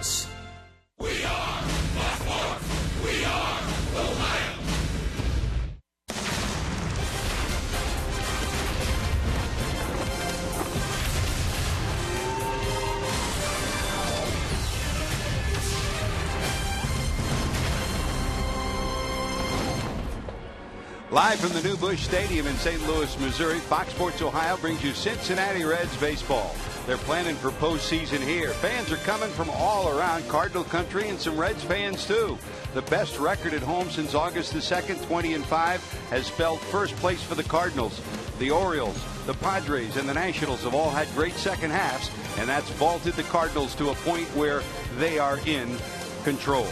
We are Baltimore. We are Ohio. Live from the new Busch Stadium in St. Louis, Missouri, Fox Sports Ohio brings you Cincinnati Reds baseball. They're planning for postseason here. Fans are coming from all around Cardinal country and some Reds fans too. The best record at home since August the 2nd, 20-5, has spelled first place for the Cardinals. The Orioles, the Padres, and the Nationals have all had great second halves, and that's vaulted the Cardinals to a point where they are in control.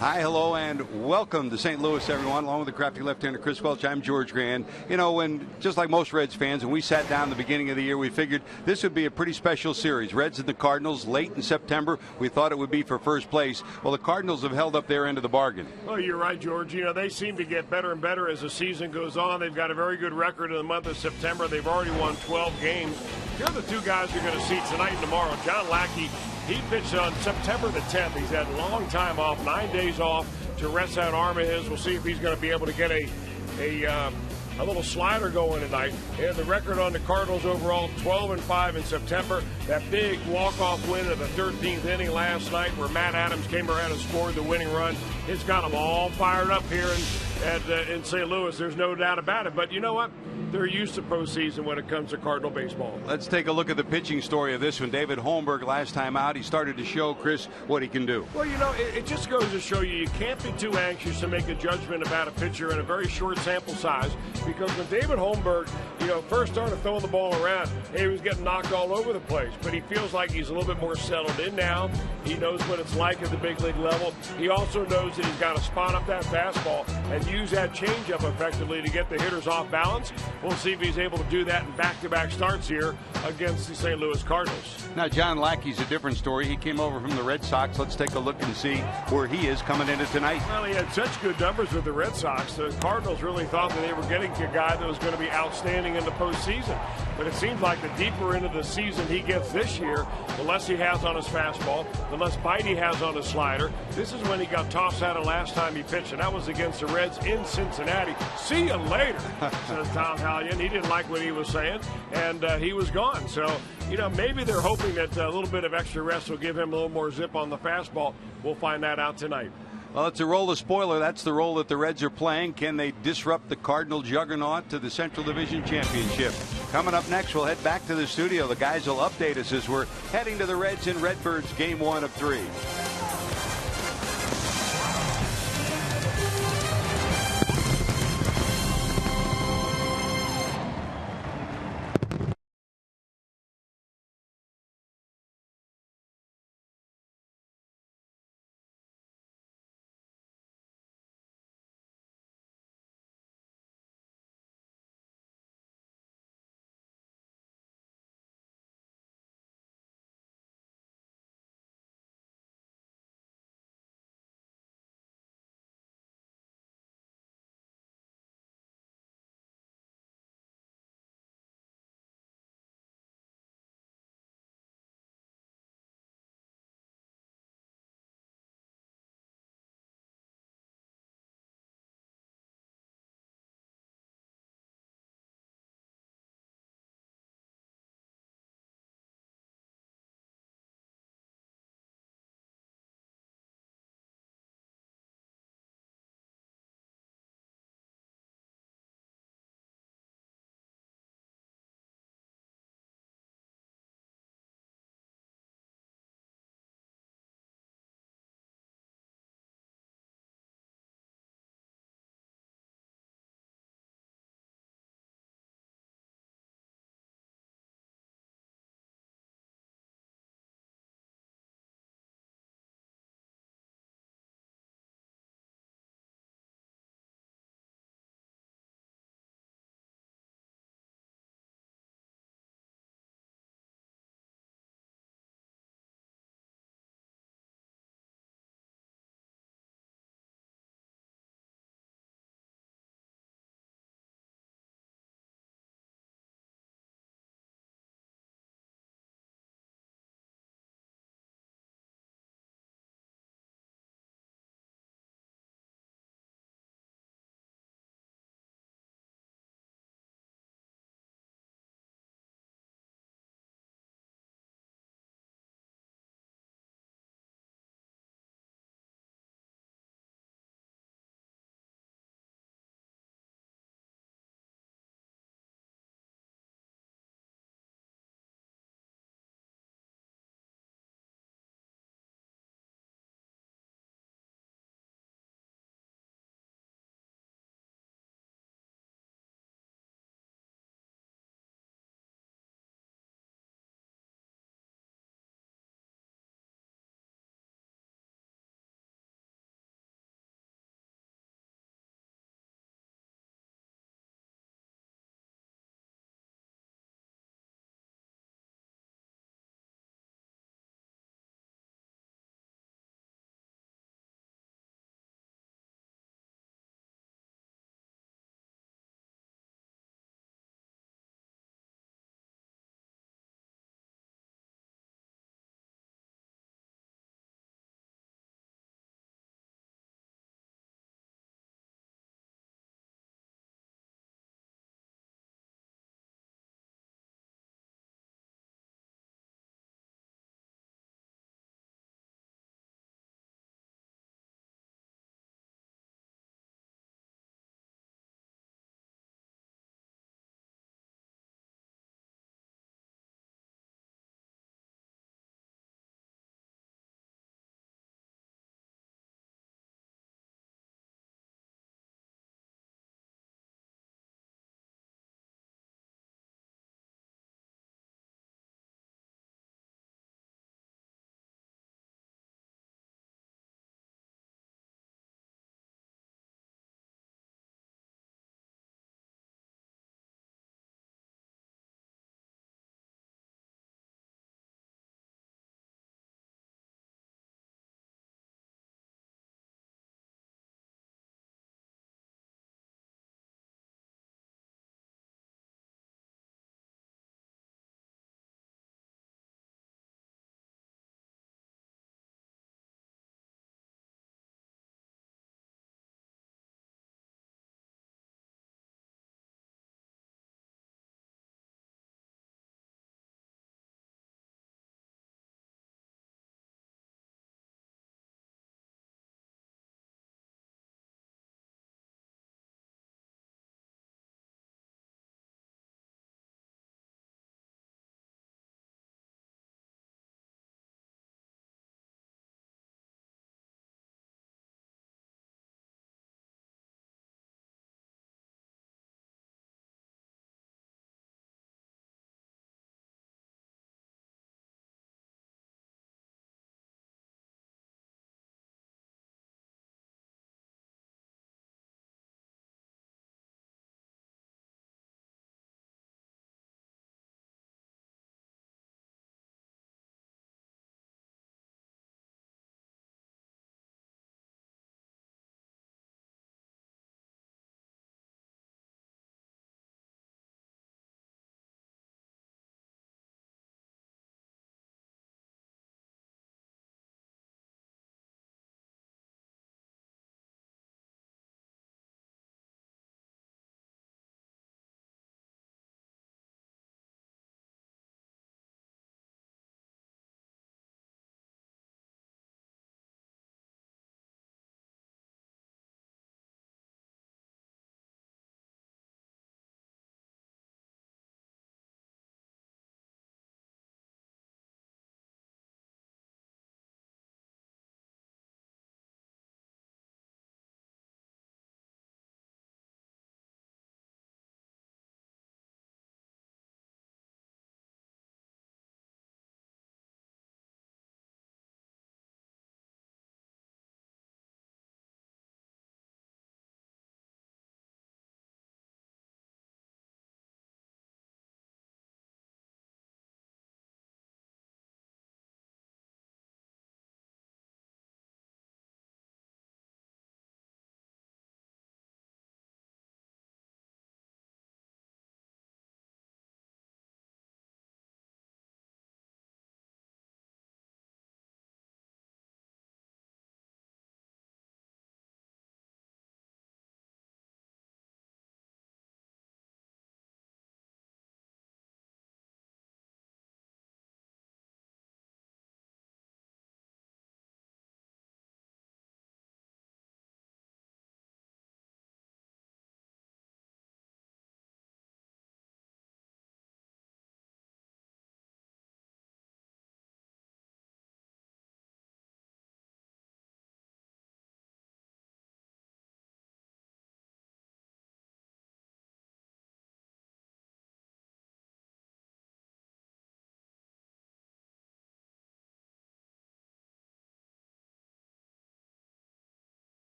Hi, hello, and welcome to St. Louis, everyone. Along with the crafty left-hander Chris Welch, I'm George Grand. You know, when just like most Reds fans, when we sat down at the beginning of the year, we figured this would be a pretty special series. Reds and the Cardinals late in September. We thought it would be for first place. Well, the Cardinals have held up their end of the bargain. Well, you're right, George. You know, they seem to get better and better as the season goes on. They've got a very good record in the month of September. They've already won 12 games. Here are the two guys you're going to see tonight and tomorrow. John Lackey, he pitched on September the 10th. He's had a long time off, 9 days off to rest that arm of his. We'll see if he's going to be able to get a little slider going tonight. And the record on the Cardinals overall, 12-5 in September. That big walk-off win of the 13th inning last night where Matt Adams came around and scored the winning run. It's got them all fired up here in St. Louis. There's no doubt about it. But you know what? They're used to postseason when it comes to Cardinal baseball. Let's take a look at the pitching story of this one. David Holmberg, last time out, he started to show, Chris, what he can do. Well, you know, it just goes to show you can't be too anxious to make a judgment about a pitcher in a very short sample size, because when David Holmberg, first started throwing the ball around, he was getting knocked all over the place. But he feels like he's a little bit more settled in now. He knows what it's like at the big league level. He also knows that he's got to spot up that fastball and use that changeup effectively to get the hitters off balance. We'll see if he's able to do that in back-to-back starts here against the St. Louis Cardinals. Now, John Lackey's a different story. He came over from the Red Sox. Let's take a look and see where he is coming into tonight. Well, he had such good numbers with the Red Sox. The Cardinals really thought that they were getting a guy that was going to be outstanding in the postseason. But it seems like the deeper into the season he gets this year, the less he has on his fastball, the less bite he has on his slider. This is when he got tossed out of last time he pitched, and that was against the Reds in Cincinnati. See you later, says Tom Hallion. He didn't like what he was saying, and he was gone. So, maybe they're hoping that a little bit of extra rest will give him a little more zip on the fastball. We'll find that out tonight. Well, it's a role of spoiler. That's the role that the Reds are playing. Can they disrupt the Cardinal juggernaut to the Central Division Championship? Coming up next, we'll head back to the studio. The guys will update us as we're heading to the Reds and Redbirds Game 1 of 3.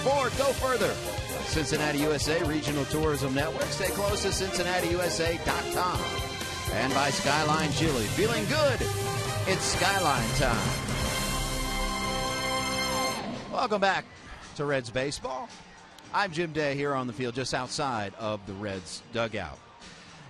forward, go further. Cincinnati USA Regional Tourism Network. Stay close to CincinnatiUSA.com. And by Skyline Chili. Feeling good? It's Skyline time. Welcome back to Reds Baseball. I'm Jim Day here on the field just outside of the Reds dugout.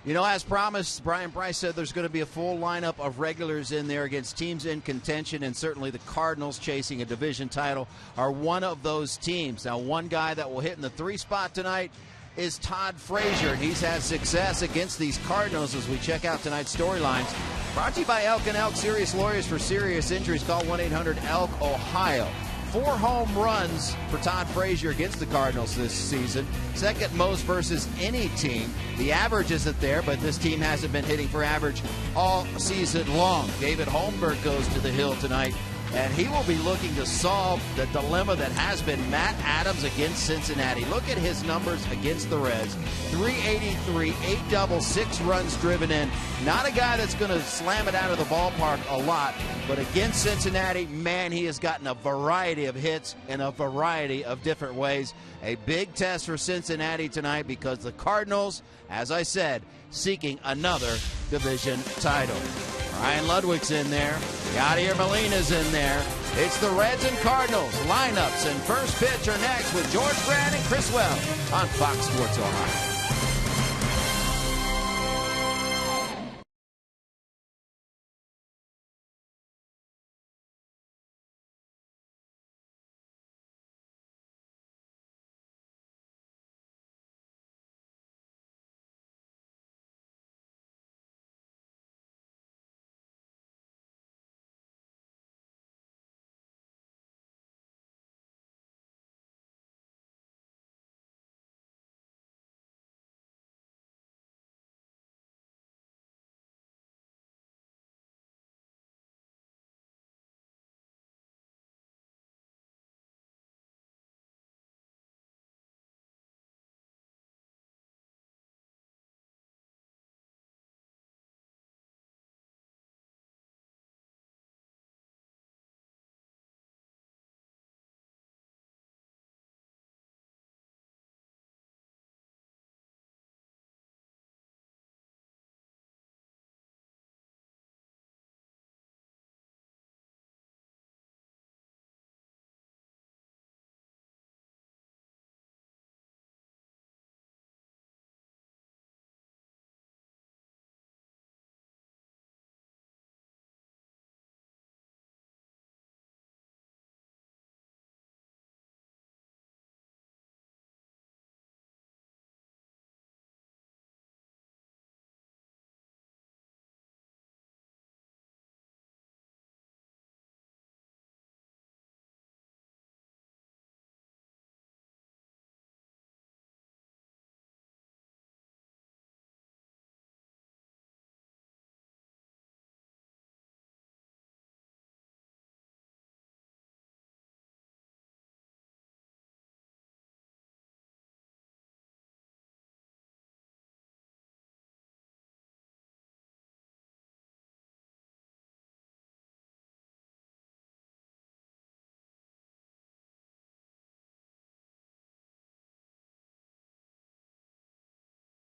You know, as promised, Brian Price said there's going to be a full lineup of regulars in there against teams in contention, and certainly the Cardinals, chasing a division title, are one of those teams. Now, one guy that will hit in the 3 spot tonight is Todd Frazier. He's had success against these Cardinals as we check out tonight's storylines. Brought to you by Elk & Elk, serious lawyers for serious injuries. Call 1-800-ELK, Ohio. 4 home runs for Todd Frazier against the Cardinals this season. Second most versus any team. The average isn't there, but this team hasn't been hitting for average all season long. David Holmberg goes to the hill tonight, and he will be looking to solve the dilemma that has been Matt Adams against Cincinnati. Look at his numbers against the Reds. 383, 8 doubles, 6 runs driven in. Not a guy that's going to slam it out of the ballpark a lot, but against Cincinnati, man, he has gotten a variety of hits in a variety of different ways. A big test for Cincinnati tonight because the Cardinals, as I said, seeking another division title. Ryan Ludwig's in there. Yadier Molina's in there. It's the Reds and Cardinals lineups, and first pitch are next with George Brand and Chris Well on Fox Sports Ohio.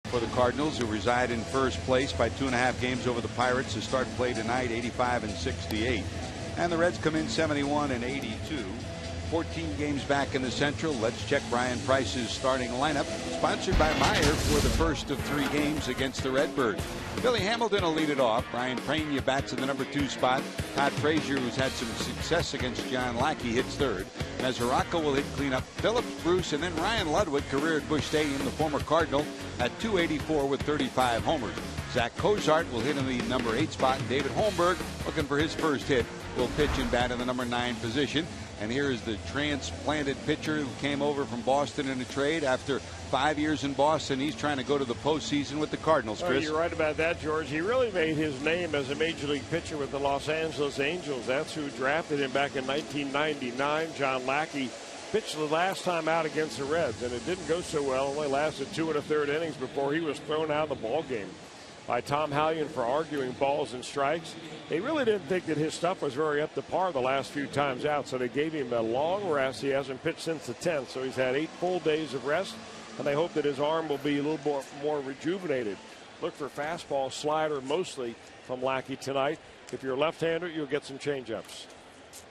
For the Cardinals, who reside in first place by 2.5 games over the Pirates to start play tonight, 85-68. And the Reds come in 71-82. 14 games back in the Central. Let's check Brian Price's starting lineup, sponsored by Meyer for the first of 3 games against the Redbirds. Billy Hamilton will lead it off. Brian Pena bats in the number 2 spot. Todd Frazier, who's had some success against John Lackey, hits third. Mesoraco will hit cleanup. Phillips, Bruce, and then Ryan Ludwig, career at Busch Stadium, the former Cardinal, at 284 with 35 homers. Zach Cozart will hit in the number 8 spot. David Holmberg, looking for his first hit, will pitch and bat in the number 9 position. And here is the transplanted pitcher who came over from Boston in a trade after 5 years in Boston. He's trying to go to the postseason with the Cardinals, Chris. Oh, you're right about that, George. He really made his name as a major league pitcher with the Los Angeles Angels. That's who drafted him back in 1999. John Lackey pitched the last time out against the Reds, and it didn't go so well. Only lasted 2 1/3 innings before he was thrown out of the ball game. by Tom Hallion for arguing balls and strikes. They really didn't think that his stuff was very up to par the last few times out, so they gave him a long rest. He hasn't pitched since the 10th, so he's had 8 full days of rest, and they hope that his arm will be a little more rejuvenated. Look for fastball, slider mostly from Lackey tonight. If you're a left-hander, you'll get some changeups.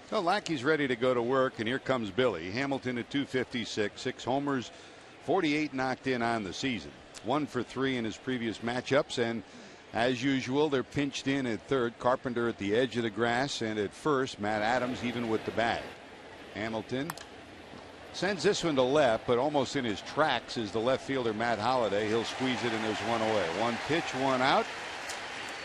So Lackey's ready to go to work, and here comes Billy. Hamilton at 256, 6 homers, 48 knocked in on the season. 1 for 3 in his previous matchups, and as usual, they're pinched in at third. Carpenter at the edge of the grass, and at first, Matt Adams even with the bag. Hamilton sends this one to left, but almost in his tracks is the left fielder Matt Holliday. He'll squeeze it, and there's one away. 1 pitch, 1 out.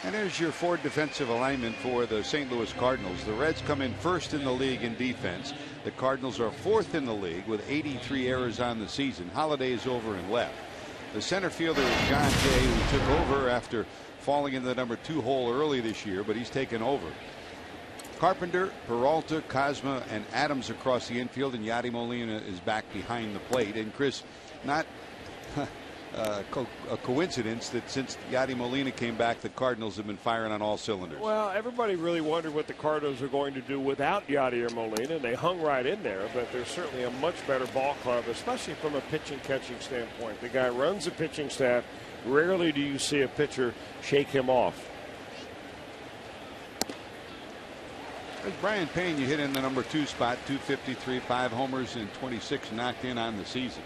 And there's your Ford defensive alignment for the St. Louis Cardinals. The Reds come in first in the league in defense. The Cardinals are 4th in the league with 83 errors on the season. Holliday is over and left. The center fielder is John Jay, who took over after falling in the number 2 hole early this year, but he's taken over. Carpenter, Peralta, Cosma, and Adams across the infield, and Yadi Molina is back behind the plate. And Chris, not a coincidence that since Yadi Molina came back, the Cardinals have been firing on all cylinders. Well, everybody really wondered what the Cardinals are going to do without Yadi or Molina, and they hung right in there, but they're certainly a much better ball club, especially from a pitching catching standpoint. The guy runs the pitching staff. Rarely do you see a pitcher shake him off. There's Brian Payne. You hit in the number 2 spot, 253, 5 homers, and 26 knocked in on the season.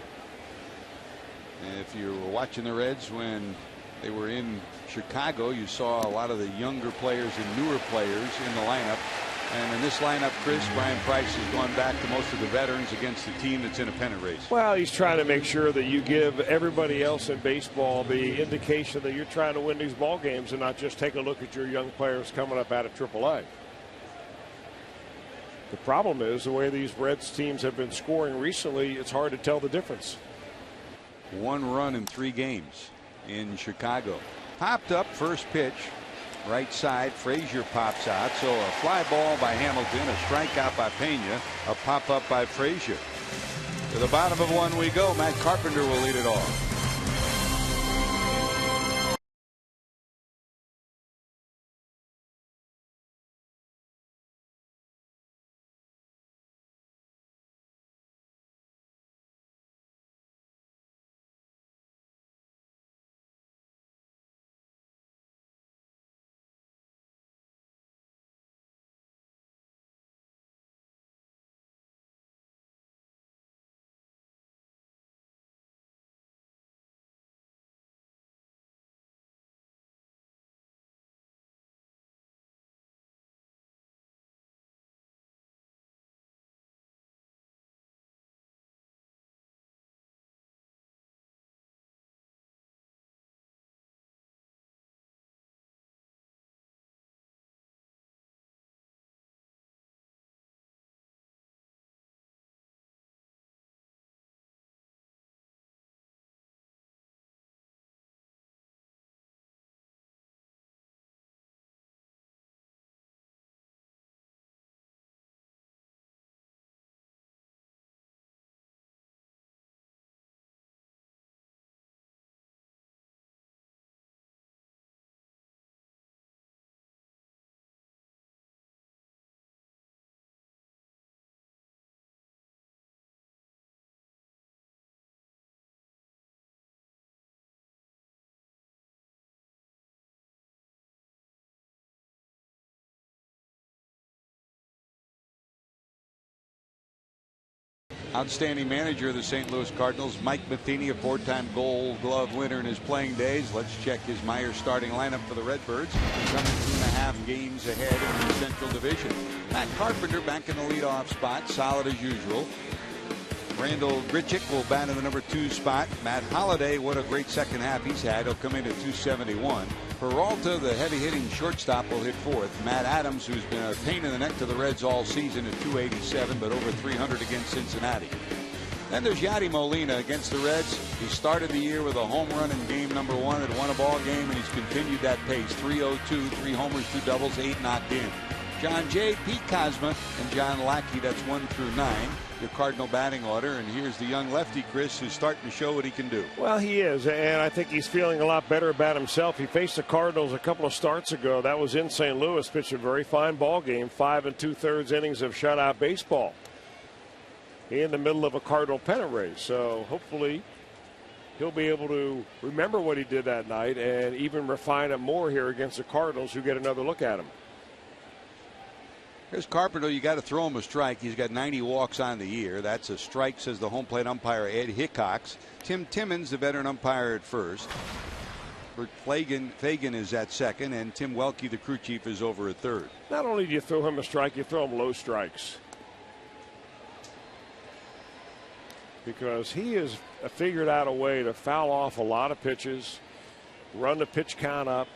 And if you were watching the Reds when they were in Chicago, you saw a lot of the younger players and newer players in the lineup. And in this lineup, Chris, Brian Price has gone back to most of the veterans against the team that's in a pennant race. Well, he's trying to make sure that you give everybody else in baseball the indication that you're trying to win these ball games and not just take a look at your young players coming up out of AAA. The problem is the way these Reds teams have been scoring recently, it's hard to tell the difference. 1 run in 3 games in Chicago. Popped up first pitch. Right side, Frazier pops out. So a fly ball by Hamilton, a strikeout by Pena, a pop up by Frazier. To the bottom of 1 we go. Matt Carpenter will lead it off. Outstanding manager of the St. Louis Cardinals, Mike Matheny, a 4-time Gold Glove winner in his playing days. Let's check his Myers starting lineup for the Redbirds. Coming 2.5 games ahead in the Central Division. Matt Carpenter back in the leadoff spot, solid as usual. Randall Grichuk will bat in the number 2 spot. Matt Holliday, what a great second half he's had. He'll come in at 271. Peralta, the heavy-hitting shortstop, will hit 4th. Matt Adams, who's been a pain in the neck to the Reds all season, at 287, but over 300 against Cincinnati. Then there's Yadi Molina against the Reds. He started the year with a home run in game number 1 and won a ball game, and he's continued that pace. 302, 3 homers, 2 doubles, 8 knocked in. John Jay, Pete Kozma, and John Lackey. That's 1 through 9. Your Cardinal batting order. And here's the young lefty, Chris, who's starting to show what he can do. Well, he is, and I think he's feeling a lot better about himself. He faced the Cardinals a couple of starts ago. That was in St. Louis. Pitched a very fine ball game, 5 2/3 innings of shutout baseball in the middle of a Cardinal pennant race. So hopefully he'll be able to remember what he did that night and even refine it more here against the Cardinals, who get another look at him. Here's Carpenter. You got to throw him a strike. He's got 90 walks on the year. That's a strike, says the home plate umpire Ed Hickox. Tim Timmons, the veteran umpire, at first. Bert Fagan is at second, and Tim Welke, the crew chief, is over at third. Not only do you throw him a strike, you throw him low strikes, because he has figured out a way to foul off a lot of pitches, run the pitch count up,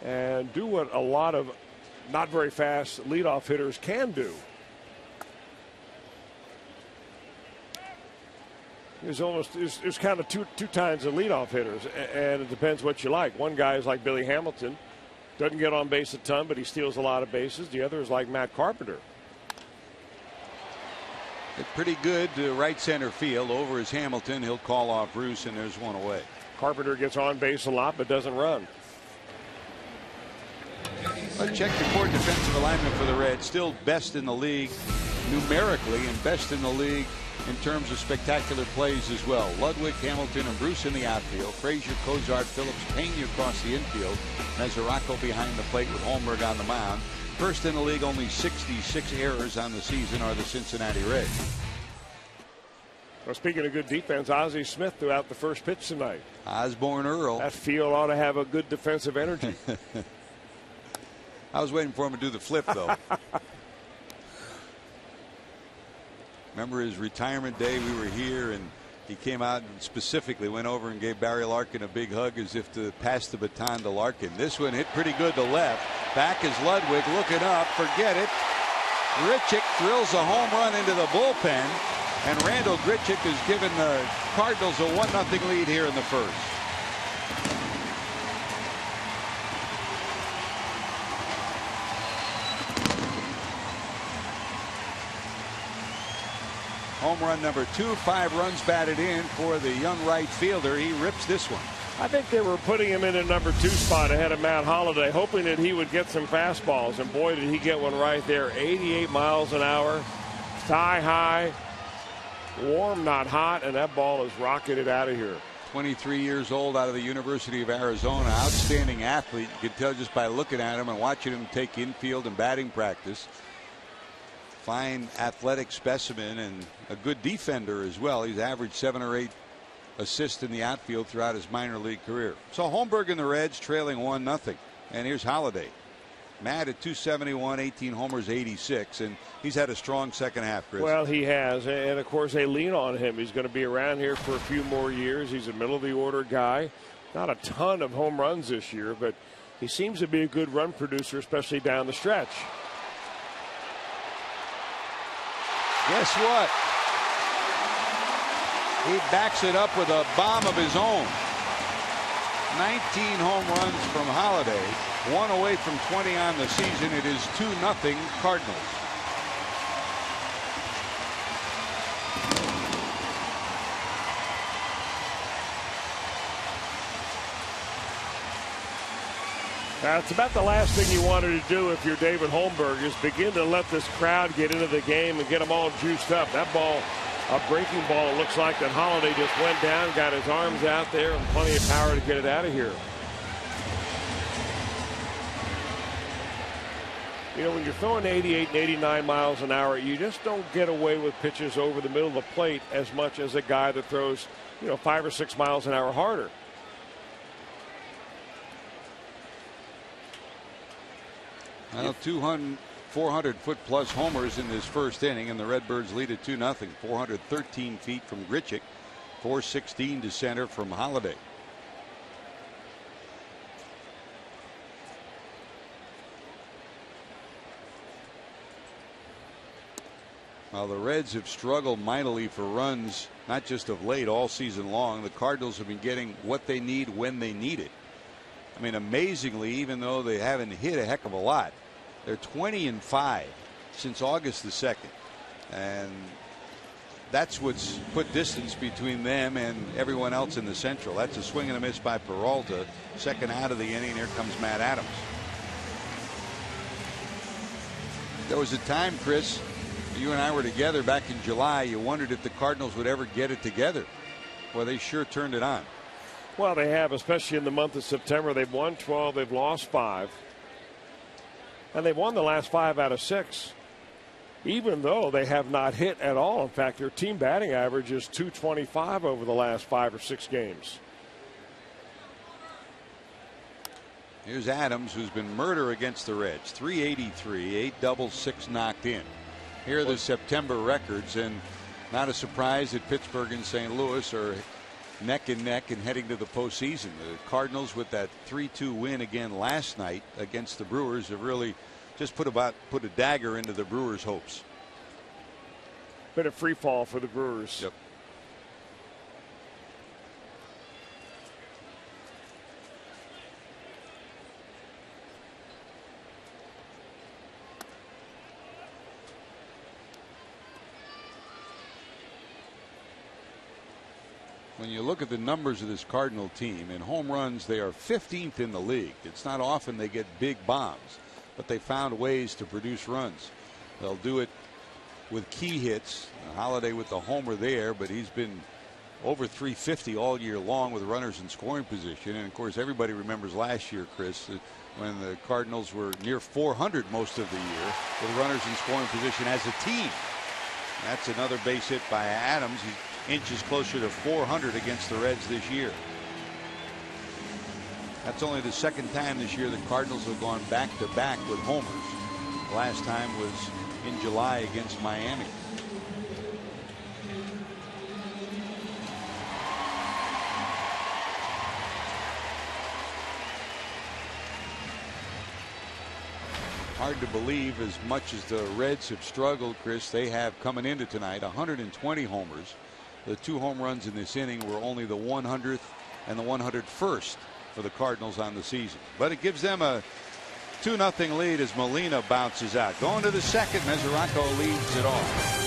and do what a lot of not very fast leadoff hitters can do. There's kind of two kinds of leadoff hitters, and it depends what you like. One guy is like Billy Hamilton, doesn't get on base a ton, but he steals a lot of bases. The other is like Matt Carpenter. It's pretty good to right center field. Over is Hamilton. He'll call off Bruce, and there's one away. Carpenter gets on base a lot, but doesn't run. Let's check the core defensive alignment for the Reds. Still best in the league numerically, and best in the league in terms of spectacular plays as well. Ludwig, Hamilton, and Bruce in the outfield. Frazier, Cozart, Phillips, Pena across the infield. Mesoraco behind the plate with Holmberg on the mound. First in the league, only 66 errors on the season are the Cincinnati Reds. Well, speaking of good defense, Ozzie Smith threw out the first pitch tonight. Osborne Earl. That field ought to have a good defensive energy. I was waiting for him to do the flip, though. Remember his retirement day? We were here, and he came out and specifically went over and gave Barry Larkin a big hug as if to pass the baton to Larkin. This one hit pretty good to left. Back is Ludwig looking up. Forget it. Grichuk drills a home run into the bullpen, and Randall Grichuk has given the Cardinals a 1-0 lead here in the first. Home run number 2, 5 runs batted in for the young right fielder. He rips this one. I think they were putting him in a number 2 spot ahead of Matt Holliday, hoping that he would get some fastballs, and boy, did he get one right there. 88 miles an hour, thigh high, warm, not hot, and that ball is rocketed out of here. 23 years old, out of the University of Arizona. Outstanding athlete. You can tell just by looking at him and watching him take infield and batting practice. Fine athletic specimen and a good defender as well. He's averaged 7 or 8 assists in the outfield throughout his minor league career. So Holmberg and the Reds trailing 1-0. And here's Holliday. Matt at 271, 18 homers, 86, and he's had a strong second half, Chris. Well, he has, and of course they lean on him. He's going to be around here for a few more years. He's a middle of the order guy. Not a ton of home runs this year, but he seems to be a good run producer, especially down the stretch. Guess what? He backs it up with a bomb of his own. 19 home runs from Holliday, 1 away from 20 on the season. It is 2-0 Cardinals. It's about the last thing you wanted to do if you're David Holmberg, is begin to let this crowd get into the game and get them all juiced up. That ball, a breaking ball, it looks like that Holliday just went down, got his arms out there, and plenty of power to get it out of here. You know, when you're throwing 88 and 89 miles an hour, you just don't get away with pitches over the middle of the plate as much as a guy that throws, 5 or 6 miles an hour harder. Well, 400-foot-plus homers in this first inning, and the Redbirds lead at 2-0. 413 feet from Grichuk, 416 to center from Holliday. While the Reds have struggled mightily for runs, not just of late, all season long, the Cardinals have been getting what they need when they need it. I mean, amazingly, even though they haven't hit a heck of a lot, They're 20-5 since August the 2nd. And that's what's put distance between them and everyone else in the Central. That's a swing and a miss by Peralta. Second out of the inning. Here comes Matt Adams. There was a time, Chris, you and I were together back in July. You wondered if the Cardinals would ever get it together. Well, they sure turned it on. Well, they have, especially in the month of September. They've won 12. They've lost 5. And they've won the last 5 out of 6. Even though they have not hit at all. In fact, their team batting average is .225 over the last 5 or 6 games. Here's Adams, who's been murder against the Reds. .383, 8 doubles, 6 knocked in. Here are the September records, and not a surprise that Pittsburgh and St. Louis are neck and neck and heading to the postseason. The Cardinals, with that 3-2 win again last night against the Brewers, have really just put a dagger into the Brewers' hopes. Been a free fall for the Brewers. Yep. When you look at the numbers of this Cardinal team, in home runs, they are 15th in the league. It's not often they get big bombs, but they found ways to produce runs. They'll do it with key hits. Holiday with the homer there, but he's been over .350 all year long with runners in scoring position. And of course, everybody remembers last year, Chris, when the Cardinals were near .400 most of the year with runners in scoring position as a team. That's another base hit by Adams. He inches closer to .400 against the Reds this year. That's only the second time this year the Cardinals have gone back-to-back with homers. The last time was in July against Miami. Hard to believe, as much as the Reds have struggled, Chris, they have coming into tonight 120 homers. The 2 home runs in this inning were only the 100th and the 101st for the Cardinals on the season. But it gives them a 2-0 lead as Molina bounces out. Going to the second, Mesoraco leads it off.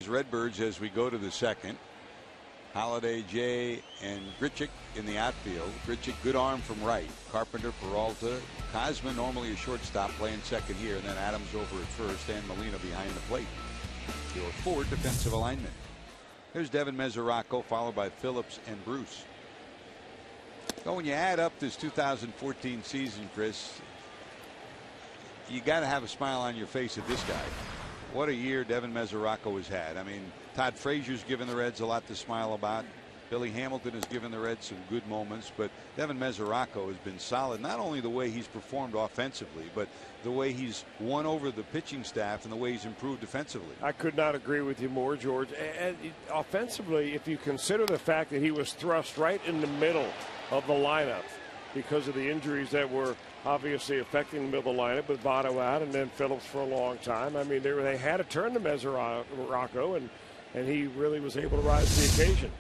Redbirds as we go to the second. Holiday, Jay, and Grichuk in the outfield. Grichuk, good arm from right. Carpenter, Peralta, Cosman, normally a shortstop, playing second here, and then Adams over at first, and Molina behind the plate. Your 4 defensive alignment. There's Devin Mesoraco, followed by Phillips and Bruce. So when you add up this 2014 season, Chris, you got to have a smile on your face at this guy. What a year Devin Mesoraco has had. I mean, Todd Frazier's given the Reds a lot to smile about. Billy Hamilton has given the Reds some good moments, but Devin Mesoraco has been solid. Not only the way he's performed offensively, but the way he's won over the pitching staff and the way he's improved defensively. I could not agree with you more, George. And offensively, if you consider the fact that he was thrust right in the middle of the lineup because of the injuries that were obviously affecting the middle of the lineup with Votto out and then Phillips for a long time. I mean, they had to turn to Mesoraco, and he really was able to rise to the occasion.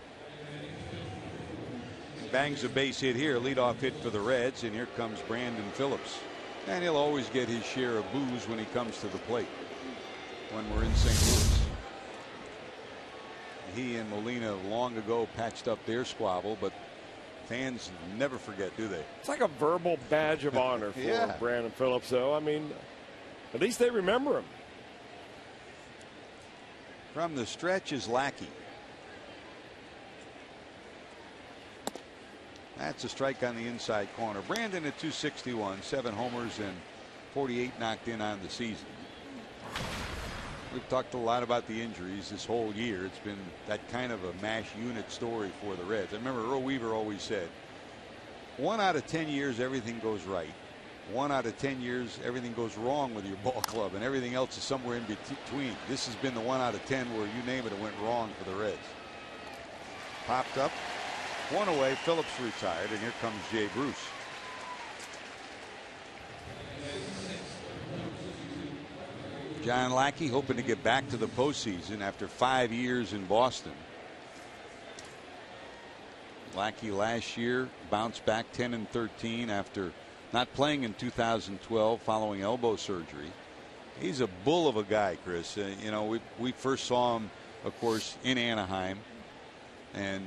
Bangs a base hit here, leadoff hit for the Reds, and here comes Brandon Phillips. And he'll always get his share of boos when he comes to the plate when we're in St. Louis. He and Molina long ago patched up their squabble, but fans never forget, do they? It's like a verbal badge of honor for Brandon Phillips, though. I mean, at least they remember him. From the stretch is Lackey. That's a strike on the inside corner. Brandon at 261, 7 homers and 48 knocked in on the season. We've talked a lot about the injuries this whole year. It's been that kind of a mash unit story for the Reds. I remember Earl Weaver always said, 1 out of 10 years everything goes right. 1 out of 10 years everything goes wrong with your ball club, and everything else is somewhere in between. This has been the 1 out of 10 where you name it, it went wrong for the Reds. Popped up. 1 away, Phillips retired, and here comes Jay Bruce. John Lackey hoping to get back to the postseason after 5 years in Boston. Lackey last year bounced back 10-13 after not playing in 2012 following elbow surgery. He's a bull of a guy, Chris. You know, we first saw him, of course, in Anaheim, and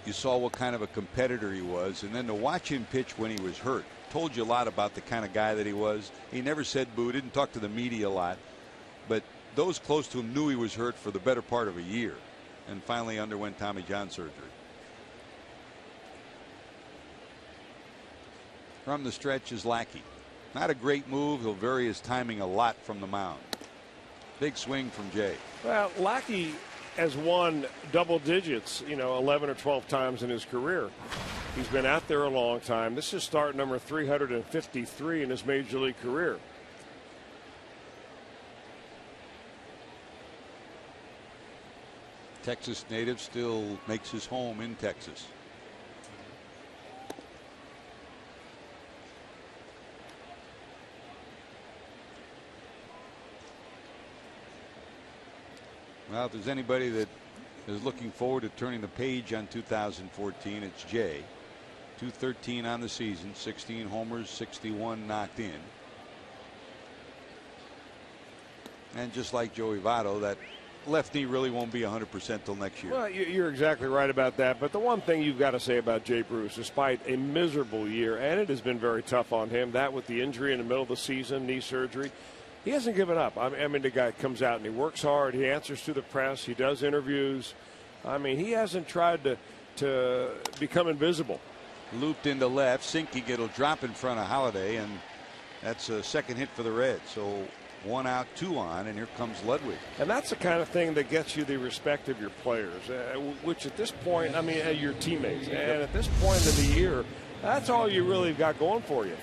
you saw what kind of a competitor he was, and then to watch him pitch when he was hurt told you a lot about the kind of guy that he was. He never said boo, didn't talk to the media a lot, but those close to him knew he was hurt for the better part of a year and finally underwent Tommy John surgery. From the stretch is Lackey. Not a great move. He'll vary his timing a lot from the mound. Big swing from Jay. Well, Lackey has won double digits, 11 or 12 times in his career. He's been out there a long time. This is start number 353 in his major league career. Texas native, still makes his home in Texas. Well, if there's anybody that is looking forward to turning the page on 2014, it's Jay. 213 on the season, 16 homers, 61 knocked in. And just like Joey Votto, that left knee really won't be 100% till next year. Well, you're exactly right about that. But the one thing you've got to say about Jay Bruce, despite a miserable year, and it has been very tough on him, that with the injury in the middle of the season, knee surgery, he hasn't given up. I mean, the guy comes out and he works hard. He answers to the press. He does interviews. I mean, he hasn't tried to become invisible. Looped into left. Sinky it'll drop in front of Holiday, and that's a second hit for the Reds. So 1 out, 2 on, and here comes Ludwig. And that's the kind of thing that gets you the respect of your players, which at this point, I mean, your teammates. And at this point in the year, that's all you really got going for you.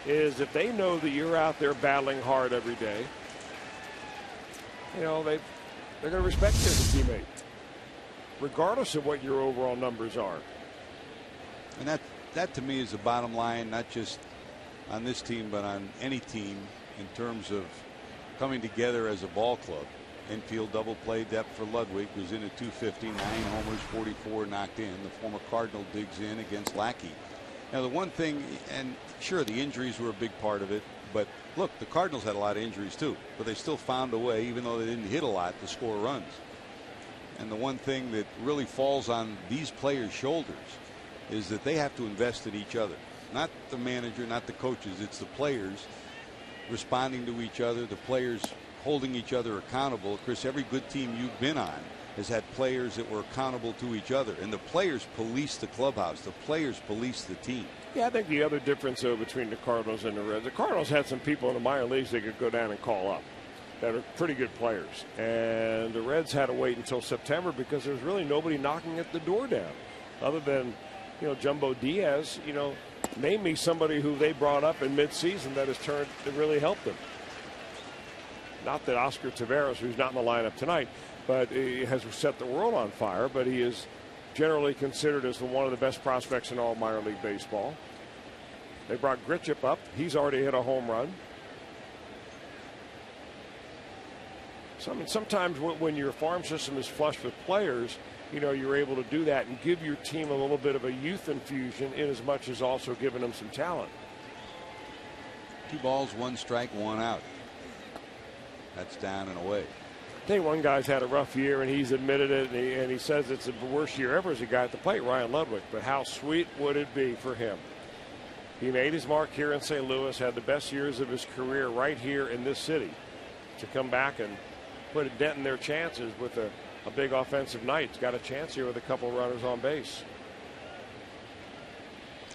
Is if they know that you're out there battling hard every day, they're going to respect you as a teammate, regardless of what your overall numbers are. And that to me is the bottom line, not just on this team, but on any team in terms of coming together as a ball club. Infield double play depth for Ludwig, who's in at 250, 9 homers, 44 knocked in. The former Cardinal digs in against Lackey. Now, the one thing, and sure, the injuries were a big part of it, but look, the Cardinals had a lot of injuries too, but they still found a way, even though they didn't hit a lot, to score runs. And the one thing that really falls on these players' shoulders is that they have to invest in each other. Not the manager, not the coaches, it's the players responding to each other, the players holding each other accountable. Chris, every good team you've been on has had players that were accountable to each other, and the players police the clubhouse. The players police the team. Yeah, I think the other difference, though, between the Cardinals and the Reds, the Cardinals had some people in the minor leagues they could go down and call up. that are pretty good players. And the Reds had to wait until September because there's really nobody knocking at the door down other than, Jumbo Diaz. Name me somebody who they brought up in midseason that has turned to really help them. Not that Oscar Taveras, who's not in the lineup tonight, but he has set the world on fire, but he is generally considered as one of the best prospects in all minor league baseball. They brought Grichuk up. He's already hit a home run. So, sometimes when your farm system is flush with players, you're able to do that and give your team a little bit of a youth infusion in as much as also giving them some talent. 2 balls, 1 strike, 1 out. That's down and away. I think one guy's had a rough year, and he's admitted it, and he says it's the worst year ever as a guy at the plate, Ryan Ludwig. But how sweet would it be for him? He made his mark here in St. Louis, had the best years of his career right here in this city. To come back and put a dent in their chances with a big offensive night. He's got a chance here with a couple of runners on base.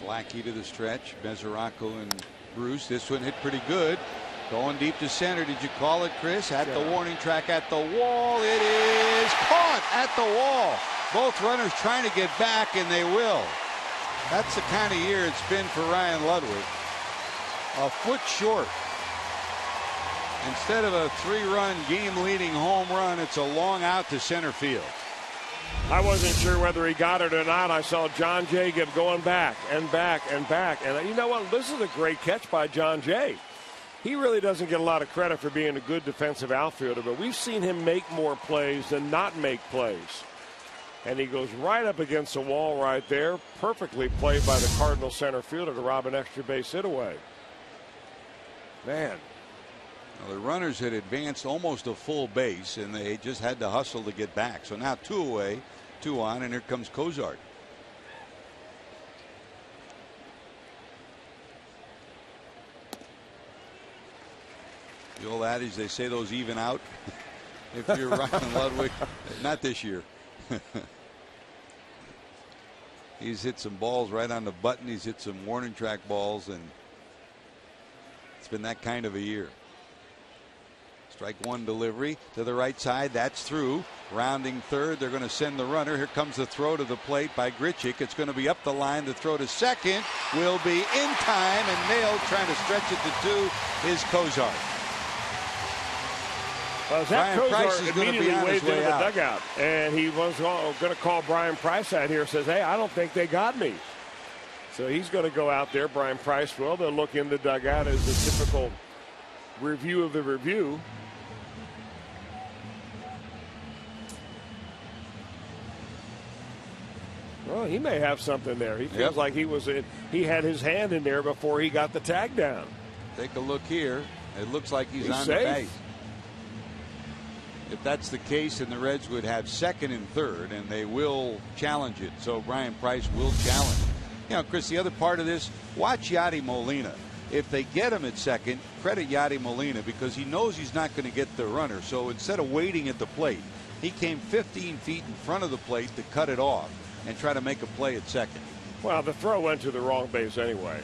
Lackey to the stretch. Mesoraco and Bruce. This one hit pretty good. Going deep to center. Did you call it, Chris? At the warning track at the wall. It is caught at the wall. Both runners trying to get back, and they will. That's the kind of year it's been for Ryan Ludwig. A foot short. Instead of a 3-run game-leading home run, it's a long out to center field. I wasn't sure whether he got it or not. I saw John Jay kept going back and back and back. And you know what? This is a great catch by John Jay. He really doesn't get a lot of credit for being a good defensive outfielder, but we've seen him make more plays than not make plays. And he goes right up against the wall right there. Perfectly played by the Cardinals center fielder to rob an extra base hit away. Man. Well, the runners had advanced almost a full base, and they just had to hustle to get back. So now 2 away, 2 on, and here comes Cozart. The old adage, they say those even out. If you're Ryan Ludwig, not this year. He's hit some balls right on the button. He's hit some warning track balls, and it's been that kind of a year. Strike 1 delivery to the right side. That's through. Rounding third. They're going to send the runner. Here comes the throw to the plate by Grichuk. It's going to be up the line. The throw to second will be in time and nailed. Trying to stretch it to 2 is Cozart. Well, Zach Cozart immediately waved into the dugout, and he was going to call Brian Price out here. Says, hey, I don't think they got me. So he's going to go out there. Brian Price will. They'll look in the dugout as a typical review of the review. Well, he may have something there. He feels like he had his hand in there before he got the tag down. Take a look here. It looks like he's on safe. the base. If that's the case, then the Reds would have second and third, and they will challenge it. So Brian Price will challenge. Chris, the other part of this, watch Yadi Molina. If they get him at second, credit Yadi Molina because he knows he's not going to get the runner. So instead of waiting at the plate, he came 15 feet in front of the plate to cut it off and try to make a play at second. Well, the throw went to the wrong base anyway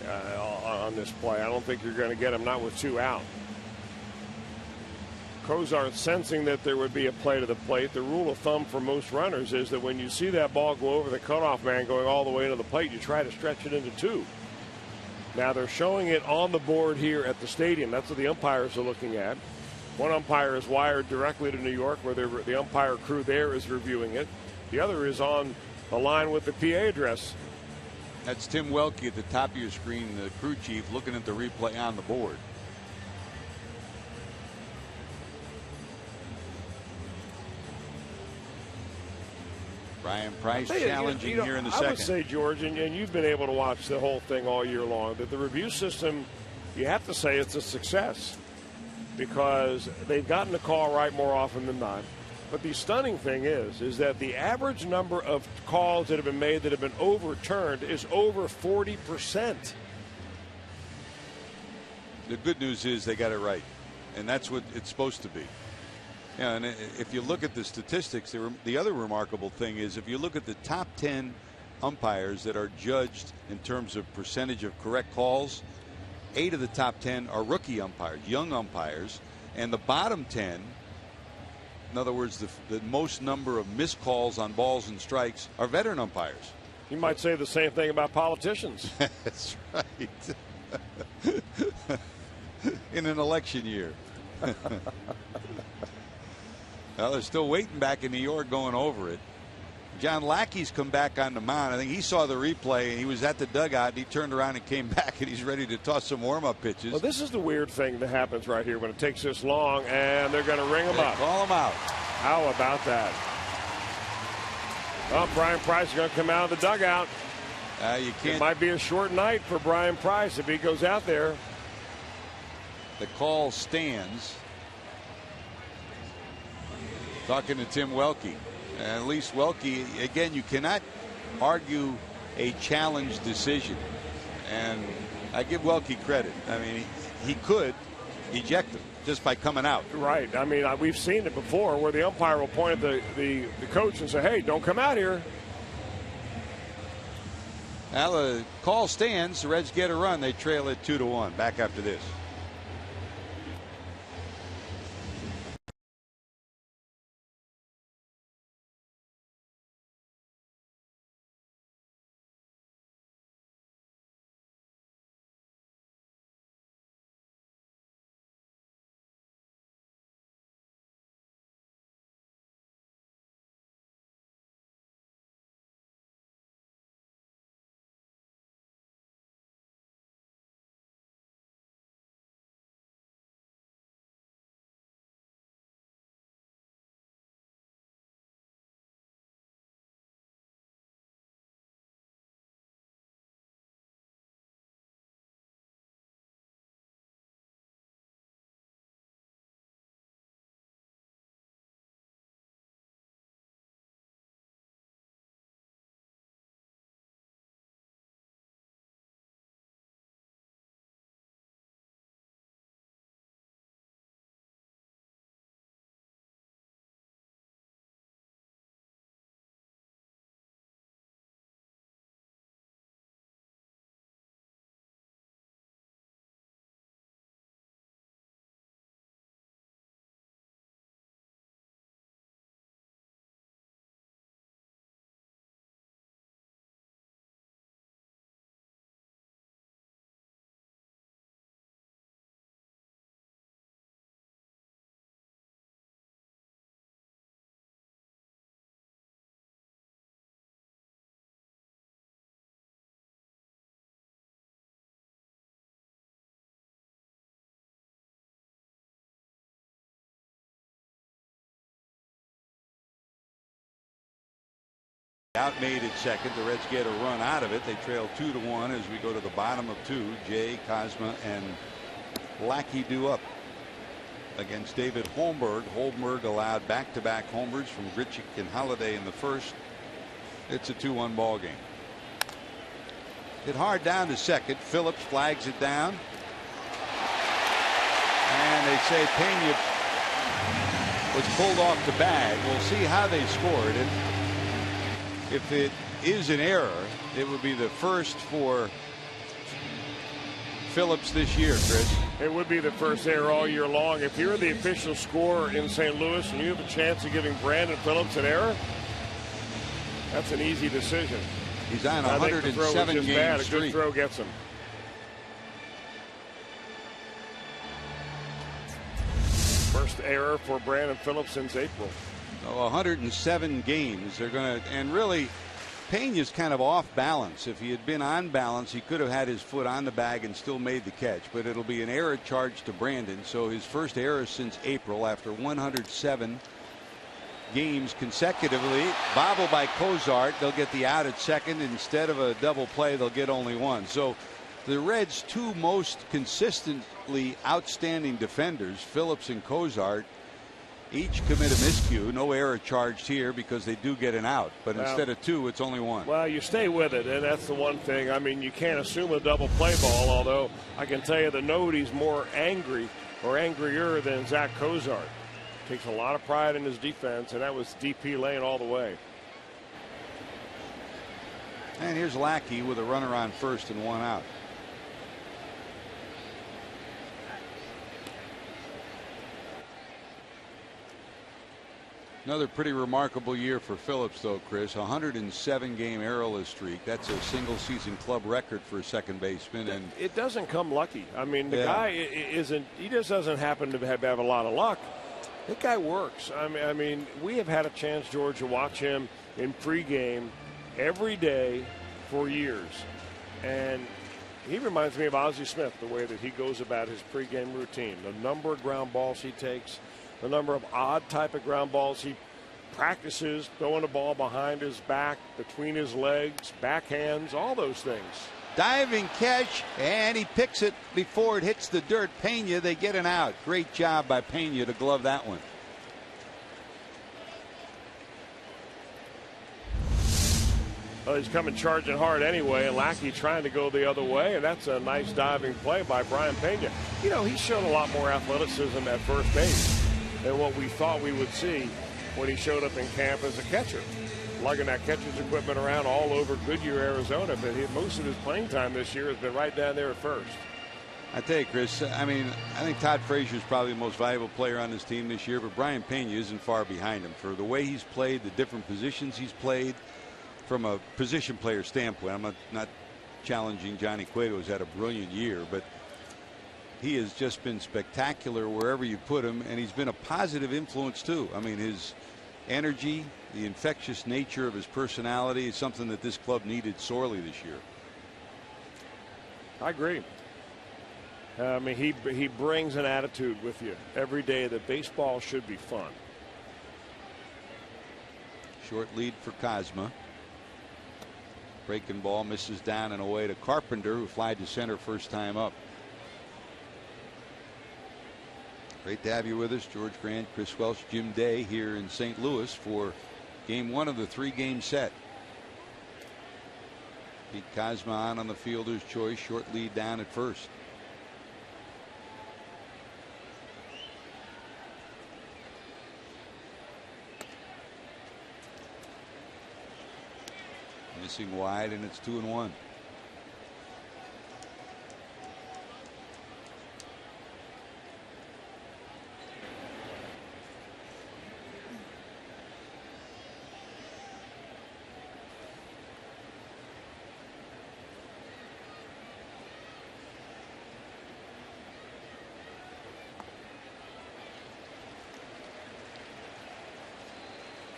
on this play. I don't think you're going to get him, not with 2 out. Cozart sensing that there would be a play to the plate. The rule of thumb for most runners is that when you see that ball go over the cutoff man going all the way to the plate, you try to stretch it into 2. Now they're showing it on the board here at the stadium. That's what the umpires are looking at. One umpire is wired directly to New York where the umpire crew there is reviewing it. The other is on the line with the PA address. That's Tim Welke at the top of your screen, the crew chief, looking at the replay on the board. Brian Price challenging here in the second. I would say, George, and you've been able to watch the whole thing all year long, that the review system, you have to say it's a success because they've gotten the call right more often than not. But the stunning thing is that the average number of calls that have been made that have been overturned is over 40%. The good news is they got it right, and that's what it's supposed to be. Yeah, and if you look at the statistics, the other remarkable thing is if you look at the top 10 umpires that are judged in terms of percentage of correct calls, 8 of the top 10 are rookie umpires, young umpires. And the bottom 10, in other words, the most number of missed calls on balls and strikes, are veteran umpires. You might say the same thing about politicians. That's right. In an election year. Well, they're still waiting back in New York going over it. John Lackey's come back on the mound. I think he saw the replay and he was at the dugout and he turned around and came back and he's ready to toss some warm-up pitches. Well, this is the weird thing that happens right here when it takes this long, and they're going to ring him up. Call him out. How about that? Well, Brian Price is going to come out of the dugout. You can't. It might be a short night for Brian Price if he goes out there. The call stands. Talking to Tim Welke. At least Welke, again, you cannot argue a challenge decision. And I give Welke credit. I mean, he could eject him just by coming out. Right. I mean, we've seen it before where the umpire will point at the coach and say, hey, don't come out here. Now the call stands. The Reds get a run. They trail it 2-1. Back after this. Out made at second. The Reds get a run out of it. They trail 2-1 as we go to the bottom of 2. Jay, Cosma, and Lackey do up against David Holmberg. Holmberg allowed back-to-back homers from Grichuk and Holliday in the first. It's a 2-1 ball game. Hit hard down to second. Phillips flags it down. And they say Pena was pulled off the bag. We'll see how they scored it. If it is an error, it would be the first for Phillips this year, Chris. It would be the first error all year long. If you're the official scorer in St. Louis and you have a chance of giving Brandon Phillips an error, that's an easy decision. He's on a 107 game streak. A good throw gets him. First error for Brandon Phillips since April. So 107 games. They're going to, and really, Pena's kind of off balance. If he had been on balance, he could have had his foot on the bag and still made the catch. But it'll be an error charge to Brandon. So his first error since April after 107 games consecutively. Bobble by Cozart. They'll get the out at second. Instead of a double play, they'll get only one. So the Reds' two most consistently outstanding defenders, Phillips and Cozart, each commit a miscue. No error charged here because they do get an out. But instead of two, it's only one. Well, you stay with it, and that's the one thing. I mean, you can't assume a double play ball, although I can tell you that nobody's more angry or angrier than Zach Cozart. Takes a lot of pride in his defense, and that was DP lane all the way. And here's Lackey with a runner on first and one out. Another pretty remarkable year for Phillips, though, Chris. 107-game errorless streak. That's a single-season club record for a second baseman, and it doesn't come lucky. I mean, the guy isn't. He just doesn't happen to have a lot of luck. That guy works. I mean, we have had a chance, George, to watch him in pregame every day for years, and he reminds me of Ozzie Smith, the way that he goes about his pregame routine, the number of ground balls he takes, the number of odd type of ground balls he practices, throwing the ball behind his back, between his legs, backhands, all those things. Diving catch, and he picks it before it hits the dirt. Pena, they get an out. Great job by Pena to glove that one. Well, he's coming charging hard anyway, and Lackey trying to go the other way, and that's a nice diving play by Brian Pena. You know, he's shown a lot more athleticism at first base than what we thought we would see when he showed up in camp as a catcher. Lugging that catcher's equipment around all over Goodyear, Arizona, but most of his playing time this year has been right down there at first. I tell you, Chris, I mean, I think Todd Frazier is probably the most valuable player on this team this year, but Brian Pena isn't far behind him for the way he's played, the different positions he's played. From a position player standpoint, I'm not challenging Johnny Cueto, who's had a brilliant year, but he has just been spectacular wherever you put him, and he's been a positive influence too. I mean, his energy, the infectious nature of his personality is something that this club needed sorely this year. I agree. I mean, he brings an attitude with you every day that baseball should be fun. Short lead for Kozma. Breaking ball misses down and away to Carpenter, who flied to center first time up. Great to have you with us, George Grant, Chris Welsh, Jim Day here in St. Louis for game one of the three-game set. Pete Kozma on the fielder's choice, short lead down at first. Missing wide, and it's 2-1.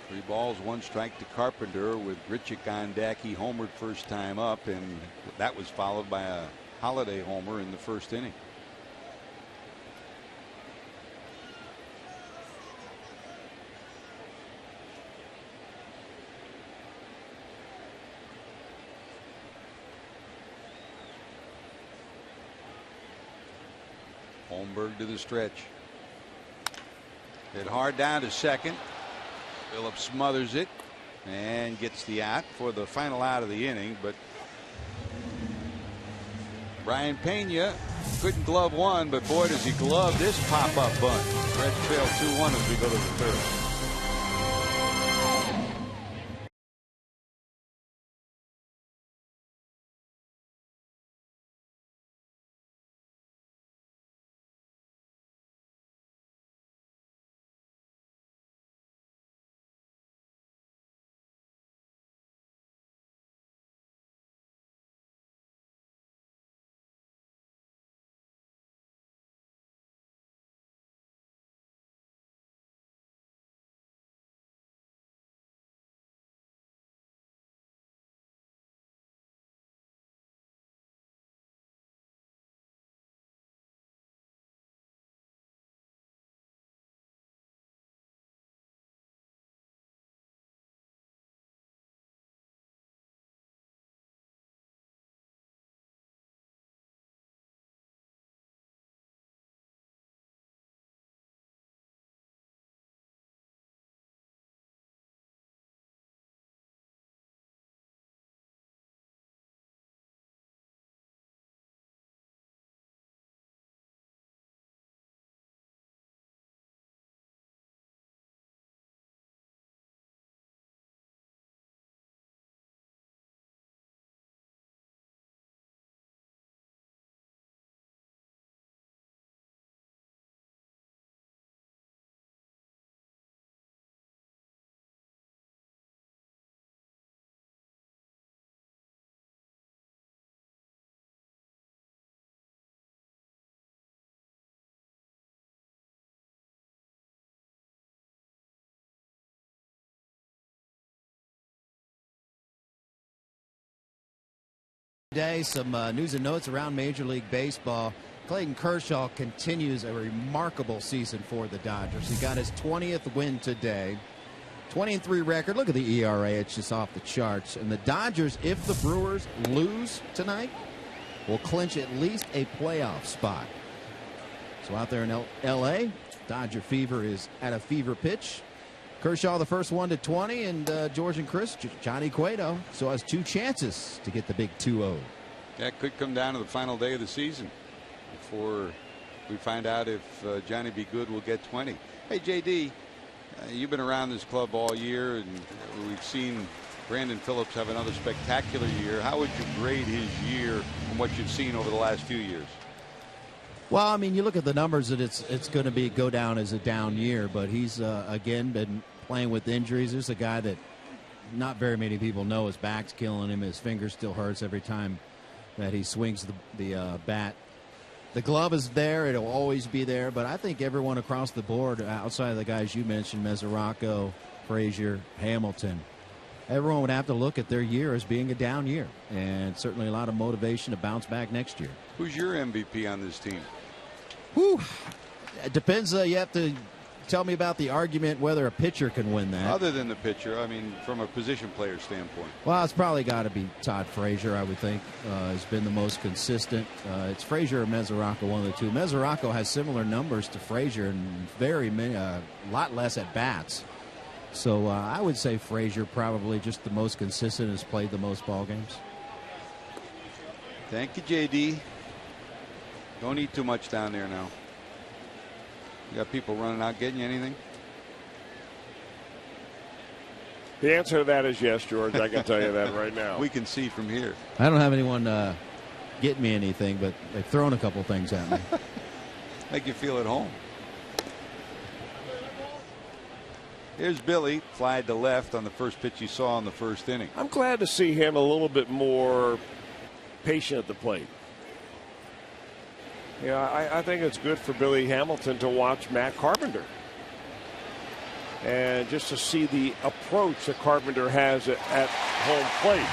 Three balls, one strike to Carpenter with Grichuk on deck. He homered first time up, and that was followed by a Holiday homer in the first inning. Holmberg to the stretch. Hit hard down to second. Phillips smothers it and gets the out for the final out of the inning, but Brian Pena couldn't glove one, but boy, does he glove this pop-up bunt. Reds trail 2-1 as we go to the third. Day, some news and notes around Major League Baseball. Clayton Kershaw continues a remarkable season for the Dodgers. He got his 20th win today. 20-3 record. Look at the ERA. It's just off the charts. And the Dodgers, if the Brewers lose tonight, will clinch at least a playoff spot. So out there in L.A., Dodger fever is at a fever pitch. Kershaw the first one to 20, and George and Chris, Johnny Cueto, so has 2 chances to get the big 2-0. That could come down to the final day of the season before we find out if Johnny Be Good will get 20. Hey, JD, you've been around this club all year, and we've seen Brandon Phillips have another spectacular year. How would you grade his year from what you've seen over the last few years? Well, I mean, you look at the numbers, that it's going to go down as a down year, but he's again been playing with injuries. There's a guy that not very many people know his back's killing him. His finger still hurts every time that he swings the bat. The glove is there. It'll always be there. But I think everyone across the board, outside of the guys you mentioned, Mesoraco, Frazier, Hamilton, everyone would have to look at their year as being a down year. And certainly a lot of motivation to bounce back next year. Who's your MVP on this team? Whew. It depends. You have to tell me about the argument whether a pitcher can win that. Other than the pitcher, I mean, from a position player standpoint. Well, it's probably got to be Todd Frazier, I would think. Has been the most consistent. It's Frazier or Mesoraco, one of the two. Mesoraco has similar numbers to Frazier and very many, a lot less at bats. So I would say Frazier probably just the most consistent, has played the most ball games. Thank you, JD. Don't eat too much down there now. You got people running out getting you anything? The answer to that is yes, George. I can tell you that right now. We can see from here. I don't have anyone getting me anything, but they've thrown a couple things at me. Make you feel at home. Here's Billy, fly to left on the first pitch you saw in the first inning. I'm glad to see him a little bit more patient at the plate. Yeah, I think it's good for Billy Hamilton to watch Matt Carpenter. And just to see the approach that Carpenter has at home plate.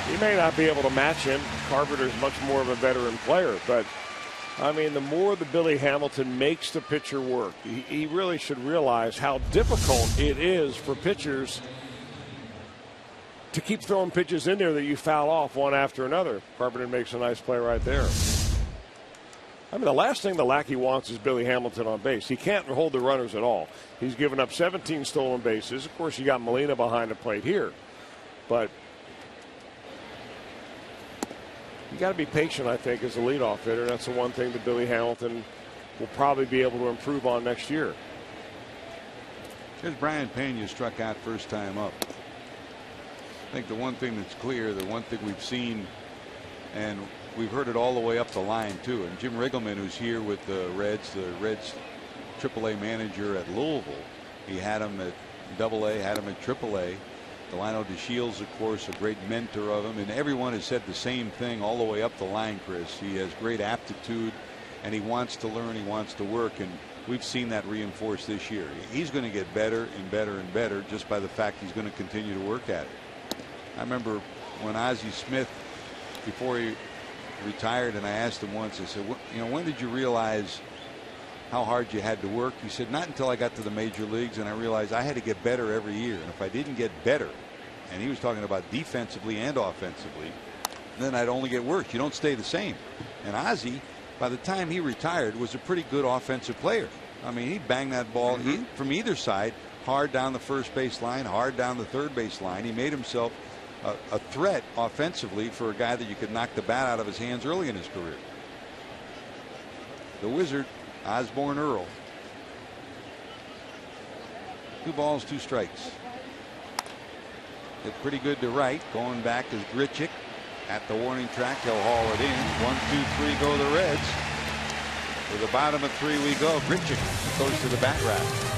He may not be able to match him. Carpenter's much more of a veteran player. But, I mean, the more that Billy Hamilton makes the pitcher work, he really should realize how difficult it is for pitchers to keep throwing pitches in there that you foul off one after another. Carpenter makes a nice play right there. I mean, the last thing the Lackey wants is Billy Hamilton on base. He can't hold the runners at all. He's given up 17 stolen bases. Of course, you got Molina behind the plate here. But you got to be patient, I think, as a leadoff hitter. That's the one thing that Billy Hamilton will probably be able to improve on next year. Here's Brian Pena, struck out first time up. I think the one thing that's clear, the one thing we've seen, and we've heard it all the way up the line too. And Jim Riggleman, who's here with the Reds AAA manager at Louisville, he had him at AA, had him at AAA. Delano DeShields, of course, a great mentor of him, and everyone has said the same thing all the way up the line, Chris. He has great aptitude, and he wants to learn, he wants to work, and we've seen that reinforced this year. He's going to get better and better and better just by the fact he's going to continue to work at it. I remember when Ozzie Smith, before he retired, and I asked him once, I said, when did you realize how hard you had to work? He said, not until I got to the major leagues and I realized I had to get better every year. And if I didn't get better, and he was talking about defensively and offensively, then I'd only get worse. You don't stay the same. And Ozzie, by the time he retired, was a pretty good offensive player. I mean, he'd bang that ball from either side, hard down the first base line, hard down the third base line. He made himself a threat offensively for a guy that you could knock the bat out of his hands early in his career. The Wizard, Osborne Earl. 2 balls, 2 strikes. Hit pretty good to right. Going back is Grichuk at the warning track. He'll haul it in. 1, 2, 3 go the Reds. To the bottom of 3 we go. Grichuk goes to the bat rack.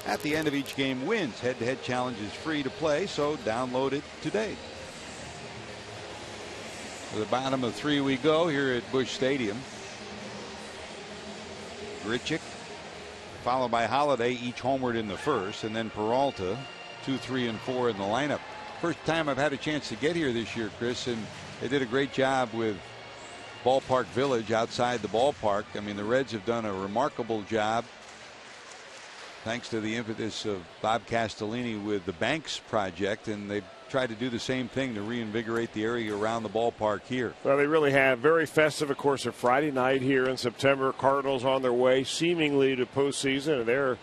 at the end of each game wins. Head-to-head challenge is free to play, so download it today. To the bottom of 3 we go here at Busch Stadium. Grichuk, followed by Holiday, each homered in the first, and then Peralta, 2, 3, and 4 in the lineup. First time I've had a chance to get here this year, Chris, and they did a great job with Ballpark Village outside the ballpark. I mean, the Reds have done a remarkable job thanks to the impetus of Bob Castellini with the Banks project, and they've tried to do the same thing to reinvigorate the area around the ballpark here. Well, they really have. Very festive, of course, a Friday night here in September. Cardinals on their way seemingly to postseason, and there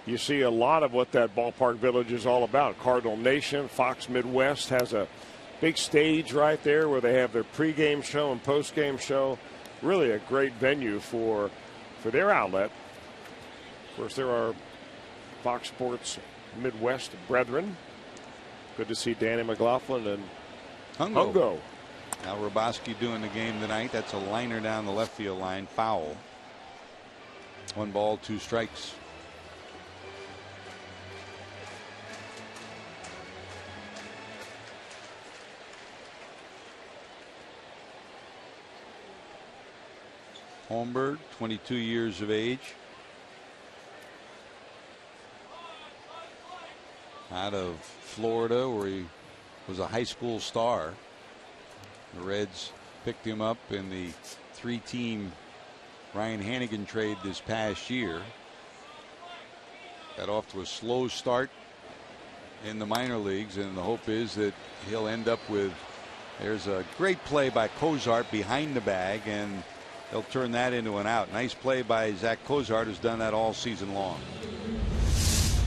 you see a lot of what that Ballpark Village is all about. Cardinal Nation, Fox Midwest has a big stage right there where they have their pregame show and postgame show. Really a great venue for their outlet. Of course, there are Fox Sports Midwest brethren. Good to see Danny McLaughlin and Hungo. Now Roboski doing the game tonight. That's a liner down the left field line, foul. 1 ball, 2 strikes. Holmberg, 22 years of age. Out of Florida, where he was a high school star. The Reds picked him up in the 3-team Ryan Hannigan trade this past year. Got off to a slow start in the minor leagues, and the hope is that he'll end up with, there's a great play by Cozart behind the bag, and they'll turn that into an out. Nice play by Zach Cozart, who's done that all season long.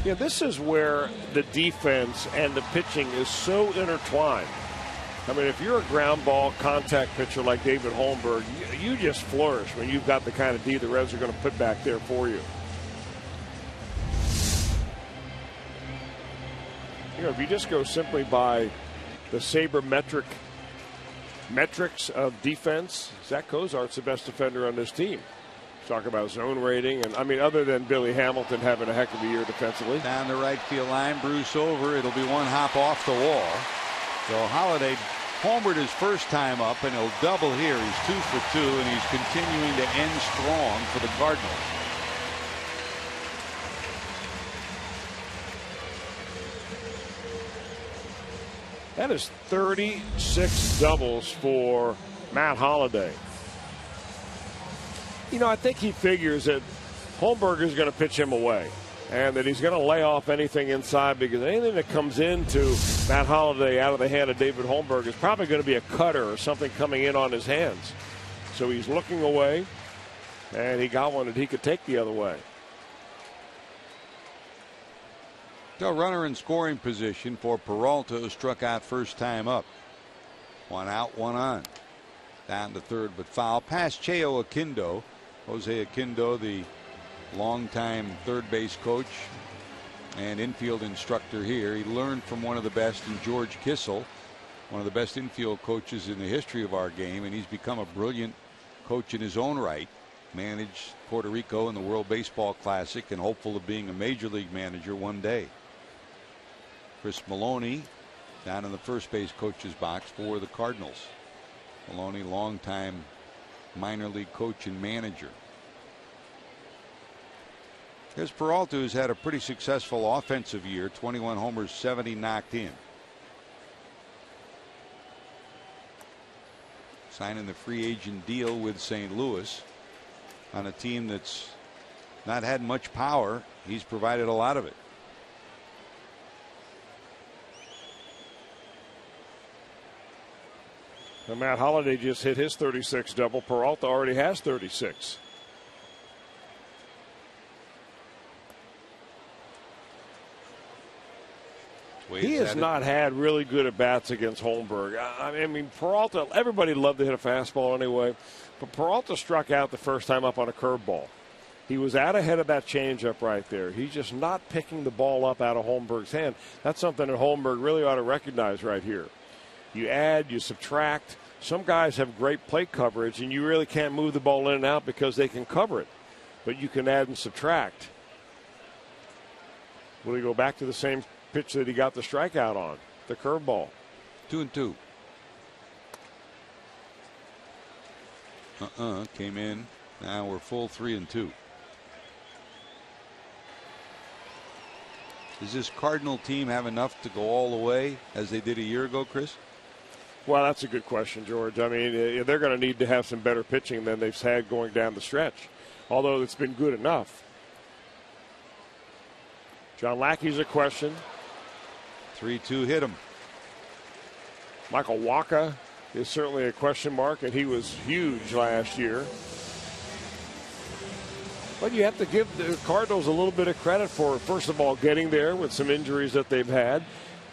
Yeah, this is where the defense and the pitching is so intertwined. I mean, if you're a ground ball contact pitcher like David Holmberg, you just flourish when you've got the kind of D the Reds are going to put back there for you. You know, if you just go simply by the sabermetric metrics of defense, Zach Cozart's the best defender on this team. Talk about zone rating, and I mean, other than Billy Hamilton having a heck of a year defensively. Down the right field line, Bruce over. It'll be 1 hop off the wall. So Holiday homered his first time up, and he'll double here. He's 2 for 2, and he's continuing to end strong for the Cardinals. That is 36 doubles for Matt Holliday. You know, I think he figures that Holmberg is going to pitch him away and that he's going to lay off anything inside, because anything that comes into Matt Holliday out of the hand of David Holmberg is probably going to be a cutter or something coming in on his hands. So he's looking away, and he got one that he could take the other way. The runner in scoring position for Peralta, who struck out first time up. 1 out, 1 on. Down to third, but foul. Past Cheo Akindo. Jose Akindo, the longtime third base coach and infield instructor here. He learned from one of the best in George Kissel, one of the best infield coaches in the history of our game, and he's become a brilliant coach in his own right. Managed Puerto Rico in the World Baseball Classic and hopeful of being a major league manager one day. Chris Maloney down in the first base coach's box for the Cardinals. Maloney, longtime minor league coach and manager. Here's Peralta, who's had a pretty successful offensive year. 21 homers, 70 knocked in. Signing the free agent deal with St. Louis on a team that's not had much power. He's provided a lot of it. And Matt Holliday just hit his 36 double. Peralta already has 36. He has not had really good at-bats against Holmberg. I mean, Peralta, everybody loved to hit a fastball anyway, but Peralta struck out the first time up on a curveball. He was out ahead of that changeup right there. He's just not picking the ball up out of Holmberg's hand. That's something that Holmberg really ought to recognize right here. You add, you subtract. Some guys have great plate coverage, and you really can't move the ball in and out because they can cover it. But you can add and subtract. Will he go back to the same pitch that he got the strikeout on, the curveball? 2-2. Came in. Now we're full 3-2. Does this Cardinal team have enough to go all the way as they did a year ago, Chris? Well, that's a good question, George. I mean, they're going to need to have some better pitching than they've had going down the stretch, although it's been good enough. John Lackey's a question. 3-2 hit him. Michael Wacha is certainly a question mark, and he was huge last year. But you have to give the Cardinals a little bit of credit for, first of all, getting there with some injuries that they've had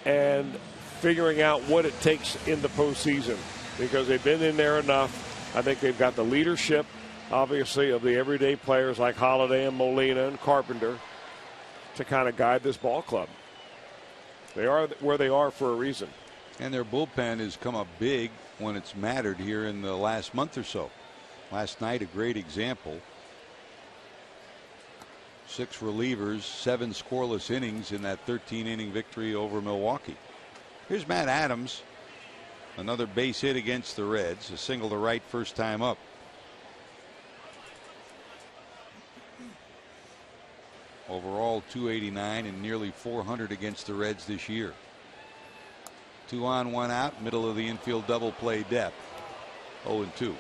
and figuring out what it takes in the postseason, because they've been in there enough. I think they've got the leadership, obviously, of the everyday players like Holiday and Molina and Carpenter to kind of guide this ball club. They are where they are for a reason. And their bullpen has come up big when it's mattered here in the last month or so. Last night, a great example. 6 relievers, 7 scoreless innings in that 13-inning victory over Milwaukee. Here's Matt Adams. Another base hit against the Reds. A single to right first time up. Overall, 289 and nearly 400 against the Reds this year. 2 on, 1 out, middle of the infield double play depth. 0-2.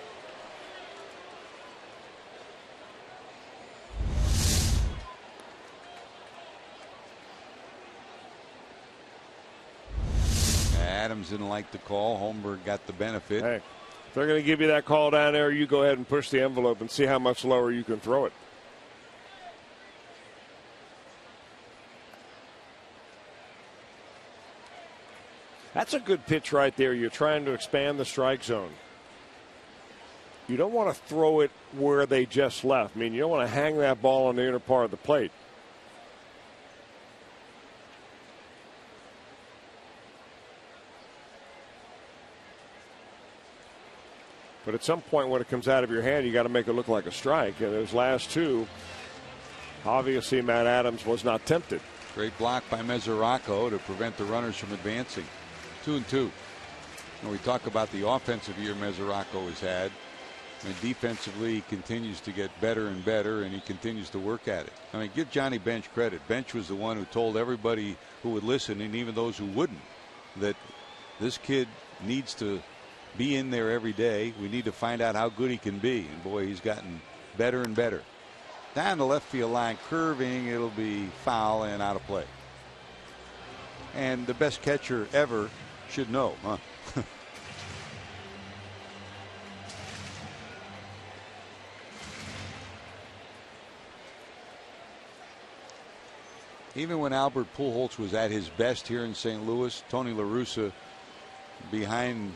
Adams didn't like the call. Holmberg got the benefit. Hey, if they're going to give you that call down there, you go ahead and push the envelope and see how much lower you can throw it. That's a good pitch right there. You're trying to expand the strike zone. You don't want to throw it where they just left. I mean, you don't want to hang that ball on the inner part of the plate. But at some point when it comes out of your hand, you got to make it look like a strike. And those last two, obviously Matt Adams was not tempted. Great block by Mesoraco to prevent the runners from advancing. 2-2. When we talk about the offensive year Mesoraco has had, and defensively he continues to get better and better, and he continues to work at it. I mean, give Johnny Bench credit. Bench was the one who told everybody who would listen, and even those who wouldn't, that this kid needs to be in there every day. We need to find out how good he can be. And boy, he's gotten better and better. Down the left field line, curving, it'll be foul and out of play. And the best catcher ever should know, huh? Even when Albert Pujols was at his best here in St. Louis, Tony La Russa, behind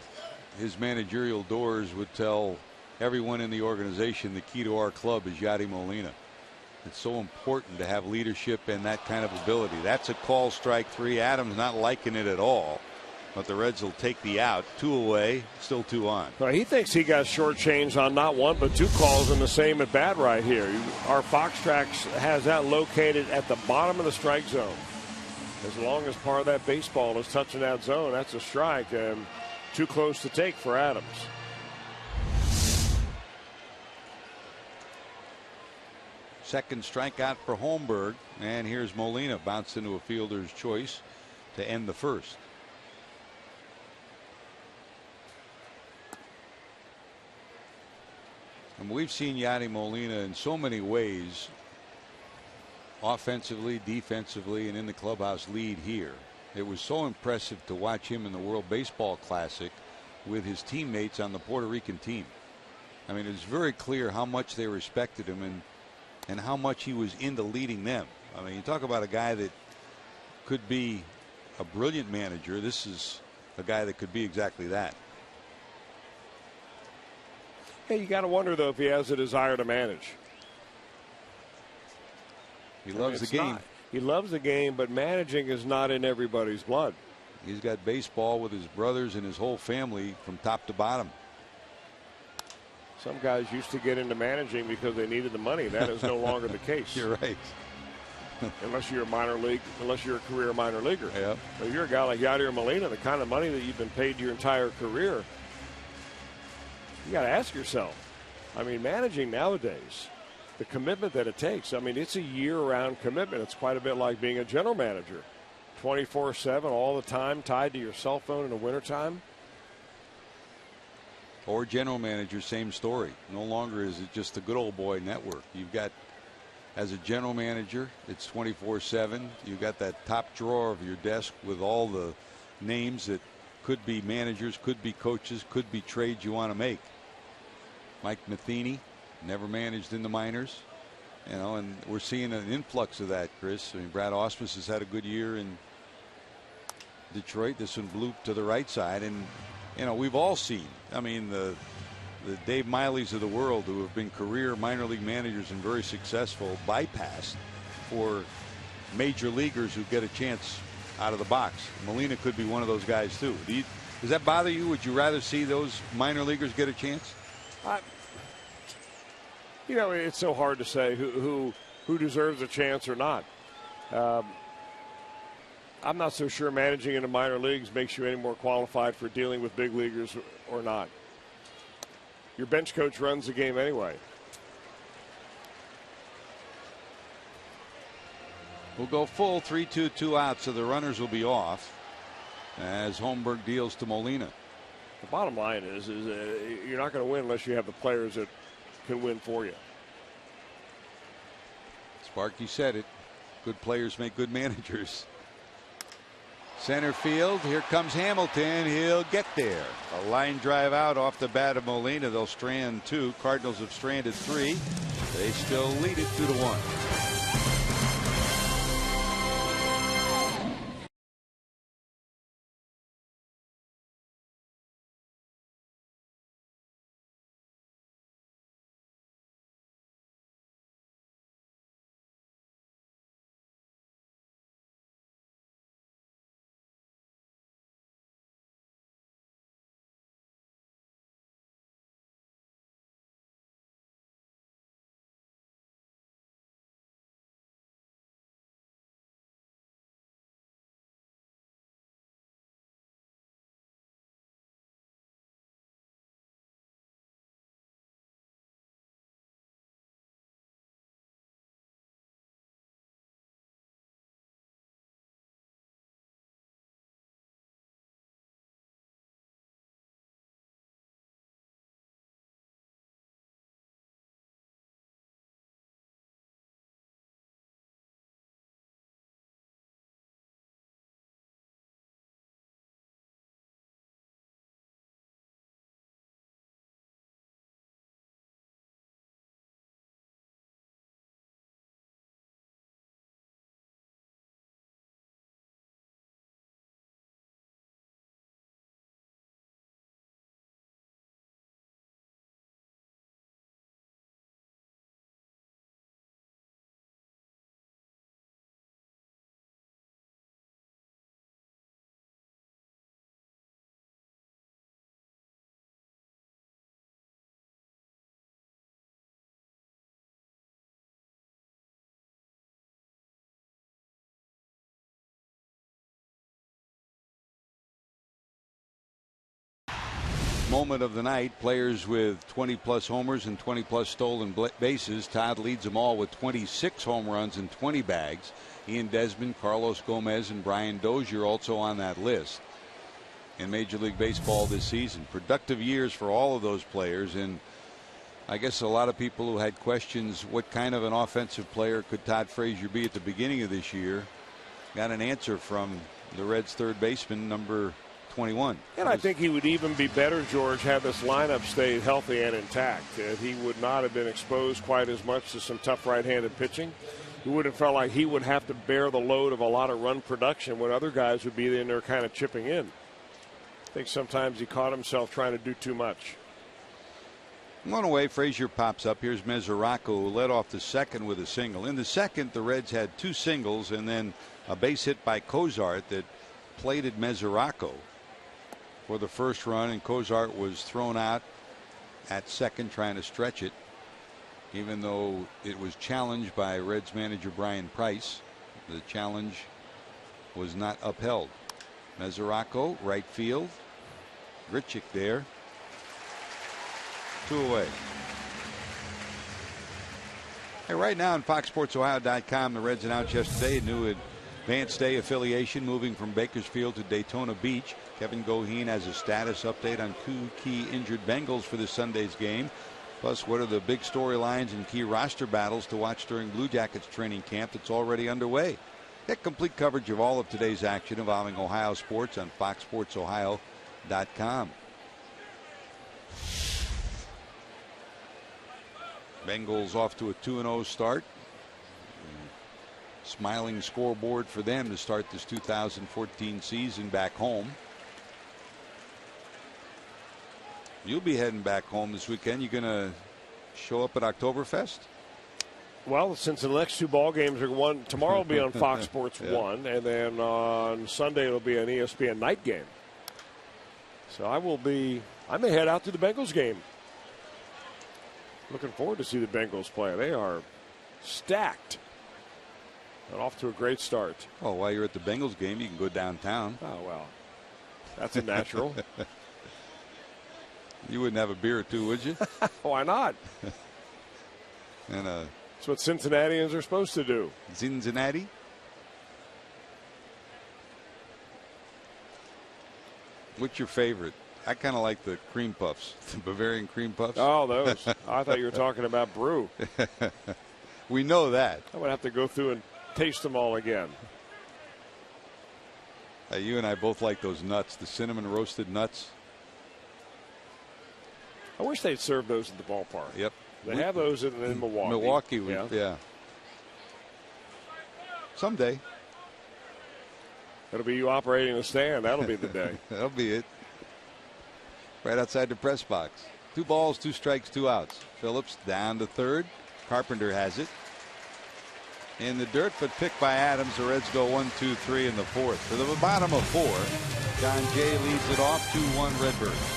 his managerial doors, would tell everyone in the organization the key to our club is Yadi Molina. It's so important to have leadership and that kind of ability. That's a call, strike 3. Adams not liking it at all, but the Reds will take the out. 2 away, still 2 on. Well, he thinks he got shortchanged on not 1 but 2 calls in the same at bat right here. Our Fox Tracks has that located at the bottom of the strike zone. As long as part of that baseball is touching that zone, that's a strike, and too close to take for Adams. Second strikeout for Holmberg, and here's Molina bounced into a fielder's choice to end the first. And we've seen Yadi Molina in so many ways, offensively, defensively, and in the clubhouse lead here. It was so impressive to watch him in the World Baseball Classic with his teammates on the Puerto Rican team. I mean, it was very clear how much they respected him and how much he was into leading them. I mean, you talk about a guy that could be a brilliant manager. This is a guy that could be exactly that. Hey, you got to wonder, though, if he has a desire to manage. He loves the game. Not. He loves the game, but managing is not in everybody's blood. He's got baseball with his brothers and his whole family from top to bottom. Some guys used to get into managing because they needed the money. That is no longer the case. You're right. unless you're a career minor leaguer. Yeah. But if you're a guy like Yadier Molina, the kind of money that you've been paid your entire career, you got to ask yourself. I mean, managing nowadays, the commitment that it takes. I mean, it's a year-round commitment. It's quite a bit like being a general manager, 24/7, all the time, tied to your cell phone in the wintertime. Or general manager, same story. No longer is it just the good old boy network. You've got, as a general manager, it's 24/7. You've got that top drawer of your desk with all the names that could be managers, could be coaches, could be trades you want to make. Mike Matheny never managed in the minors, and we're seeing an influx of that, Chris. I mean, Brad Ausmus has had a good year in Detroit. This one blew to the right side, and we've all seen. I mean, the Dave Mileys of the world, who have been career minor league managers and very successful, bypassed for major leaguers who get a chance out of the box. Molina could be one of those guys too. Does that bother you? Would you rather see those minor leaguers get a chance? It's so hard to say who deserves a chance or not. I'm not so sure managing in the minor leagues makes you any more qualified for dealing with big leaguers or not. Your bench coach runs the game anyway. We'll go full 3-2, 2 out, so the runners will be off as Holmberg deals to Molina. The bottom line is you're not going to win unless you have the players that can win for you. Sparky said it. Good players make good managers. Center field. Here comes Hamilton. He'll get there. A line drive out off the bat of Molina. They'll strand 2. Cardinals have stranded 3. They still lead it 2-1. Moment of the night. Players with 20-plus homers and 20-plus stolen bases. Todd leads them all with 26 home runs and 20 bags. Ian Desmond, Carlos Gomez, and Brian Dozier also on that list in Major League Baseball this season. Productive years for all of those players, and I guess a lot of people who had questions what kind of an offensive player could Todd Frazier be at the beginning of this year got an answer from the Reds' third baseman, number 21. And I think he would even be better, George, had this lineup stayed healthy and intact. He would not have been exposed quite as much to some tough right-handed pitching. He would have felt like he would have to bear the load of a lot of run production when other guys would be in there kind of chipping in. I think sometimes he caught himself trying to do too much. One away, Frazier pops up. Here's Mesoraco, who led off the second with a single. In the second, the Reds had 2 singles and then a base hit by Cozart that plated Mesoraco for the first run, and Cozart was thrown out at second trying to stretch it, even though it was challenged by Reds manager Brian Price. The challenge was not upheld. Mesoraco, right field. Grichuk there. 2 away. Hey, right now on FoxSportsOhio.com, the Reds announced yesterday a new advanced day affiliation moving from Bakersfield to Daytona Beach. Kevin Goheen has a status update on 2 key injured Bengals for this Sunday's game. Plus, what are the big storylines and key roster battles to watch during Blue Jackets training camp that's already underway. Get complete coverage of all of today's action involving Ohio sports on FoxSportsOhio.com. Bengals off to a 2-0 start. Smiling scoreboard for them to start this 2014 season back home. You'll be heading back home this weekend. You going to show up at Oktoberfest? Well, since the next 2 ball games are one, tomorrow will be on Fox Sports 1, and then on Sunday it'll be an ESPN night game. So I may head out to the Bengals game. Looking forward to see the Bengals play. They are stacked and off to a great start. Oh, while you're at the Bengals game, you can go downtown. Oh, well, that's a natural. You wouldn't have a beer or two, would you? Why not? And that's what Cincinnatians are supposed to do. Cincinnati? What's your favorite? I kind of like the cream puffs, the Bavarian cream puffs. Oh, those. I thought you were talking about Brew. We know that. I would have to go through and taste them all again. You and I both like those nuts, the cinnamon roasted nuts. I wish they'd serve those at the ballpark. Yep. They have those in Milwaukee. Milwaukee, yeah. Someday. It'll be you operating the stand. That'll be the day. That'll be it. Right outside the press box. 2 balls, 2 strikes, 2 outs. Phillips down to third. Carpenter has it in the dirt, but picked by Adams. The Reds go 1-2-3 in the 4th. To the bottom of 4, John Jay leads it off 2-1 Redbirds.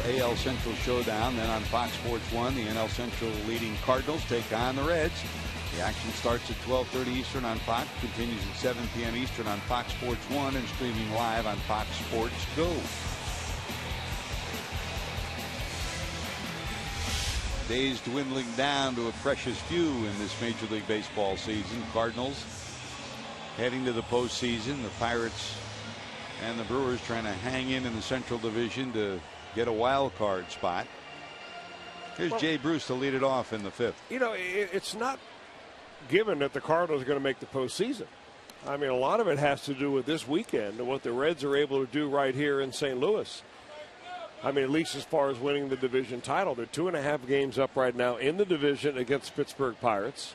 AL Central showdown. Then on Fox Sports 1, the NL Central leading Cardinals take on the Reds. The action starts at 12:30 Eastern on Fox, continues at 7 p.m. Eastern on Fox Sports 1, and streaming live on Fox Sports Go. Days dwindling down to a precious few in this Major League Baseball season. Cardinals heading to the postseason. The Pirates and the Brewers trying to hang in the Central Division to get a wild card spot. Here's Jay Bruce to lead it off in the 5th. You know, it's not given that the Cardinals are going to make the postseason. I mean, a lot of it has to do with this weekend and what the Reds are able to do right here in St. Louis. I mean, at least as far as winning the division title. They're 2.5 games up right now in the division against Pittsburgh Pirates.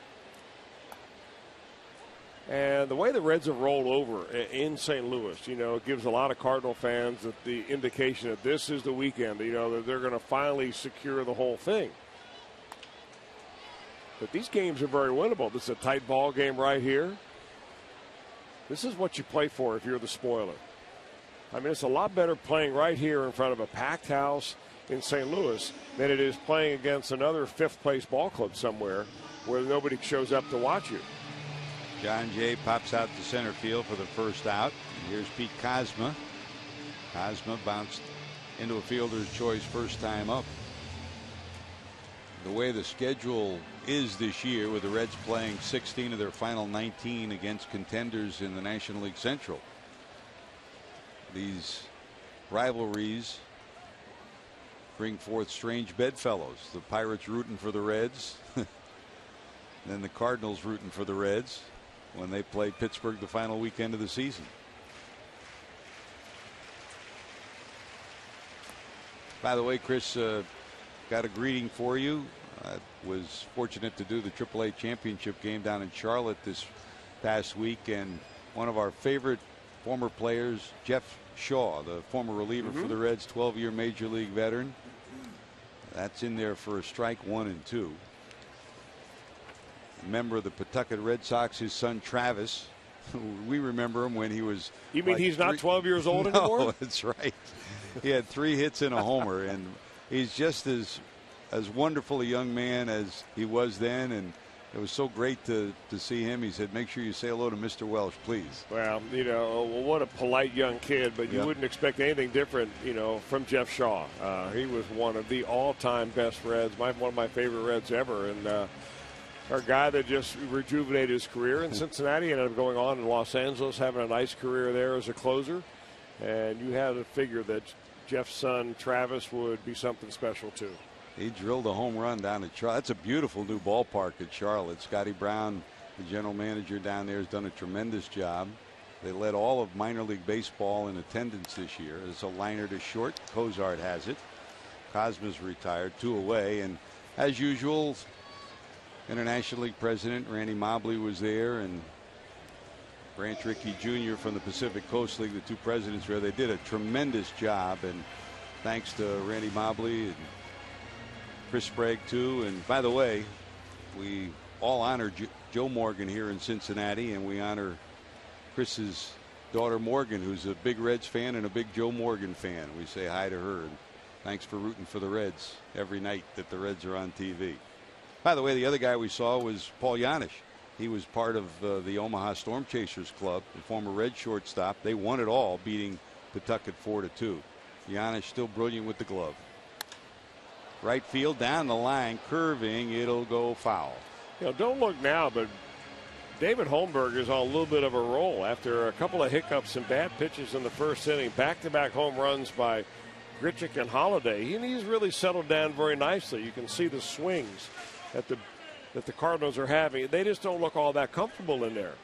And the way the Reds have rolled over in St. Louis, it gives a lot of Cardinal fans the indication that this is the weekend, that they're going to finally secure the whole thing. But these games are very winnable. This is a tight ball game right here. This is what you play for if you're the spoiler. I mean, it's a lot better playing right here in front of a packed house in St. Louis than it is playing against another fifth-place ball club somewhere where nobody shows up to watch you. John Jay pops out to center field for the first out. And here's Pete Kozma. Kozma bounced into a fielder's choice first time up. The way the schedule is this year, with the Reds playing 16 of their final 19 against contenders in the National League Central, these rivalries bring forth strange bedfellows. The Pirates rooting for the Reds, then the Cardinals rooting for the Reds when they play Pittsburgh the final weekend of the season. By the way, Chris, got a greeting for you. I was fortunate to do the AAA championship game down in Charlotte this past week, and one of our favorite former players, Jeff Shaw, the former reliever for the Reds, 12-year major league veteran. That's in there for a strike 1 and 2. A member of the Pawtucket Red Sox, his son Travis. We remember him when he was. You mean he's not 12 years old anymore? No, that's right. He had 3 hits and a homer, and he's just as wonderful a young man as he was then, and it was so great to see him. He said, make sure you say hello to Mr. Welsh, please. Well, what a polite young kid, but you wouldn't expect anything different, from Jeff Shaw. He was one of the all-time best Reds, one of my favorite Reds ever, and our guy that just rejuvenated his career in Cincinnati, ended up going on in Los Angeles, having a nice career there as a closer, and you had to figure that Jeff's son, Travis, would be something special, too. He drilled a home run down at Charlotte. That's a beautiful new ballpark at Charlotte. Scotty Brown, the general manager down there, has done a tremendous job. They led all of minor league baseball in attendance this year. It's a liner to short. Cozart has it. Cosma's retired, 2 away. And as usual, International League president Randy Mobley was there, and Branch Rickey Jr. from the Pacific Coast League, the 2 presidents were there. They did a tremendous job, and thanks to Randy Mobley and Chris Sprague too. And by the way, we all honor Joe Morgan here in Cincinnati, and we honor Chris's daughter Morgan, who's a big Reds fan and a big Joe Morgan fan. We say hi to her, and thanks for rooting for the Reds every night that the Reds are on TV. By the way, the other guy we saw was Paul Janisch. He was part of the Omaha Storm Chasers Club, the former Red shortstop. They won it all, beating Pawtucket 4-2. Janisch still brilliant with the glove. Right field, down the line, curving, it'll go foul. Don't look now, but David Holmberg is on a little bit of a roll after a couple of hiccups and bad pitches in the first inning. Back-to-back home runs by Grichuk and Holiday. He's really settled down very nicely. You can see the swings that the Cardinals are having. They just don't look all that comfortable in there.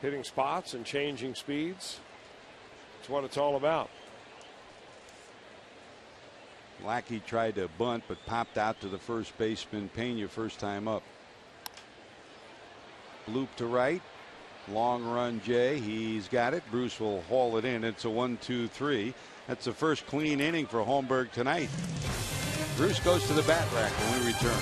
Hitting spots and changing speeds. That's what it's all about. Lackey tried to bunt but popped out to the first baseman Pena first time up. Loop to right. Long run Jay. He's got it. Bruce will haul it in. It's a 1-2-3. That's the first clean inning for Holmberg tonight. Bruce goes to the bat rack when we return.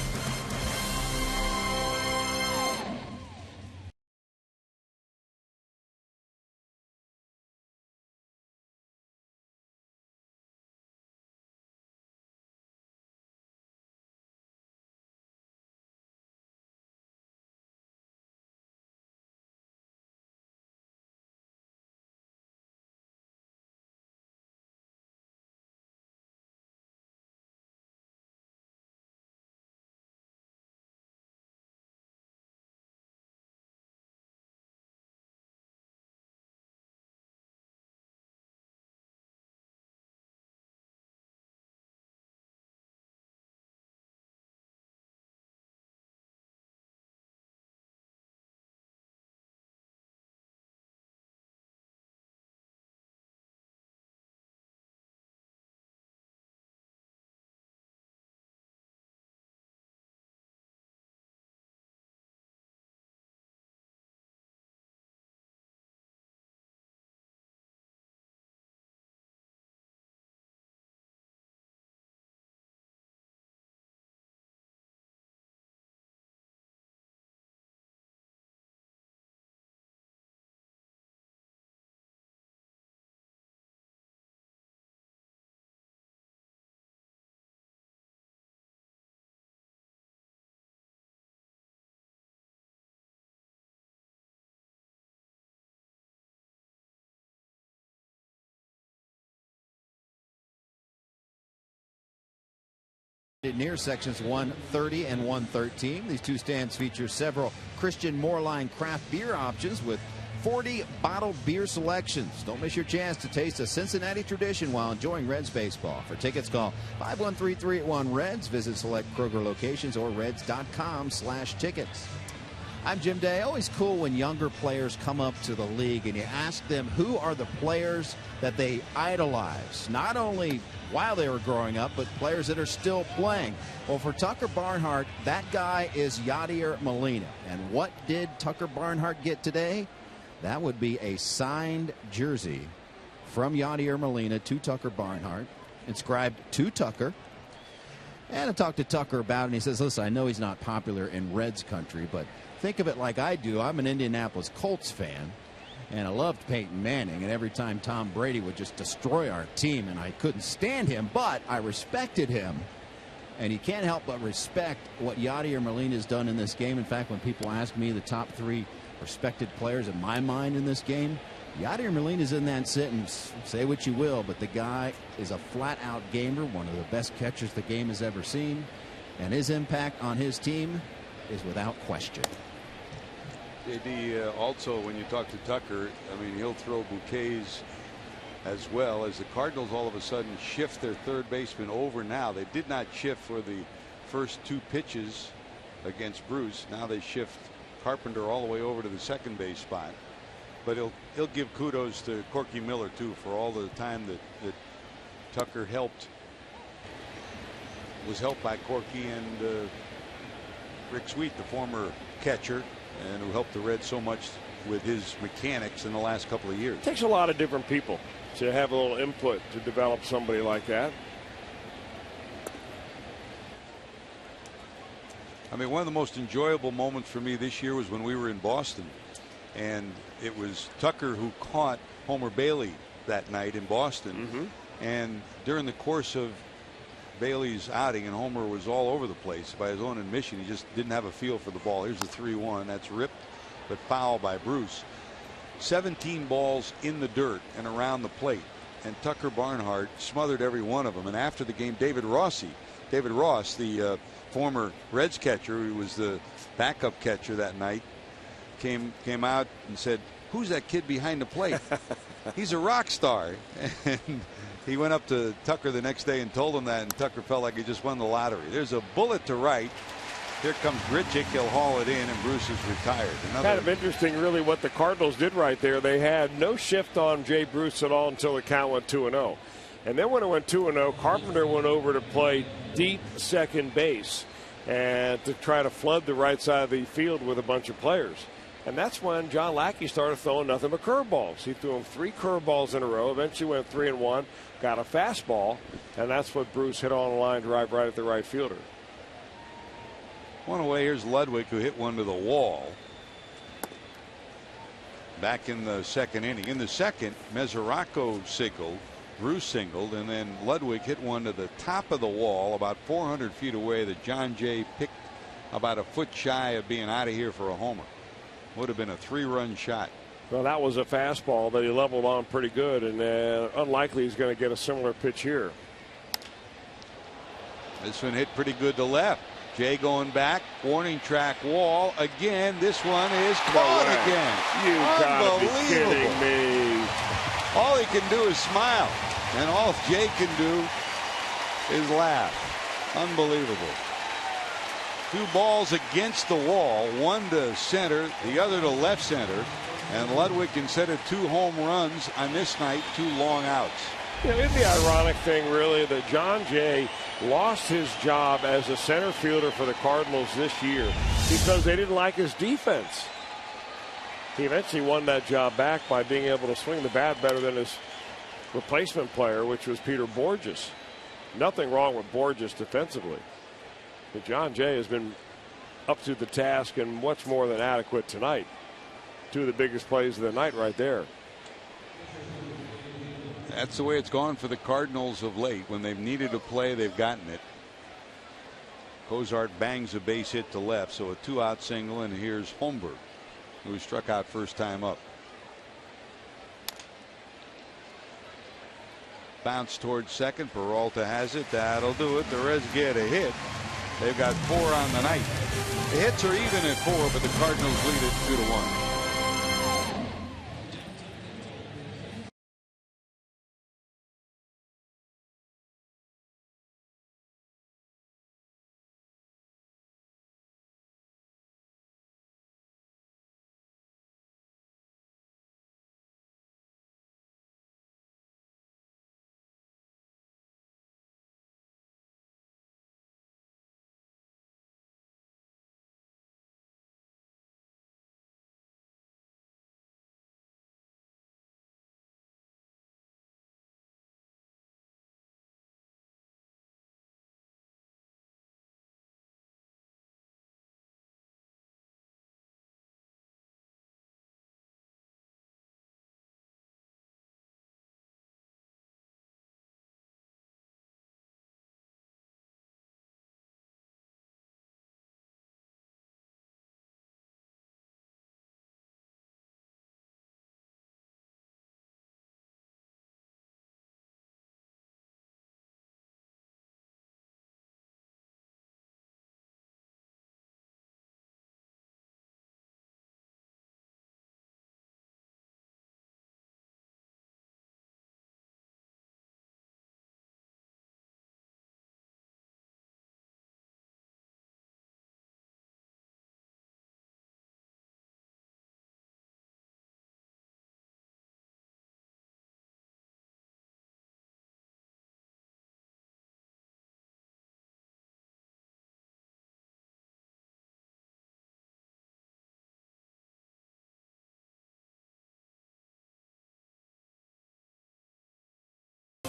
Near sections 130 and 113. These two stands feature several Christian Moorline craft beer options with 40 bottled beer selections. Don't miss your chance to taste a Cincinnati tradition while enjoying Reds baseball. For tickets, call 513-381-REDS. Visit select Kroger locations or reds.com/tickets. I'm Jim Day. Always cool when younger players come up to the league and you ask them who are the players that they idolize, not only while they were growing up, but players that are still playing. Well, for Tucker Barnhart, that guy is Yadier Molina. And what did Tucker Barnhart get today? That would be a signed jersey from Yadier Molina to Tucker Barnhart, inscribed to Tucker. And I talked to Tucker about it, and he says, listen, I know he's not popular in Reds country, but think of it like I do. I'm an Indianapolis Colts fan, and I loved Peyton Manning, and every time Tom Brady would just destroy our team, and I couldn't stand him, but I respected him. And you can't help but respect what Yadier Molina has done in this game. In fact, when people ask me the top 3 respected players in my mind in this game, Yadier Molina's in that sentence. Say what you will, but the guy is a flat-out gamer, one of the best catchers the game has ever seen, and his impact on his team is without question. JD, also, when you talk to Tucker, I mean, he'll throw bouquets as well. As the Cardinals all of a sudden shift their third baseman over now. They did not shift for the first 2 pitches against Bruce. Now they shift Carpenter all the way over to the second base spot. But he'll give kudos to Corky Miller, too, for all the time that Tucker was helped by Corky and Rick Sweet, the former catcher, and who helped the Reds so much with his mechanics in the last couple of years. It takes a lot of different people to have a little input to develop somebody like that. I mean, one of the most enjoyable moments for me this year was when we were in Boston, and it was Tucker who caught Homer Bailey that night in Boston. And during the course of Bailey's outing, and Homer was all over the place by his own admission, he just didn't have a feel for the ball. Here's the 3-1. That's ripped but foul by Bruce. 17 balls in the dirt and around the plate, and Tucker Barnhart smothered every one of them. And after the game, David Ross, the former Reds catcher, who was the backup catcher that night, came out and said, who's that kid behind the plate? He's a rock star. And he went up to Tucker the next day and told him that, and Tucker felt like he just won the lottery. There's a bullet to right. Here comes Grichuk. He'll haul it in, and Bruce is retired. Kind of interesting, really, what the Cardinals did right there. They had no shift on Jay Bruce at all until the count went 2-0. And then when it went 2-0, Carpenter went over to play deep second base and to try to flood the right side of the field with a bunch of players. And that's when John Lackey started throwing nothing but curveballs. He threw him 3 curveballs in a row, eventually went 3-1, got a fastball, and that's what Bruce hit on a line drive right at the right fielder. One away, here's Ludwig, who hit one to the wall back in the second inning. In the second, Mesoraco singled, Bruce singled, and then Ludwig hit one to the top of the wall about 400 feet away that John Jay picked about a foot shy of being out of here for a homer. Would have been a 3-run shot. Well, that was a fastball that he leveled on pretty good, and unlikely he's going to get a similar pitch here. This one hit pretty good to left. Jay going back, warning track wall again. This one is caught again. You gotta be kidding me. All he can do is smile, and all Jay can do is laugh. Unbelievable. 2 balls against the wall, one to center, the other to left center, and Ludwig, instead of 2 home runs on this night, 2 long outs. You know, it's the ironic thing, really, that John Jay lost his job as a center fielder for the Cardinals this year because they didn't like his defense. He eventually won that job back by being able to swing the bat better than his replacement player, which was Peter Borges. Nothing wrong with Borges defensively. But John Jay has been up to the task and much more than adequate tonight. 2 of the biggest plays of the night right there. That's the way it's gone for the Cardinals of late. When they've needed a play, they've gotten it. Cozart bangs a base hit to left, so a 2-out single, and here's Holmberg, who struck out first time up. bounce towards second. Peralta has it. That'll do it. The Reds get a hit. They've got 4 on the night. The hits are even at 4, but the Cardinals lead it 2-1.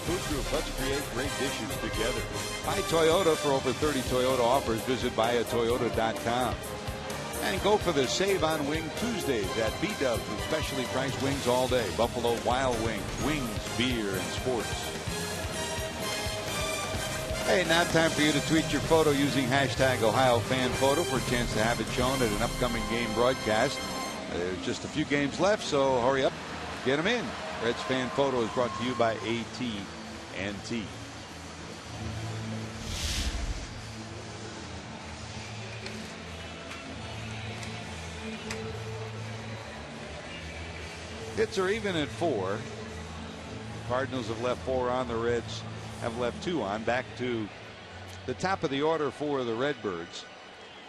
Food Group. Let's create great dishes together. Buy Toyota. For over 30 Toyota offers, visit buyatoyota.com. And go for the Save on Wing Tuesdays at B-Dubs with specially priced wings all day. Buffalo Wild Wings, wings, beer, and sports. Hey, now time for you to tweet your photo using hashtag #OhioFanPhoto for a chance to have it shown at an upcoming game broadcast. There's just a few games left, so hurry up, get them in. Reds Fan Photo is brought to you by AT&T. Hits are even at 4. Cardinals have left 4 on. The Reds have left 2 on. Back to the top of the order for the Redbirds.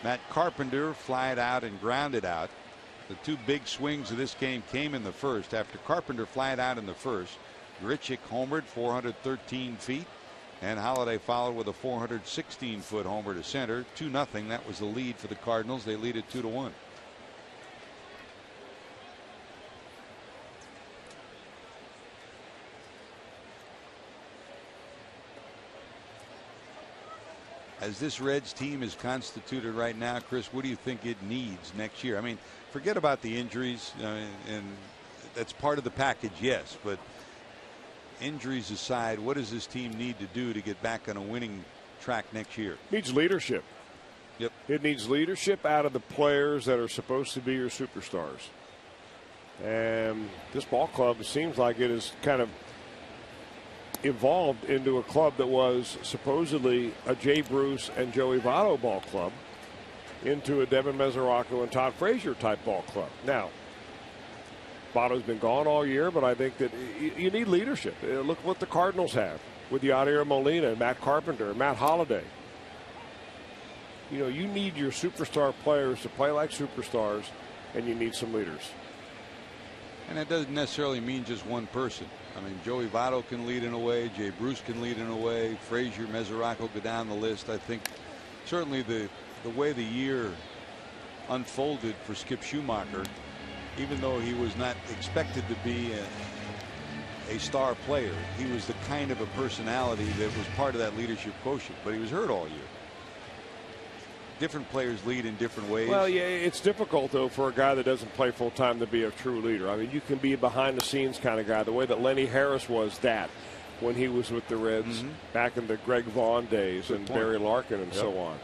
Matt Carpenter flied out and grounded out. The 2 big swings of this game came in the first. After Carpenter flied out in the first, Grichuk homered 413 feet, and Holiday followed with a 416-foot homer to center. 2-0. That was the lead for the Cardinals. They lead it 2-1. As this Reds team is constituted right now, Chris, what do you think it needs next year? I mean, forget about the injuries, and that's part of the package, yes, but injuries aside, what does this team need to do to get back on a winning track next year? Needs leadership. Yep. It needs leadership out of the players that are supposed to be your superstars. And this ball club, it seems like it is kind of evolved into a club that was supposedly a Jay Bruce and Joey Votto ball club into a Devin Mesoraco and Todd Frazier type ball club. Now, Votto's been gone all year, but I think that you need leadership. Look what the Cardinals have with Yadier Molina and Matt Carpenter and Matt Holliday. You know, you need your superstar players to play like superstars, and you need some leaders. And that doesn't necessarily mean just one person. I mean, Joey Votto can lead in a way. Jay Bruce can lead in a way. Frazier, Mesoraco go down the list. I think certainly the way the year unfolded for Skip Schumacher, even though he was not expected to be a star player, he was the kind of a personality that was part of that leadership quotient. But he was hurt all year. Different players lead in different ways. Well, yeah, it's difficult, though, for a guy that doesn't play full time to be a true leader. I mean, you can be a behind the scenes kind of guy, the way that Lenny Harris was that when he was with the Reds back in the Greg Vaughn days and Barry Larkin and so on.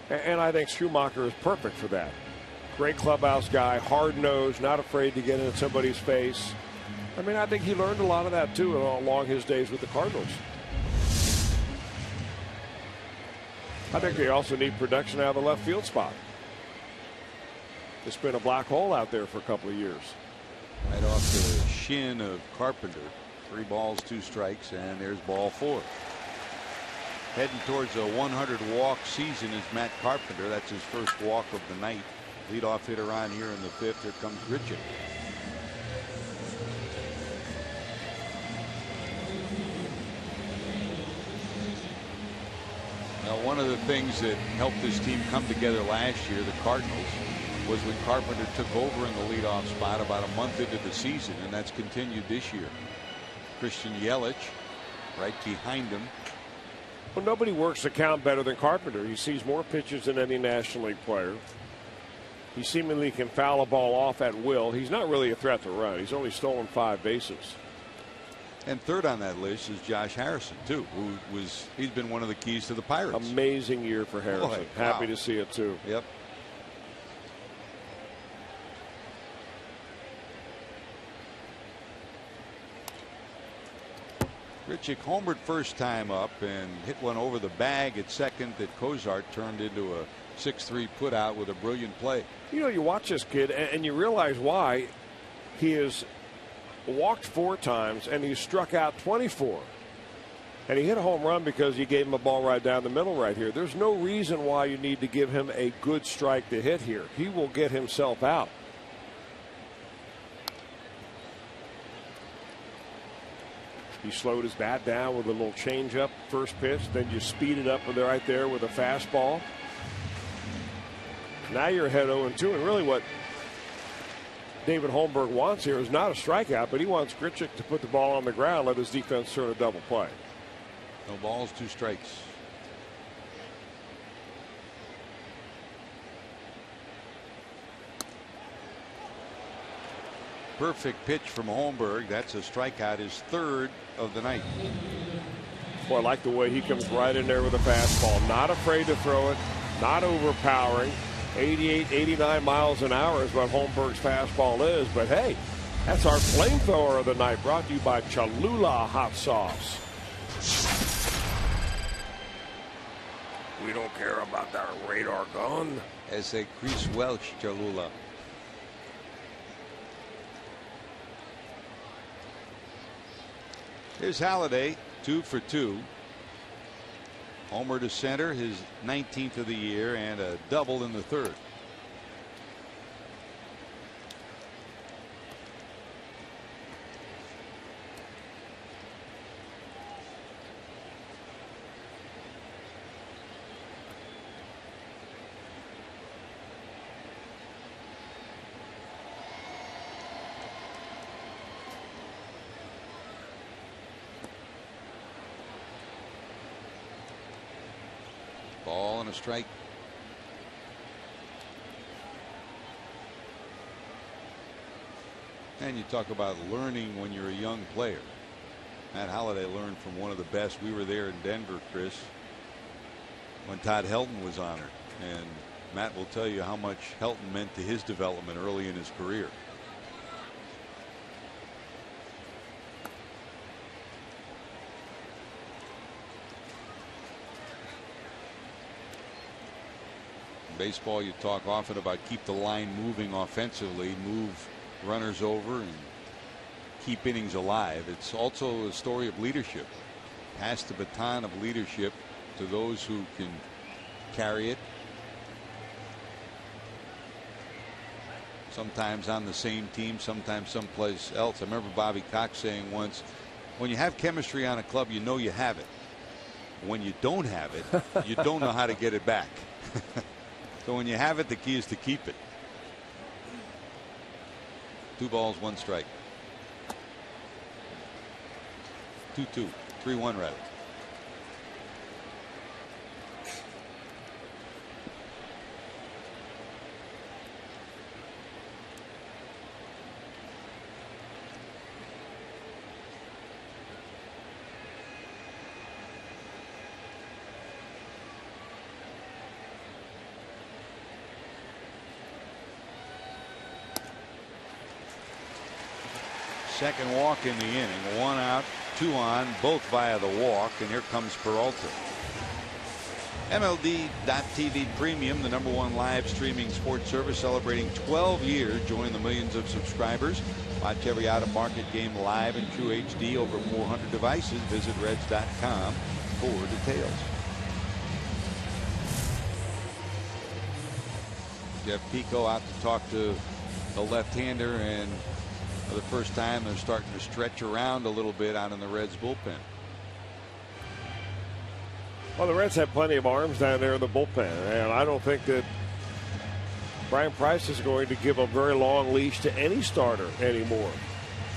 And I think Schumacher is perfect for that. Great clubhouse guy, hard nosed, not afraid to get in somebody's face. I mean, I think he learned a lot of that, too, along his days with the Cardinals. I think they also need production out of the left field spot. It's been a black hole out there for a couple of years. Right off the shin of Carpenter. 3 balls, 2 strikes, and there's ball 4. Heading towards a 100-walk season is Matt Carpenter. That's his first walk of the night. Leadoff hitter on here in the 5th. Here comes Richard. Now, one of the things that helped this team come together last year, the Cardinals, was when Carpenter took over in the leadoff spot about a month into the season, and that's continued this year. Christian Yelich right behind him. Well, nobody works the count better than Carpenter. He sees more pitches than any National League player. He seemingly can foul a ball off at will. He's not really a threat to run. He's only stolen 5 bases. And third on that list is Josh Harrison, too, he's been one of the keys to the Pirates. Amazing year for Harrison. Boy, Happy wow. to see it, too. Yep. Grichuk homered first time up and hit one over the bag at second that Cozart turned into a 6-3 put out with a brilliant play. You know, you watch this kid and you realize why. He has walked 4 times and he struck out 24. And he hit a home run because you gave him a ball right down the middle right here. There's no reason why you need to give him a good strike to hit here. He will get himself out. He slowed his bat down with a little changeup first pitch. Then you speed it up right there with a fastball. Now you're ahead 0-2. And really what David Holmberg wants here is not a strikeout, but he wants Grichuk to put the ball on the ground, let his defense turn a double play. No balls, 2 strikes. Perfect pitch from Holmberg. That's a strikeout, his 3rd of the night. Boy, I like the way he comes right in there with a fastball. Not afraid to throw it, not overpowering. 88, 89 miles an hour is what Holmberg's fastball is. But hey, that's our flamethrower of the night, brought to you by Cholula Hot Sauce. We don't care about our radar gun. As a Chris Welch Cholula. Here's Halladay, 2 for 2. Homer to center, his 19th of the year, and a double in the 3rd. Ball and a strike. And you talk about learning when you're a young player. Matt Halladay learned from one of the best. We were there in Denver, Chris, when Todd Helton was honored. And Matt will tell you how much Helton meant to his development early in his career. Baseball, you talk often about keep the line moving offensively, move runners over and keep innings alive. It's also a story of leadership. Pass the baton of leadership to those who can carry it. Sometimes on the same team, sometimes someplace else. I remember Bobby Cox saying once, when you have chemistry on a club, you know you have it. When you don't have it, you don't know how to get it back. So when you have it, the key is to keep it. 2 balls, 1 strike. 2-2, 3-1 rather. Second walk in the inning. 1 out, 2 on, both via the walk, and here comes Peralta. MLB.TV Premium, the #1 live streaming sports service, celebrating 12 years. Join the millions of subscribers. Watch every out-of-market game live in true HD over 400 devices. Visit Reds.com for details. Jeff Pico out to talk to the left-hander, and for the first time they're starting to stretch around a little bit out in the Reds bullpen. Well, the Reds have plenty of arms down there in the bullpen, and I don't think that Brian Price is going to give a very long leash to any starter anymore.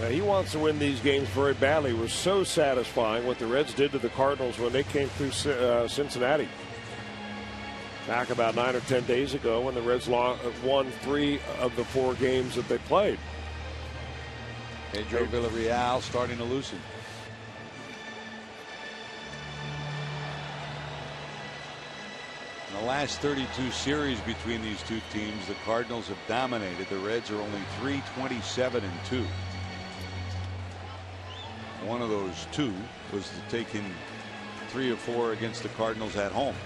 He wants to win these games very badly. It was so satisfying what the Reds did to the Cardinals when they came through Cincinnati back about 9 or 10 days ago, when the Reds won 3 of the 4 games that they played. Pedro Villarreal starting to loosen. In the last 32 series between these two teams, the Cardinals have dominated. The Reds are only 3-27-2. One of those 2 was taking 3 of 4 against the Cardinals at home.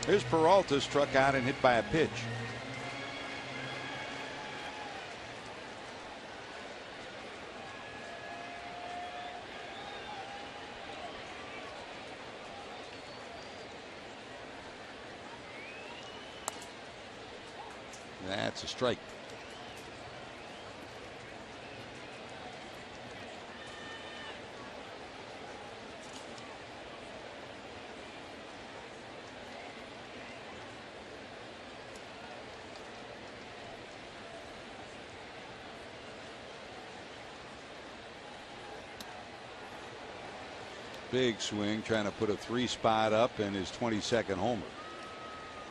Here's Peralta, struck out and hit by a pitch. That's a strike. Big swing, trying to put a 3-spot up, and his 22nd homer.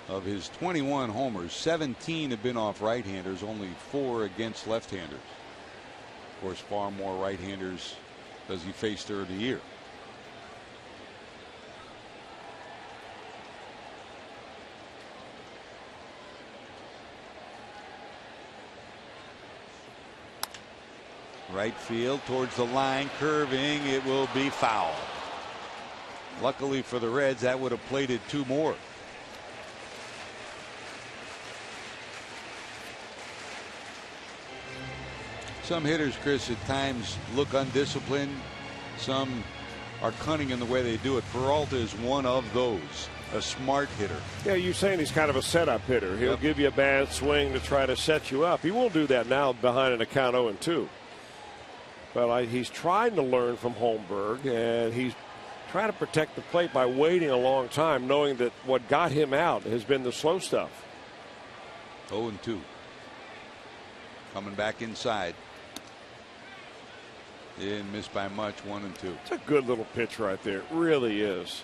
Of his 21 homers, 17 have been off right-handers, only 4 against left-handers. Of course, far more right-handers does he face through the year. Right field towards the line, curving, it will be foul. Luckily for the Reds, that would have plated 2 more. Some hitters, Chris, at times look undisciplined. Some are cunning in the way they do it. Peralta is one of those. A smart hitter. Yeah, you're saying he's kind of a setup hitter. He'll give you a bad swing to try to set you up. He won't do that now behind an account 0-2. But he's trying to learn from Holmberg, and he's trying to protect the plate by waiting a long time, knowing that what got him out has been the slow stuff. 0-2. Coming back inside. Didn't miss by much. 1-2. It's a good little pitch right there. It really is.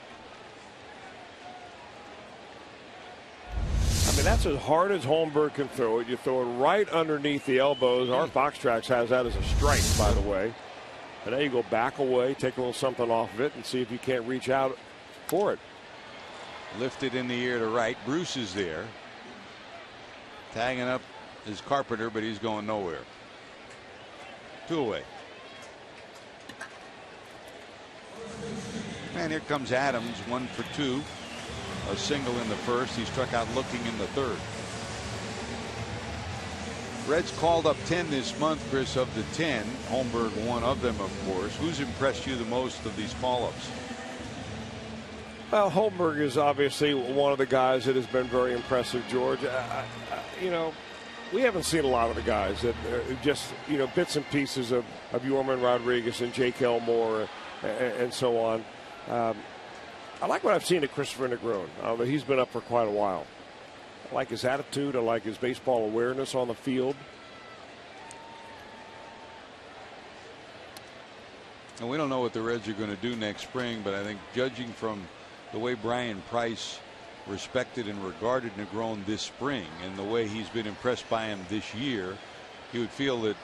I mean, that's as hard as Holmberg can throw it. You throw it right underneath the elbows. Our Fox Tracks has that as a strike, by the way. And now you go back away, take a little something off of it, and see if you can't reach out for it. Lifted in the air to right. Bruce is there. Tagging up is Carpenter, but he's going nowhere. 2 away. And here comes Adams, 1 for 2. A single in the first. He struck out looking in the third. Reds called up 10 this month, Chris, of the 10. Holmberg, one of them, of course. Who's impressed you the most of these call-ups? Well, Holmberg is obviously one of the guys that has been very impressive, George. You know, we haven't seen a lot of the guys that just, you know, bits and pieces of Yorman Rodriguez and Jake Elmore and so on. I like what I've seen of Christopher Negron. He's been up for quite a while. I like his attitude. I like his baseball awareness on the field. And we don't know what the Reds are going to do next spring, but I think judging from the way Brian Price respected and regarded Negron this spring and the way he's been impressed by him this year, he would feel that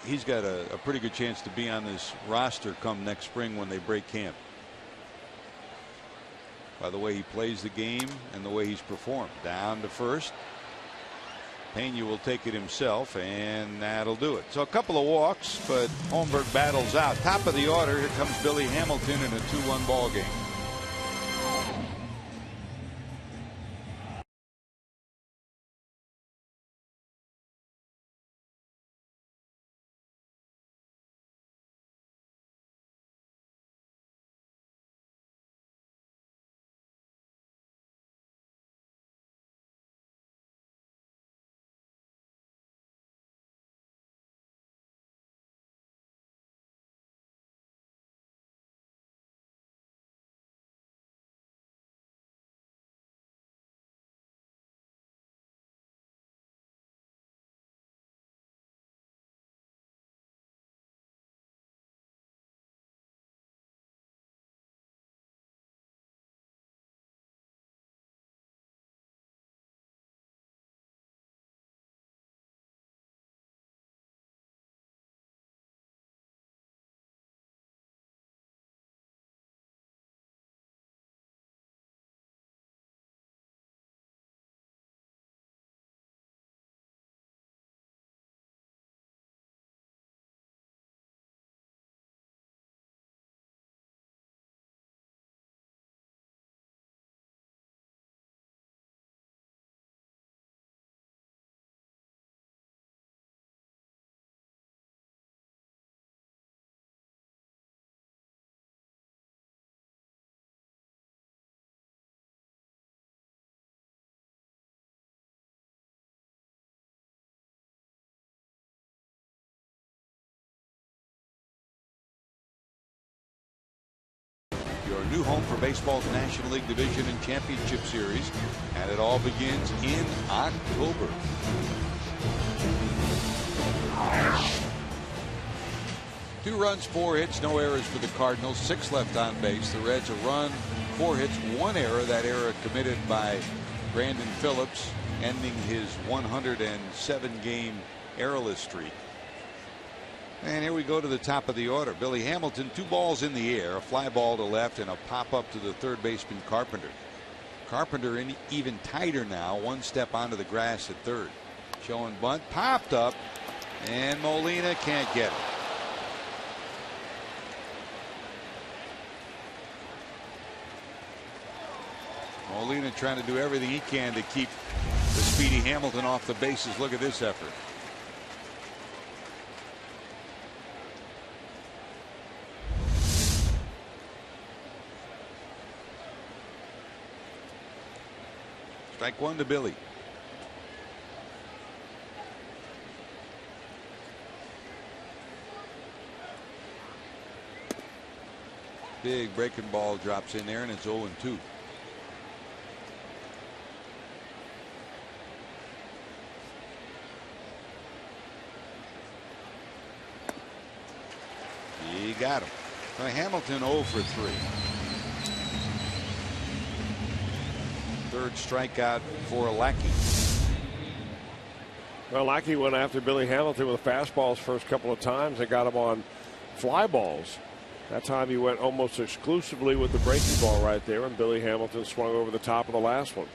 he's got a pretty good chance to be on this roster come next spring when they break camp. By the way he plays the game and the way he's performed. Down to first. Pena will take it himself, and that'll do it. So a couple of walks, but Holmberg battles out. Top of the order, here comes Billy Hamilton in a 2-1 ball game. Your new home for baseball's National League Division and Championship Series, and it all begins in October. Two runs, 4 hits, no errors for the Cardinals, 6 left on base. The Reds a run, 4 hits, 1 error. That error committed by Brandon Phillips, ending his 107-game errorless streak. And here we go to the top of the order. Billy Hamilton, 2 balls in the air, a fly ball to left and a pop up to the third baseman Carpenter. Carpenter in even tighter now, 1 step onto the grass at third. Showing bunt, popped up, and Molina can't get it. Molina trying to do everything he can to keep the speedy Hamilton off the bases. Look at this effort. Strike 1 to Billy. Big breaking ball drops in there, and it's 0-2. He got him. So Hamilton 0 for 3. Third strikeout for Lackey. Well, Lackey went after Billy Hamilton with fastballs first couple of times and got him on fly balls. That time he went almost exclusively with the breaking ball right there, and Billy Hamilton swung over the top of the last one.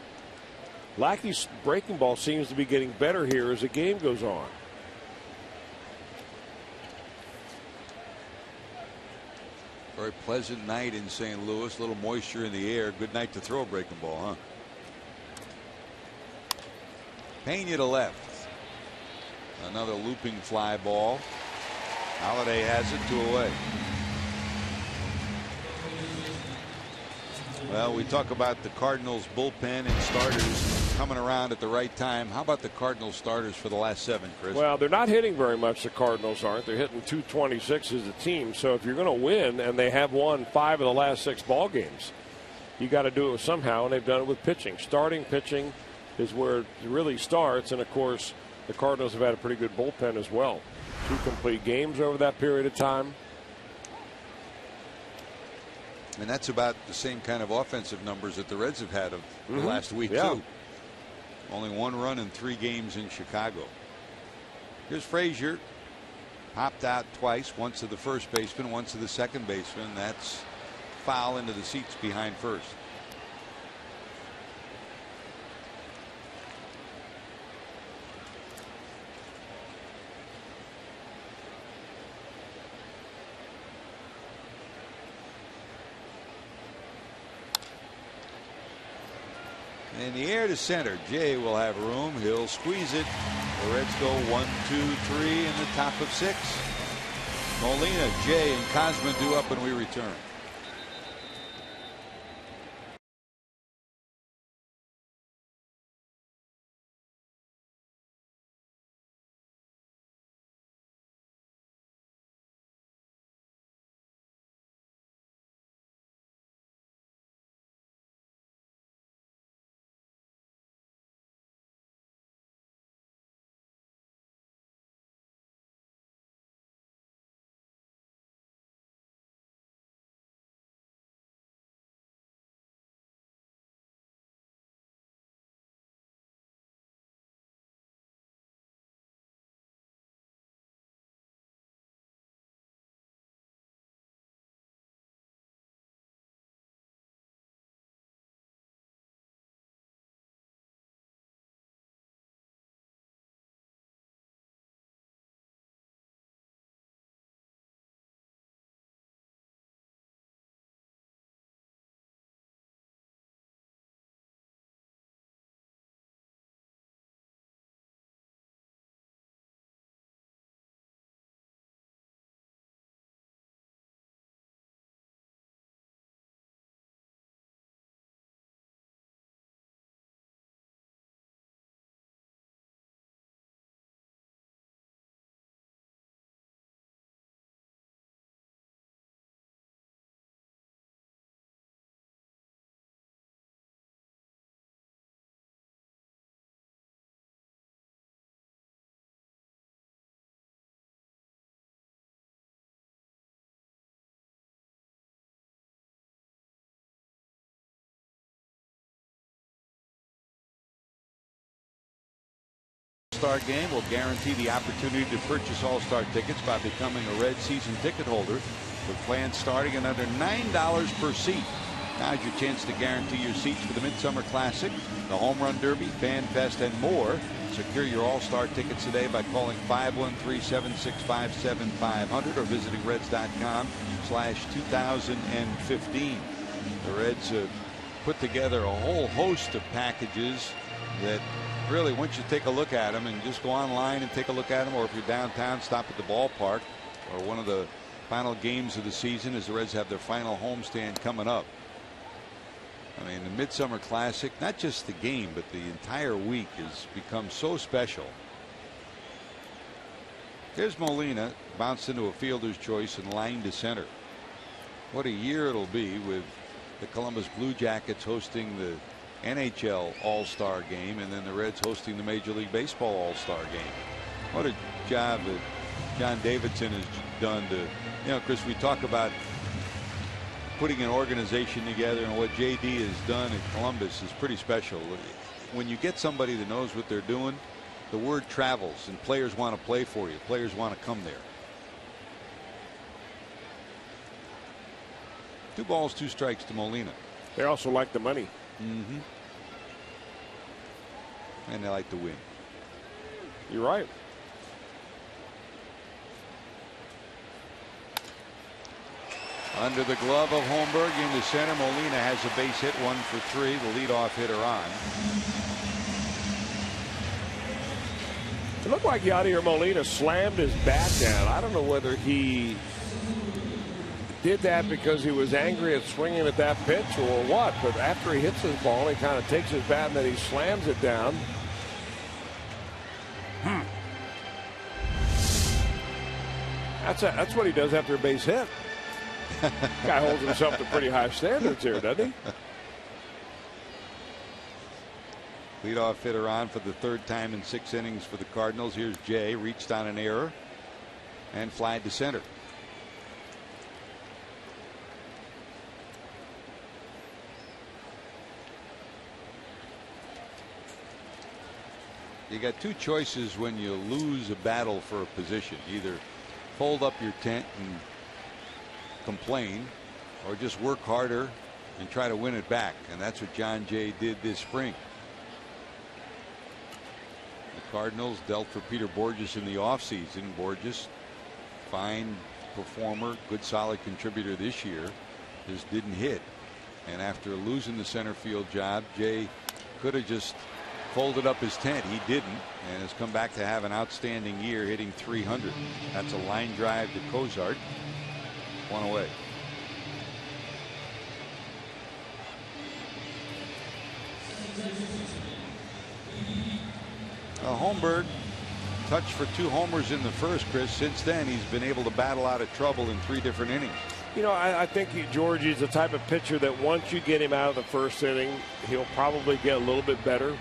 Lackey's breaking ball seems to be getting better here as the game goes on. Very pleasant night in St. Louis. A little moisture in the air. Good night to throw a breaking ball, huh? Pena to left. Another looping fly ball. Holliday has it, 2 away. Well, we talk about the Cardinals bullpen and starters coming around at the right time. How about the Cardinals starters for the last 7, Chris? Well, they're not hitting very much, the Cardinals aren't. They're hitting .226 as a team. So if you're going to win, and they have won 5 of the last 6 ball games, you got to do it somehow, and they've done it with pitching. Starting pitching is where it really starts, and of course the Cardinals have had a pretty good bullpen as well. 2 complete games over that period of time. And that's about the same kind of offensive numbers that the Reds have had of the last week, too. Only 1 run in 3 games in Chicago. Here's Frazier. Popped out twice, once to the first baseman, once to the second baseman. That's foul into the seats behind first. In the air to center, Jay will have room. He'll squeeze it. The Reds go 1, 2, 3 in the top of 6. Molina, Jay, and Cosman due up when we return. All-Star Game will guarantee the opportunity to purchase All-Star tickets by becoming a Red season ticket holder, with plans starting at under $9 per seat. Now's your chance to guarantee your seats for the Midsummer Classic, the Home Run Derby, Fan Fest, and more. Secure your All-Star tickets today by calling 513-765-7500 or visiting Reds.com/2015. The Reds put together a whole host of packages that really, once you take a look at them, and just go online and take a look at them, or if you're downtown, stop at the ballpark, or one of the final games of the season as the Reds have their final homestand coming up. I mean, the Midsummer Classic, not just the game, but the entire week has become so special. There's Molina, bounced into a fielder's choice and lined to center. What a year it'll be with the Columbus Blue Jackets hosting the NHL All-Star Game, and then the Reds hosting the Major League Baseball All-Star Game. What a job that John Davidson has done to, Chris, we talk about putting an organization together, and what JD has done in Columbus is pretty special. When you get somebody that knows what they're doing, the word travels, and players want to play for you. Players want to come there. 2 balls, 2 strikes to Molina. They also like the money. Mm-hmm. And they like to win. You're right. Under the glove of Holmberg into center. Molina has a base hit, 1 for 3. The leadoff hitter on. It looked like Yadier Molina slammed his bat down. I don't know whether he did that because he was angry at swinging at that pitch or what, but after he hits his ball, he kind of takes his bat and then he slams it down. That's what he does after a base hit. Guy holds himself to pretty high standards here, doesn't he? Leadoff hitter on for the 3rd time in 6 innings for the Cardinals. Here's Jay, reached on an error and flied to center. You got 2 choices when you lose a battle for a position. Either fold up your tent and complain, or just work harder and try to win it back. And that's what John Jay did this spring. The Cardinals dealt for Peter Borges in the offseason. Borges, fine performer, good solid contributor this year, just didn't hit. And after losing the center field job, Jay could have just folded up his tent. He didn't, and has come back to have an outstanding year, hitting .300. That's a line drive to Cozart. One away. Holmberg touched for 2 homers in the first, Chris. Since then, he's been able to battle out of trouble in 3 different innings. You know, I think George is the type of pitcher that once you get him out of the first inning, he'll probably get a little bit better.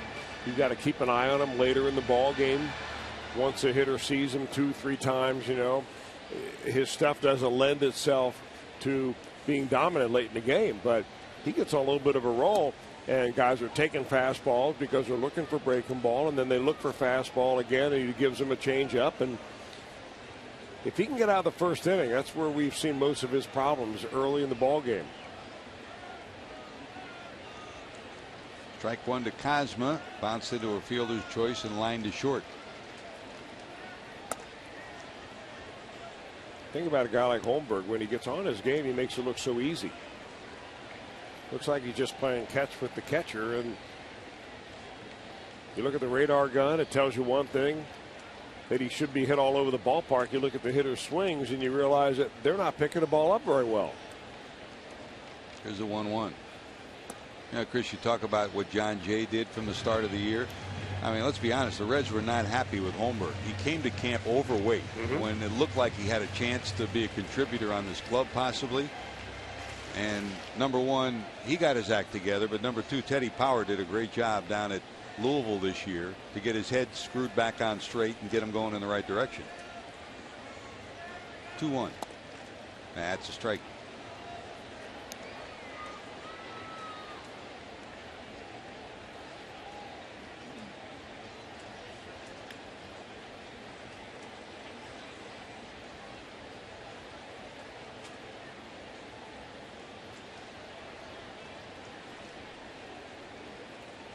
You've got to keep an eye on him later in the ball game. Once a hitter sees him 2-3 times, you know, his stuff doesn't lend itself to being dominant late in the game. But he gets on a little bit of a roll, and guys are taking fastballs because they're looking for breaking ball, and then they look for fastball again, and he gives them a change up. And if he can get out of the first inning, that's where we've seen most of his problems early in the ball game. Strike 1 to Kozma. Bounced into a fielder's choice and line to short. Think about a guy like Holmberg. When he gets on his game, he makes it look so easy. Looks like he's just playing catch with the catcher. And you look at the radar gun, it tells you one thing, that he should be hit all over the ballpark. You look at the hitter's swings and you realize that they're not picking the ball up very well. Here's a 1-1. Now, Chris, you talk about what John Jay did from the start of the year. I mean, let's be honest, the Reds were not happy with Holmberg. He came to camp overweight when it looked like he had a chance to be a contributor on this club possibly. And number one, he got his act together, but number two, Teddy Power did a great job down at Louisville this year to get his head screwed back on straight and get him going in the right direction. 2-1. That's a strike.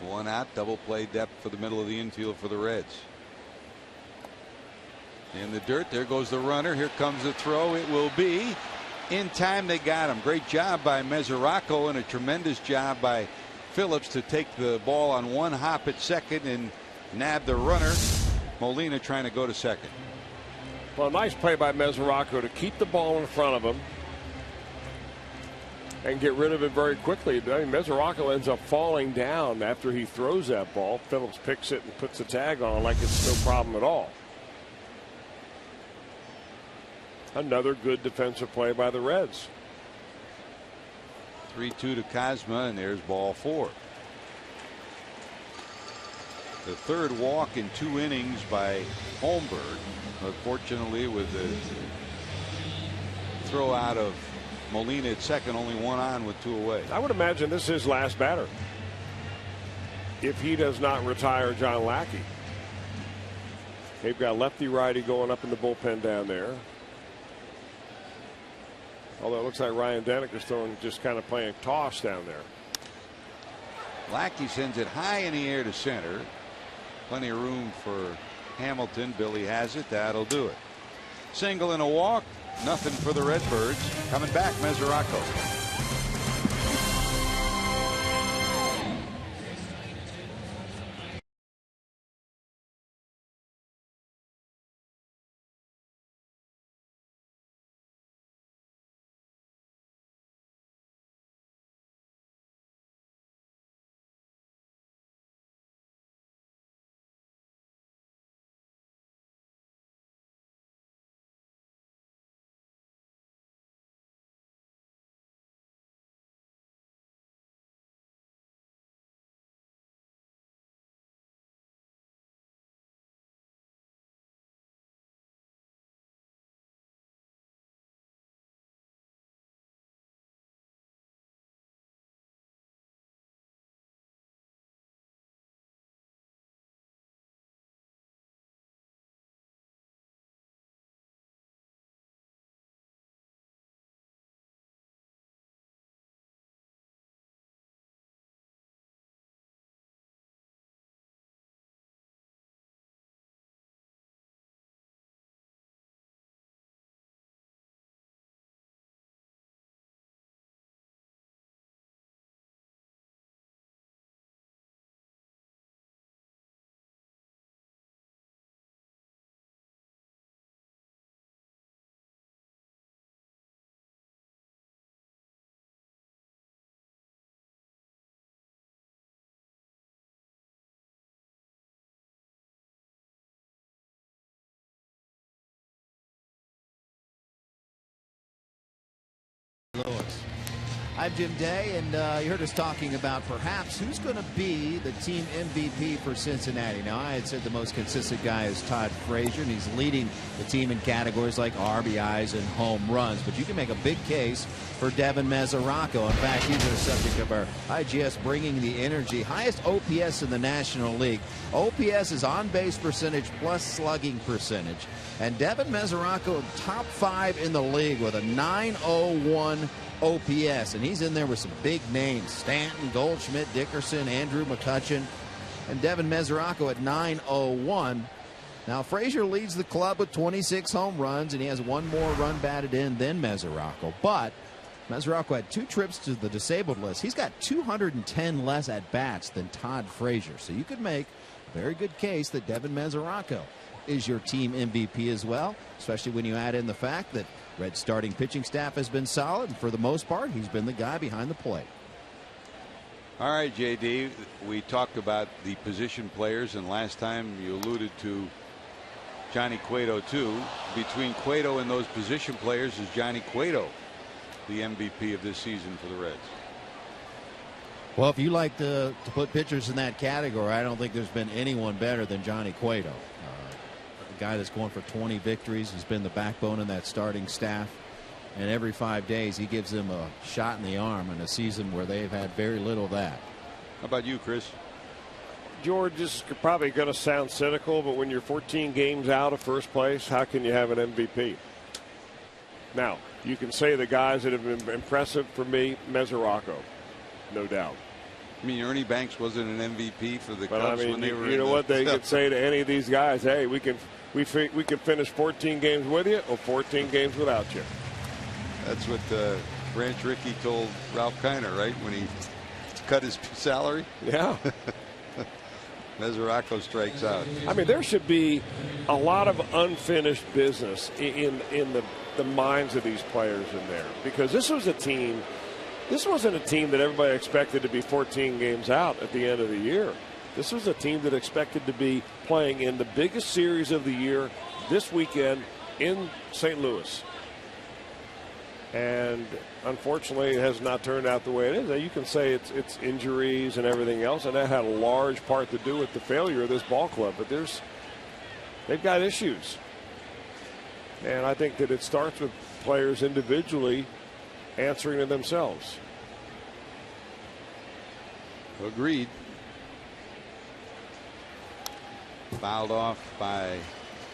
One out, double play depth for the middle of the infield for the Reds. In the dirt, there goes the runner. Here comes the throw. It will be in time. They got him. Great job by Mesoraco and a tremendous job by Phillips to take the ball on one hop at second and nab the runner. Molina trying to go to second. Well, nice play by Mesoraco to keep the ball in front of him and get rid of it very quickly. I mean, Mesoraco ends up falling down after he throws that ball. Phillips picks it and puts the tag on like it's no problem at all. Another good defensive play by the Reds. 3-2 to Kozma, and there's ball 4. The third walk in 2 innings by Holmberg. Unfortunately, with the throw out of Molina at second, only 1 on with 2 away. I would imagine this is his last batter if he does not retire John Lackey. They've got lefty righty going up in the bullpen down there. Although it looks like Ryan Denick is throwing, just kind of playing toss down there. Lackey sends it high in the air to center. Plenty of room for Hamilton. Billy has it. That'll do it. Single and a walk. Nothing for the Redbirds. Coming back, Mesoraco. I'm Jim Day, and you heard us talking about perhaps who's going to be the team MVP for Cincinnati. Now, I had said the most consistent guy is Todd Frazier, and he's leading the team in categories like RBIs and home runs. But you can make a big case for Devin Mesoraco. In fact, he's the subject of our IGS Bringing the Energy. Highest OPS in the National League. OPS is on-base percentage plus slugging percentage. And Devin Mesoraco, top 5 in the league with a 901 OPS, and he's in there with some big names: Stanton, Goldschmidt, Dickerson, Andrew McCutchen, and Devin Mesoraco at 901. Now, Frazier leads the club with 26 home runs, and he has one more run batted in than Mesoraco. But Mesoraco had 2 trips to the disabled list. He's got 210 less at-bats than Todd Frazier. So you could make a very good case that Devin Mesoraco is your team MVP as well, especially when you add in the fact that Red's starting pitching staff has been solid, and for the most part, he's been the guy behind the plate. All right, JD, we talked about the position players, and last time you alluded to Johnny Cueto, too. Between Cueto and those position players, is Johnny Cueto the MVP of this season for the Reds? Well, if you like to put pitchers in that category, I don't think there's been anyone better than Johnny Cueto. The guy that's going for 20 victories. He's been the backbone of that starting staff. And every 5 days, he gives them a shot in the arm in a season where they've had very little of that. How about you, Chris? George, this is probably going to sound cynical, but when you're 14 games out of first place, how can you have an MVP? Now, you can say the guys that have been impressive for me, Mesoraco, no doubt. I mean, Ernie Banks wasn't an MVP for the Cubs when they were. You know what they could say to any of these guys? Hey, we can finish 14 games with you or 14 games without you. That's what Branch Rickey told Ralph Kiner, right, when he cut his salary. Yeah. Mesoraco strikes out. I mean, there should be a lot of unfinished business in the minds of these players in there, because this was a team. This wasn't a team that everybody expected to be 14 games out at the end of the year. This was a team that expected to be playing in the biggest series of the year this weekend in St. Louis. And unfortunately, it has not turned out the way it is. Now, you can say it's injuries and everything else, and that had a large part to do with the failure of this ball club. But they've got issues. And I think that it starts with players individually answering to themselves. Agreed. Fouled off by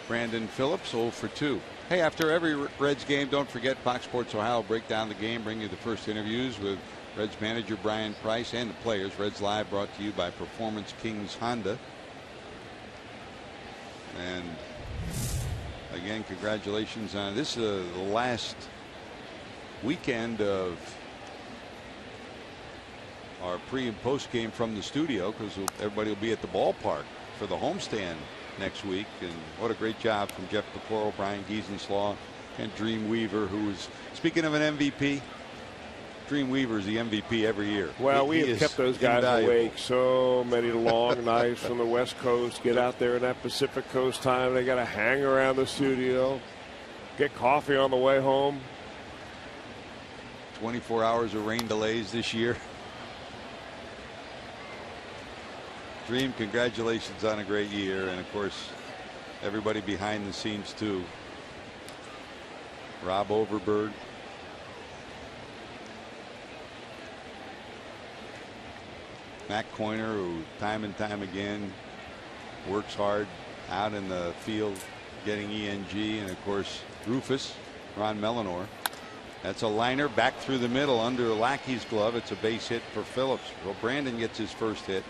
Brandon Phillips, 0 for 2. Hey, after every Reds game, don't forget Fox Sports Ohio will break down the game, bring you the first interviews with Reds manager Brian Price and the players. Reds Live brought to you by Performance Kings Honda. And again, congratulations on this. The last weekend of our pre and post game from the studio, because everybody will be at the ballpark for the homestand next week. And what a great job from Jeff Pecoro, Brian Giesenslaw, and Dream Weaver, who is, speaking of an MVP, Dream Weaver is the MVP every year. Well, we have kept those guys awake so many long nights from the West Coast. Get out there in that Pacific Coast time. They got to hang around the studio, get coffee on the way home. 24 hours of rain delays this year. Dream, congratulations on a great year, and of course everybody behind the scenes too. Rob Overberg, Matt Coiner, who time and time again works hard out in the field getting ENG, and of course Rufus, Ron Melanor. That's a liner back through the middle under Lackey's glove. It's a base hit for Phillips. Well, Brandon gets his first hit.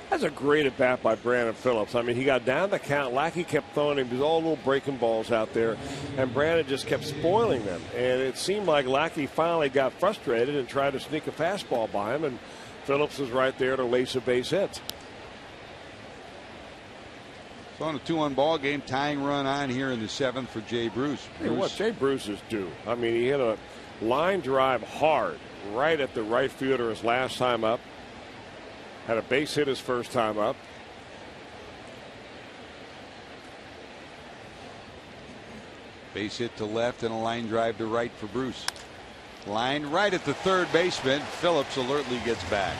That's a great at bat by Brandon Phillips. I mean, he got down the count. Lackey kept throwing him these all little breaking balls out there, and Brandon just kept spoiling them. And it seemed like Lackey finally got frustrated and tried to sneak a fastball by him, and Phillips was right there to lace a base hit. So on a 2-1 ball game, tying run on here in the 7th for Jay Bruce. Hey, what Jay Bruce is due. I mean, he hit a line drive hard right at the right fielder his last time up. Had a base hit his first time up. Base hit to left and a line drive to right for Bruce. Line right at the third baseman. Phillips alertly gets back.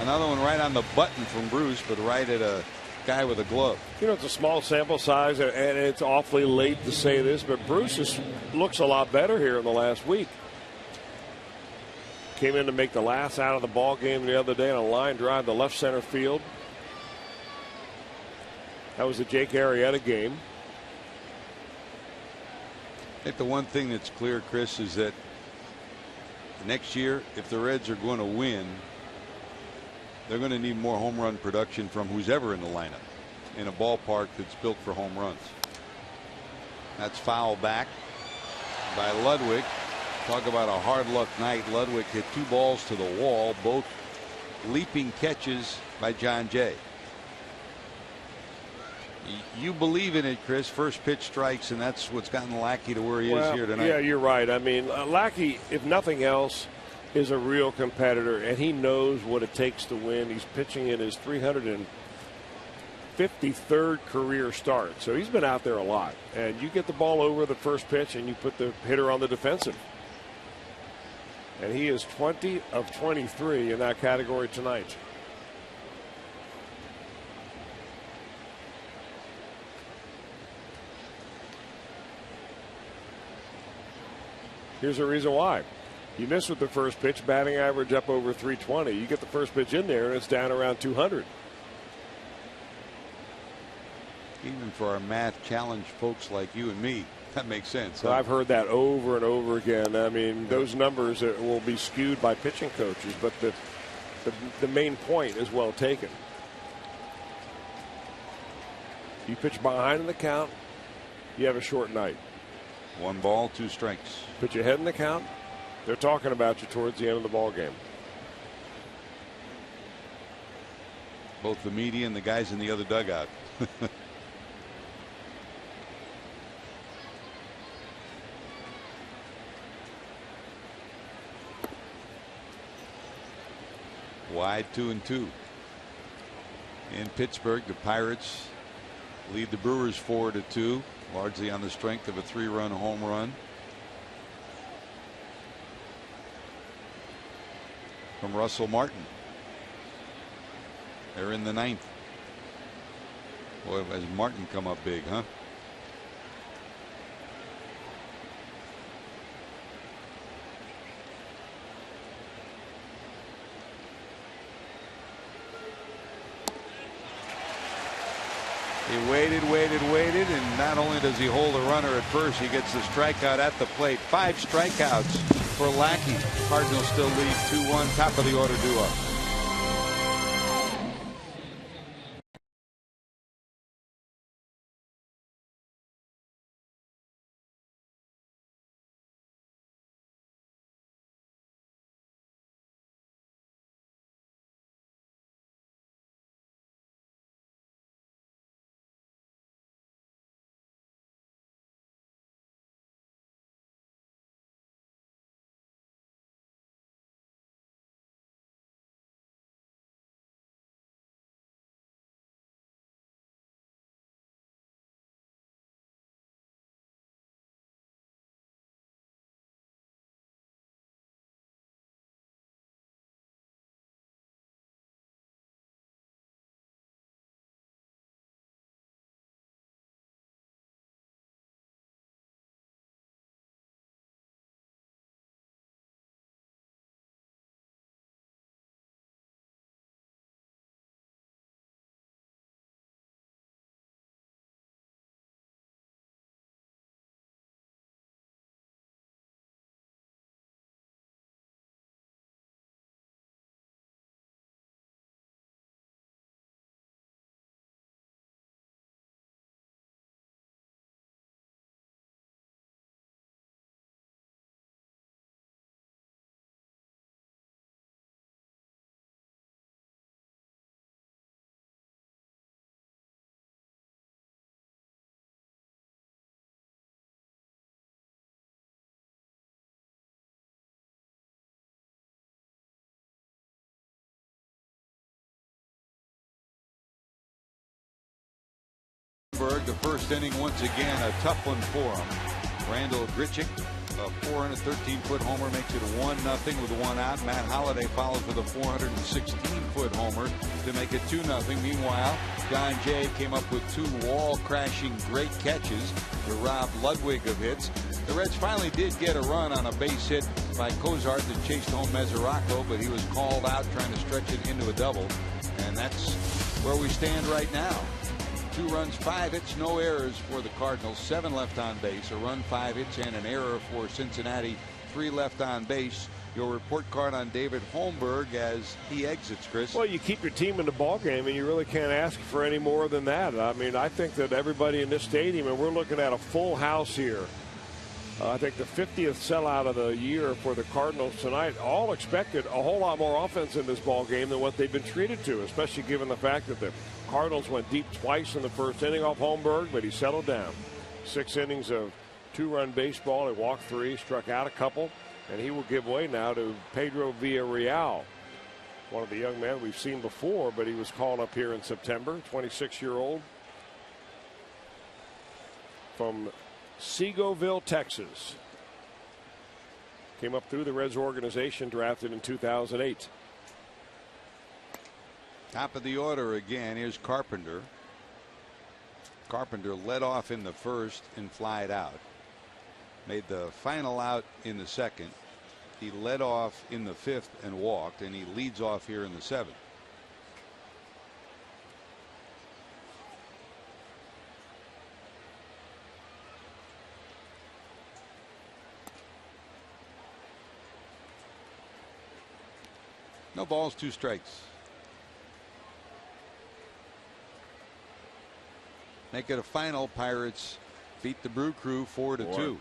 Another one right on the button from Bruce, but right at a guy with a glove. You know, it's a small sample size, and it's awfully late to say this, but Bruce looks a lot better here in the last week. Came in to make the last out of the ball game the other day on a line drive to left center field. That was the Jake Arrieta game. I think the one thing that's clear, Chris, is that next year, if the Reds are going to win, they're going to need more home run production from who's ever in the lineup in a ballpark that's built for home runs. That's foul back by Ludwig. Talk about a hard luck night. Ludwig hit 2 balls to the wall, both leaping catches by John Jay. You believe in it, Chris. First pitch strikes, and that's what's gotten Lackey to where he is here tonight. Yeah, you're right. I mean, Lackey, if nothing else, is a real competitor, and he knows what it takes to win. He's pitching in his 353rd career start, so he's been out there a lot. And you get the ball over the first pitch, and you put the hitter on the defensive. And he is 20 of 23 in that category tonight. Here's the reason why. You miss with the first pitch, batting average up over 320. You get the first pitch in there, and it's down around 200. Even for our math challenged folks like you and me, that makes sense. So I've heard that over and over again. I mean, those numbers will be skewed by pitching coaches, but the main point is well taken. You pitch behind in the count, you have a short night. 1 ball, 2 strikes. Put your head in the count, they're talking about you towards the end of the ball game. Both the media and the guys in the other dugout. Wide 2-2. In Pittsburgh, the Pirates lead the Brewers 4-2, largely on the strength of a 3-run home run from Russell Martin. They're in the 9th. Boy, has Martin come up big, huh? He waited, and not only does he hold a runner at first, he gets the strikeout at the plate. 5 strikeouts for Lackey. Cardinals still lead 2-1, top of the order due up. The first inning once again a tough one for him. Randall Grichuk A 413-foot homer makes it 1-0 with 1 out. Matt Holliday follows with a 416-foot homer to make it 2-0. Meanwhile, John Jay came up with 2 wall-crashing great catches to rob Ludwig of hits. The Reds finally did get a run on a base hit by Cozart that chased home Mesoraco, but he was called out trying to stretch it into a double. And that's where we stand right now. 2 runs, 5 hits, no errors for the Cardinals. 7 left on base, a run, 5 hits, and an error for Cincinnati. 3 left on base. Your report card on David Holmberg as he exits, Chris. Well, you keep your team in the ball game, and you really can't ask for any more than that. I mean, I think that everybody in this stadium, and we're looking at a full house here. I think the 50th sellout of the year for the Cardinals tonight. All expected a whole lot more offense in this ball game than what they've been treated to, especially given the fact that the Cardinals went deep twice in the first inning off Holmberg, but he settled down. 6 innings of 2-run baseball. He walked 3, struck out a couple, and he will give way now to Pedro Villarreal, one of the young men we've seen before, but he was called up here in September. 26-year-old from Segoville, Texas. Came up through the Reds organization, drafted in 2008. Top of the order again. Here's Carpenter. Carpenter led off in the first and flied out. Made the final out in the second. He led off in the 5th and walked, and he leads off here in the 7th. No balls, 2 strikes. Make it a final. Pirates beat the Brew Crew 4-2.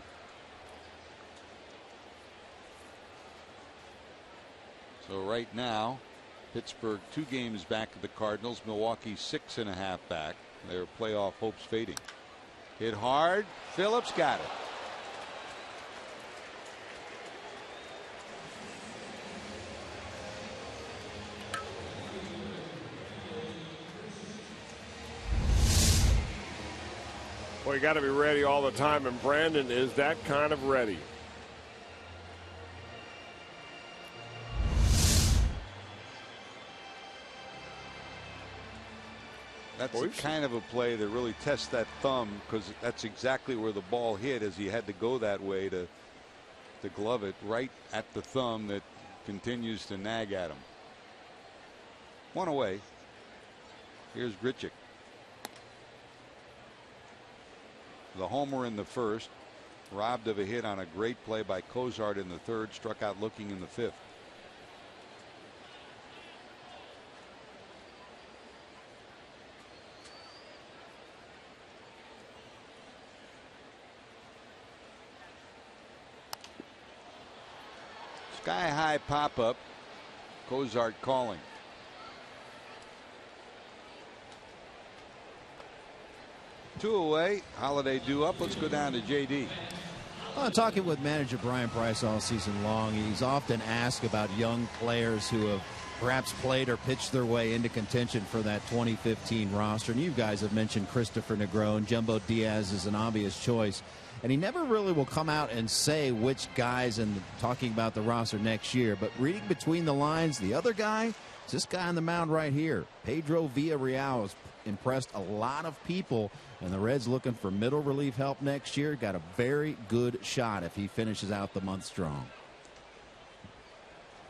So right now, Pittsburgh 2 games back of the Cardinals. Milwaukee 6.5 back. Their playoff hopes fading. Hit hard. Phillips got it. Well, you got to be ready all the time, and Brandon is that kind of ready. That's the kind of a play that really tests that thumb, because that's exactly where the ball hit, as he had to go that way to glove it right at the thumb that continues to nag at him. 1 away. Here's Grichuk. The homer in the first, robbed of a hit on a great play by Cozart in the 3rd, struck out looking in the 5th. Sky high pop up. Cozart calling. Two away. Holiday due up. Let's go down to JD. Well, talking with manager Brian Price all season long, he's often asked about young players who have perhaps played or pitched their way into contention for that 2015 roster. And you guys have mentioned Christopher Negron. Jumbo Diaz is an obvious choice. And he never really will come out and say which guys and talking about the roster next year. But reading between the lines, the other guy is this guy on the mound right here. Pedro Villarreal has impressed a lot of people. And the Reds looking for middle relief help next year. Got a very good shot if he finishes out the month strong.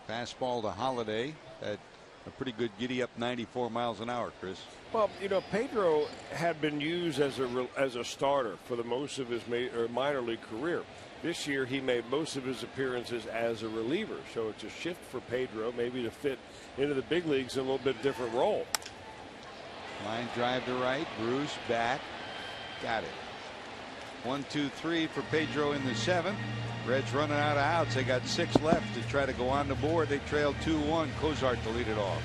Fastball to Holiday at a pretty good giddy up 94 miles an hour, Chris. Well, you know, Pedro had been used as a starter for the most of his minor league career. This year he made most of his appearances as a reliever. So it's a shift for Pedro, maybe to fit into the big leagues in a little bit different role. Line drive to right. Bruce back. Got it. 1, 2, 3 for Pedro in the 7th. Reds running out of outs. They got 6 left to try to go on the board. They trailed 2-1. Cozart to lead it off.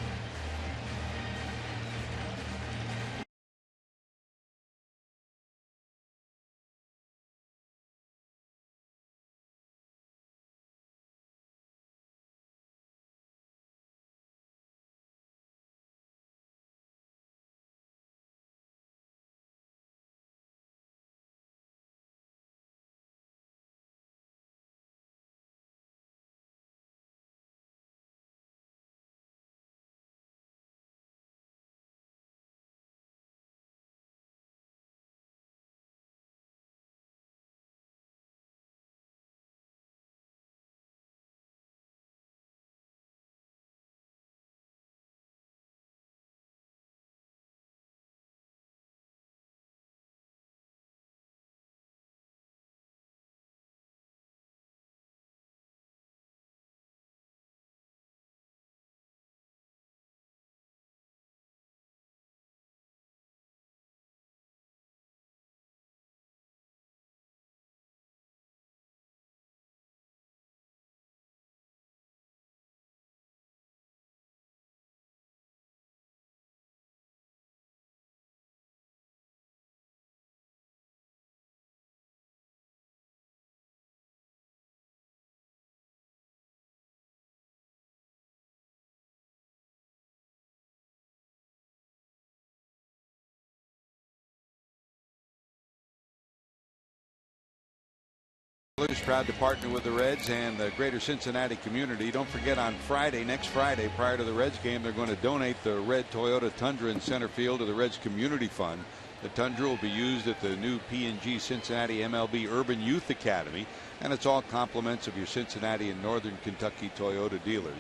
Proud to partner with the Reds and the greater Cincinnati community. Don't forget, on Friday, next Friday, prior to the Reds game, they're going to donate the red Toyota Tundra in center field to the Reds Community Fund. The Tundra will be used at the new P&G Cincinnati MLB Urban Youth Academy, and it's all compliments of your Cincinnati and Northern Kentucky Toyota dealers.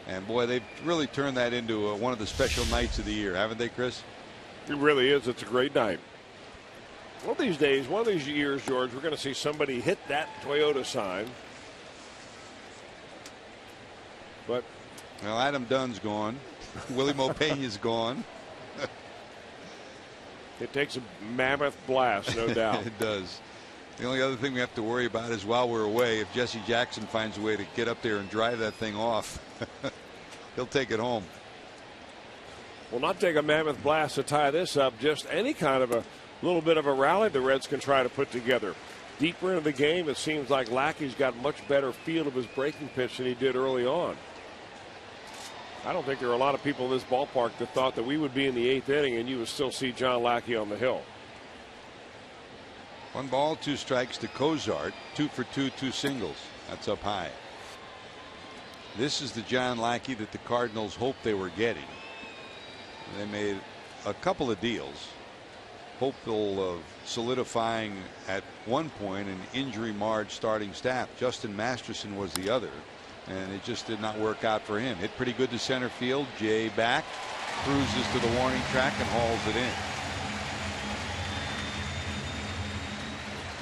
And boy, they've really turned that into one of the special nights of the year, haven't they, Chris? It really is. It's a great night. One of these days, one of these years, George, we're going to see somebody hit that Toyota sign. But well, Adam Dunn's gone. Willie Mopena's gone. It takes a mammoth blast, no doubt. It does. The only other thing we have to worry about is while we're away, if Jesse Jackson finds a way to get up there and drive that thing off, he'll take it home. Will not take a mammoth blast to tie this up. Just any kind of a little bit of a rally the Reds can try to put together. Deeper into the game, it seems like Lackey's got much better feel of his breaking pitch than he did early on. I don't think there are a lot of people in this ballpark that thought that we would be in the 8th inning and you would still see John Lackey on the hill. 1 ball, 2 strikes to Cozart. 2 for 2, 2 singles. That's up high. This is the John Lackey that the Cardinals hoped they were getting. They made a couple of deals, hopeful of solidifying at one point an injury-marred starting staff. Justin Masterson was the other, and it just did not work out for him. Hit pretty good to center field. Jay back, cruises to the warning track and hauls it in.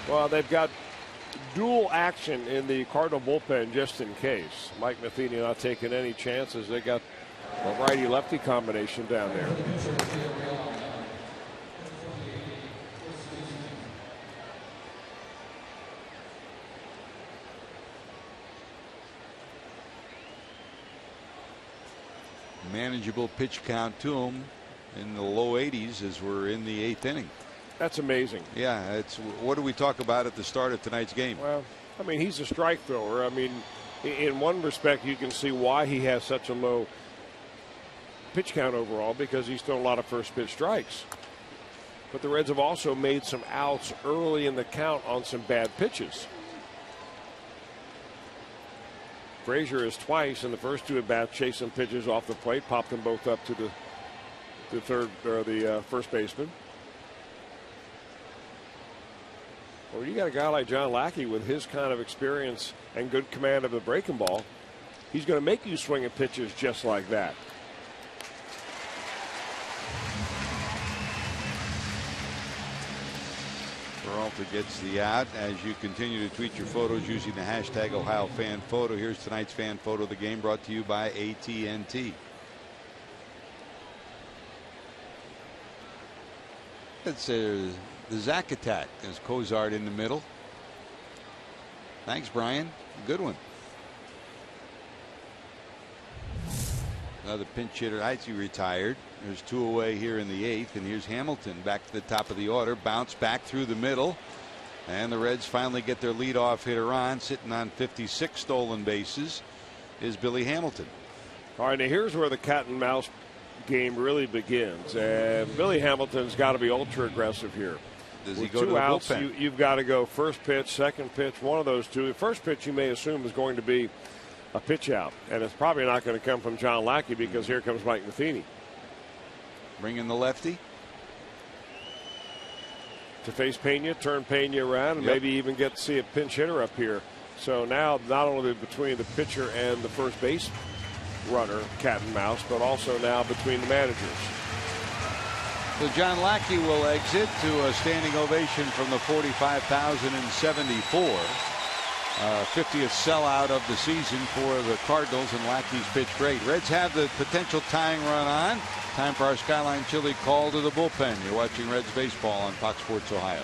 Well, they've got dual action in the Cardinal bullpen just in case. Mike Matheny not taking any chances. They got a righty-lefty combination down there. Manageable pitch count to him in the low 80s as we're in the 8th inning. That's amazing. Yeah, it's what do we talk about at the start of tonight's game? Well, I mean, he's a strike thrower. I mean, in one respect, you can see why he has such a low pitch count overall, because he's thrown a lot of first pitch strikes. But the Reds have also made some outs early in the count on some bad pitches. Frazier is twice in the first 2 at bats chased some pitches off the plate, popped them both up to the third or the first baseman. Well, you got a guy like John Lackey with his kind of experience and good command of the breaking ball. He's going to make you swing at pitches just like that. Peralta gets the out as you continue to tweet your photos using the hashtag #OhioFanPhoto. Here's tonight's fan photo of the game, brought to you by AT&T. It's the Zach attack. There's Cozart in the middle. Thanks, Brian. Good one. Another pinch hitter. I see retired. There's 2 away here in the 8th, and here's Hamilton back to the top of the order. Bounce back through the middle, and the Reds finally get their leadoff hitter on. Sitting on 56 stolen bases is Billy Hamilton. All right, now here's where the cat and mouse game really begins, and Billy Hamilton's got to be ultra aggressive here. Does he With go 2 to the outs, bullpen? you've got to go first pitch, second pitch, one of those 2. The first pitch you may assume is going to be a pitch out, and it's probably not going to come from John Lackey, because here comes Mike Matheny. Bringing the lefty To face Pena, turn Pena around, and maybe even get to see a pinch hitter up here. So now not only between the pitcher and the first base runner, cat and mouse, but also now between the managers. So John Lackey will exit to a standing ovation from the 45,074. 50th sellout of the season for the Cardinals, and Lackey's pitched great. Reds have the potential tying run on. Time for our Skyline Chili call to the bullpen. You're watching Reds baseball on Fox Sports Ohio.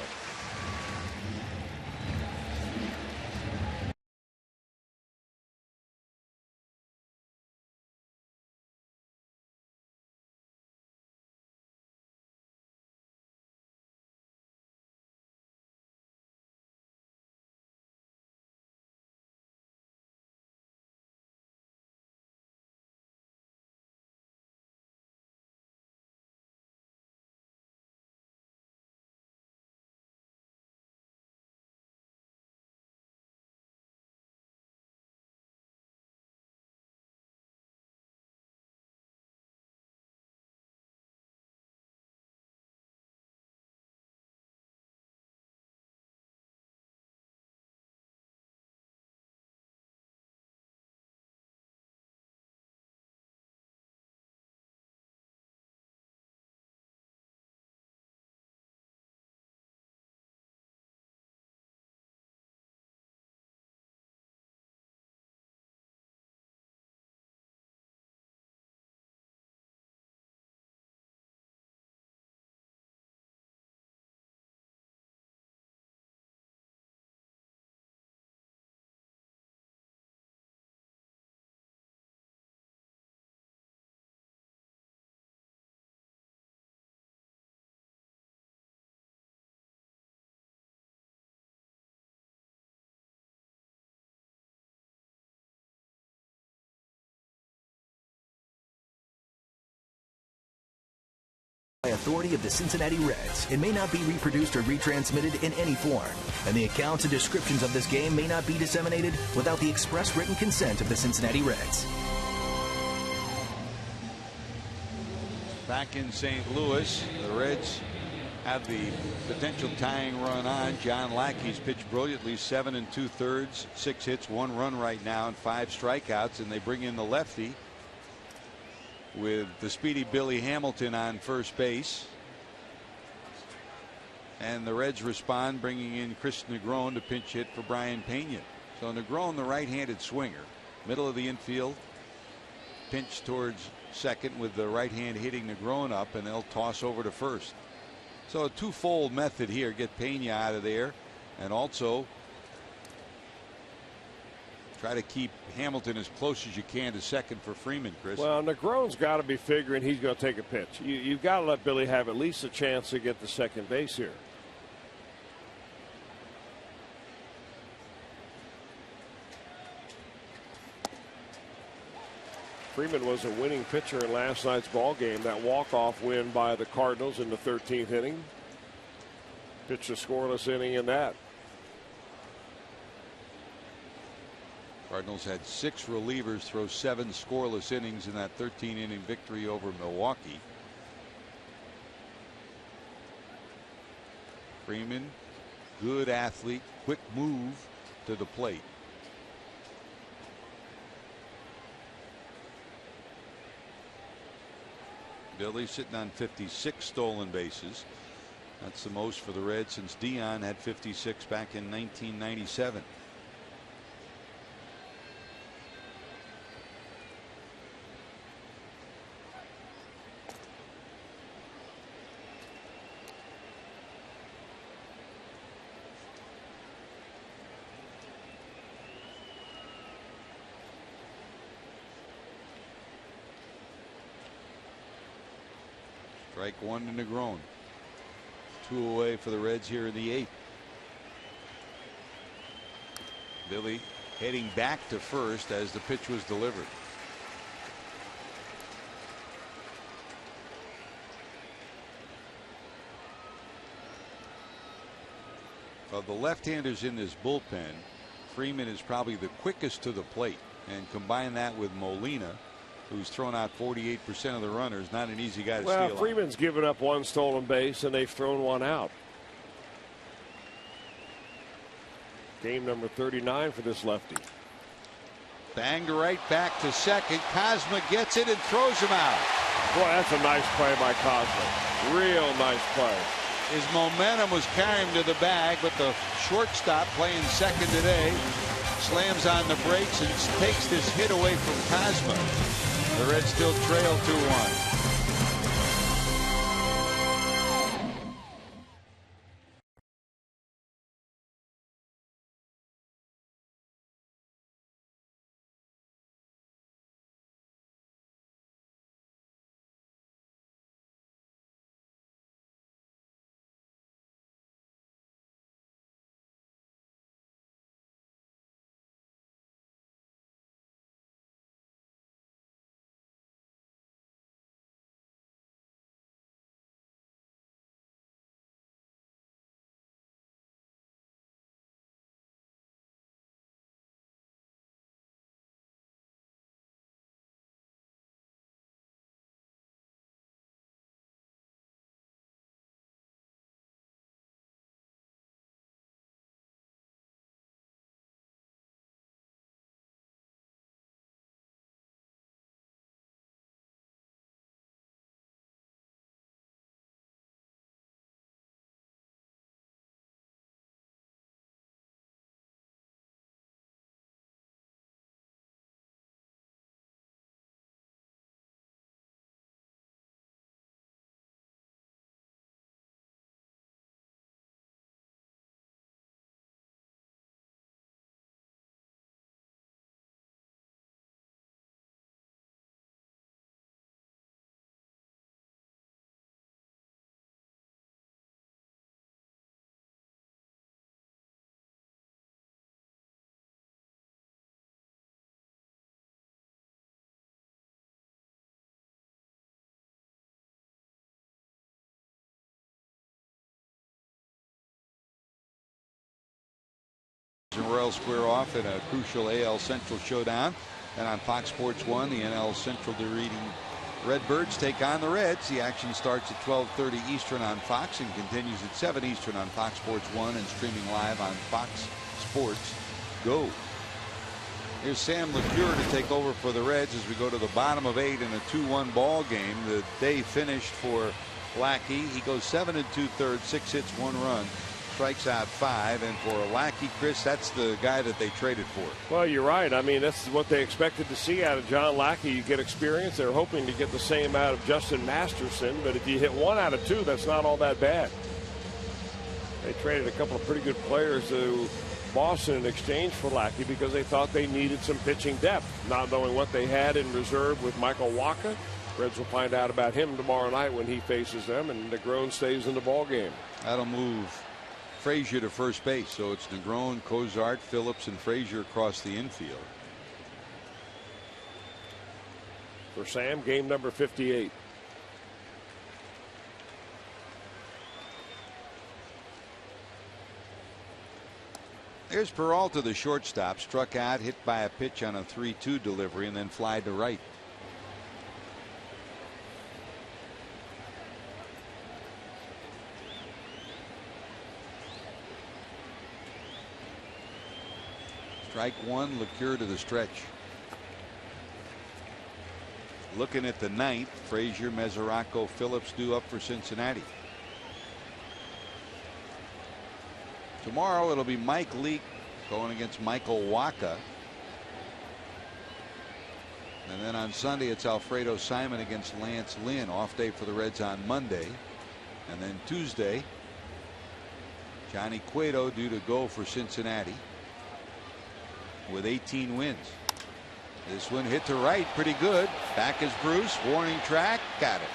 by authority of the Cincinnati Reds. It may not be reproduced or retransmitted in any form, and the accounts and descriptions of this game may not be disseminated without the express written consent of the Cincinnati Reds. Back in St. Louis, the Reds have the potential tying run on. John Lackey's pitched brilliantly, 7 2/3, 6 hits, 1 run right now, and 5 strikeouts, and they bring in the lefty with the speedy Billy Hamilton on first base. And the Reds respond, bringing in Chris Negron to pinch hit for Brian Pena. So Negron, the right-handed swinger, middle of the infield, pinch towards second with the right hand hitting Negron up, and they'll toss over to first. So a twofold method here: get Pena out of there, and also try to keep Hamilton as close as you can to second for Freeman, Chris. Well, Negron's got to be figuring he's going to take a pitch. You've got to let Billy have at least a chance to get to second base here. Freeman was a winning pitcher in last night's ball game. That walk-off win by the Cardinals in the 13th inning. Pitched a scoreless inning in that. Cardinals had 6 relievers throw 7 scoreless innings in that 13-inning victory over Milwaukee. Freeman, good athlete, quick move to the plate. Billy sitting on 56 stolen bases. That's the most for the Reds since Dion had 56 back in 1997. Strike 1 to Negron. 2 away for the Reds here in the 8th. Billy heading back to first as the pitch was delivered. Of the left-handers in this bullpen, Freeman is probably the quickest to the plate, and combine that with Molina, who's thrown out 48% of the runners. Not an easy guy to steal. Well, Freeman's given up 1 stolen base, and they've thrown 1 out. Game number 39 for this lefty. Banged right back to second. Cosma gets it and throws him out. Boy, that's a nice play by Cosma. Real nice play. His momentum was carrying him to the bag, but the shortstop, playing second today, slams on the brakes and takes this hit away from Cosma. The Reds still trail 2-1. and Royals square off in a crucial AL Central showdown. And on Fox Sports 1, the NL Central defeating Redbirds take on the Reds. The action starts at 12:30 Eastern on Fox and continues at 7 Eastern on Fox Sports 1 and streaming live on Fox Sports Go. Here's Sam LeCure to take over for the Reds as we go to the bottom of 8 in a 2-1 ball game. The day finished for Lackey. He goes 7 2/3, 6 hits, 1 run, strikes out 5. And for Lackey, Chris, that's the guy that they traded for. Well, you're right. I mean, that's what they expected to see out of John Lackey. You get experience. They're hoping to get the same out of Justin Masterson. But if you hit 1 out of 2, that's not all that bad. They traded a couple of pretty good players to Boston in exchange for Lackey because they thought they needed some pitching depth, not knowing what they had in reserve with Michael Wacha. Reds will find out about him tomorrow night when he faces them, and Negron stays in the ball game. That'll move Frazier to first base, so it's Negron, Cozart, Phillips, and Frazier across the infield. For Sam, game number 58. Here's Peralta, the shortstop, struck out, hit by a pitch on a 3-2 delivery, and then fly to right. Strike 1, LeCure to the stretch. Looking at the 9th, Frazier, Mesoraco, Phillips due up for Cincinnati. Tomorrow it'll be Mike Leake going against Michael Wacha. And then on Sunday it's Alfredo Simon against Lance Lynn. Off day for the Reds on Monday. And then Tuesday, Johnny Cueto due to go for Cincinnati with 18 wins. This one hit to right pretty good. Back is Bruce. Warning track. Got it.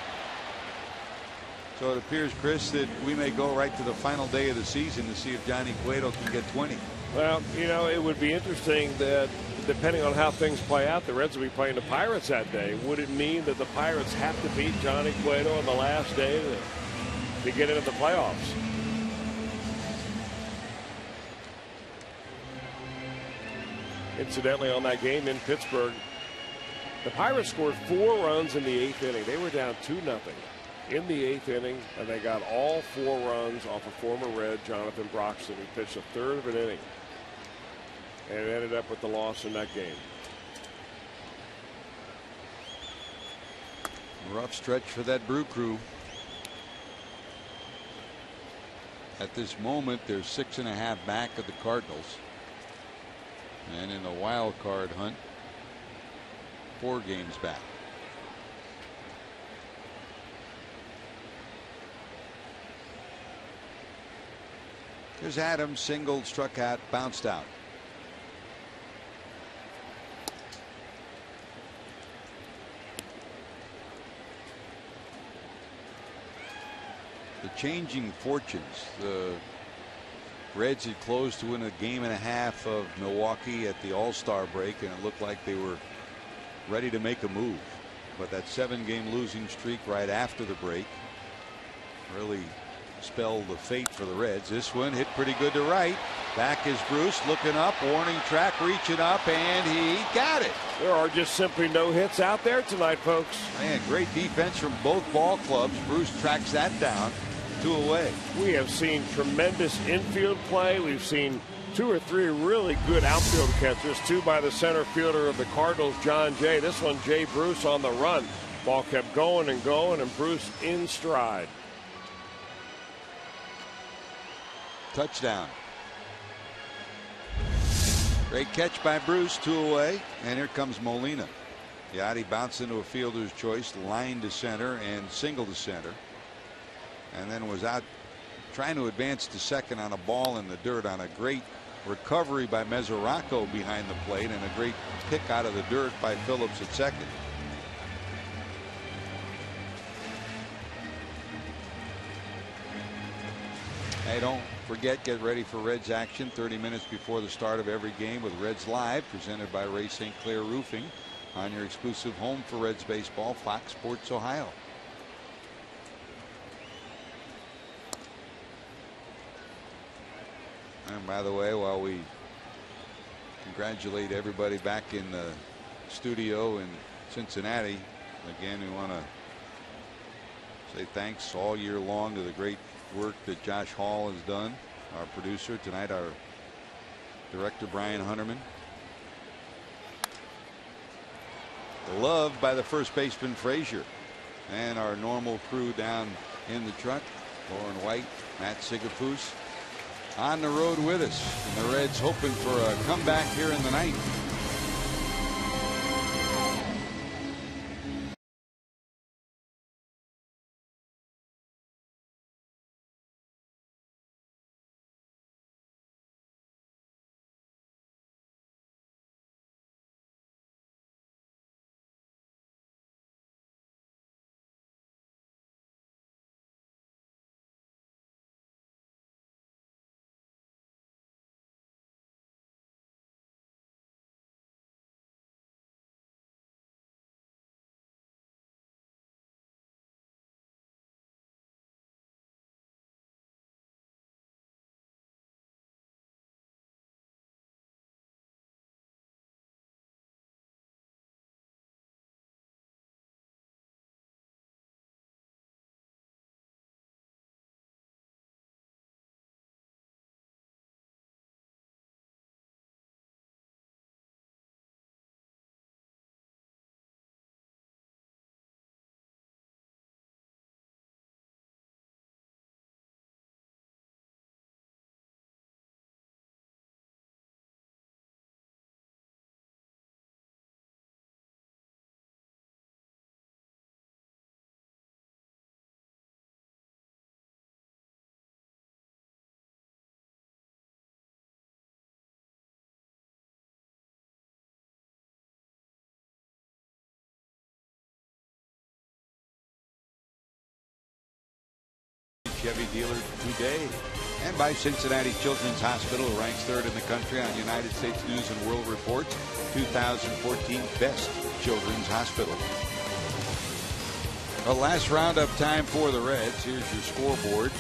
So it appears, Chris, that we may go right to the final day of the season to see if Johnny Cueto can get 20. Well, you know, it would be interesting that depending on how things play out, the Reds will be playing the Pirates that day. Would it mean that the Pirates have to beat Johnny Cueto on the last day to get into the playoffs? Incidentally, on that game in Pittsburgh, the Pirates scored 4 runs in the 8th inning. They were down 2-0 in the 8th inning, and they got all 4 runs off a former Red, Jonathan Broxton, who pitched a third of an inning, and it ended up with the loss in that game. Rough stretch for that Brew Crew. At this moment, they're 6.5 back of the Cardinals. And in the wild card hunt, 4 games back. Here's Adams, singled, struck out, bounced out. The changing fortunes. The Reds had closed to win a game and a half of Milwaukee at the All-Star break, and it looked like they were ready to make a move. But that 7-game losing streak right after the break really spelled the fate for the Reds. This one hit pretty good to right. Back is Bruce, looking up, warning track, reaching up, and he got it. There are just simply no hits out there tonight, folks. Man, great defense from both ball clubs. Bruce tracks that down. 2 away. We have seen tremendous infield play. We've seen 2 or 3 really good outfield catches. 2 by the center fielder of the Cardinals, John Jay. This one, Jay Bruce on the run. Ball kept going and going, and Bruce in stride. Touchdown. Great catch by Bruce, 2 away, and here comes Molina. Yachty bounced into a fielder's choice, line to center and single to center, and then was out trying to advance to second on a ball in the dirt on a great recovery by Mesoraco behind the plate and a great pick out of the dirt by Phillips at second. Hey, don't forget, get ready for Reds action 30 minutes before the start of every game with Reds Live, presented by Ray St. Clair Roofing, on your exclusive home for Reds baseball, Fox Sports Ohio. And by the way, while we congratulate everybody back in the studio in Cincinnati. Again, we want to say thanks all year long to the great work that Josh Hall has done, our producer tonight, our director Brian Hunterman. Loved by the first baseman Frazier, and our normal crew down in the truck, Lauren White, Matt Sigafus, on the road with us, and the Reds hoping for a comeback here in the ninth. Chevy dealer today, and by Cincinnati Children's Hospital, who ranks 3rd in the country on United States News and World Report's 2014 Best Children's Hospital. A last roundup time for the Reds. Here's your scoreboard.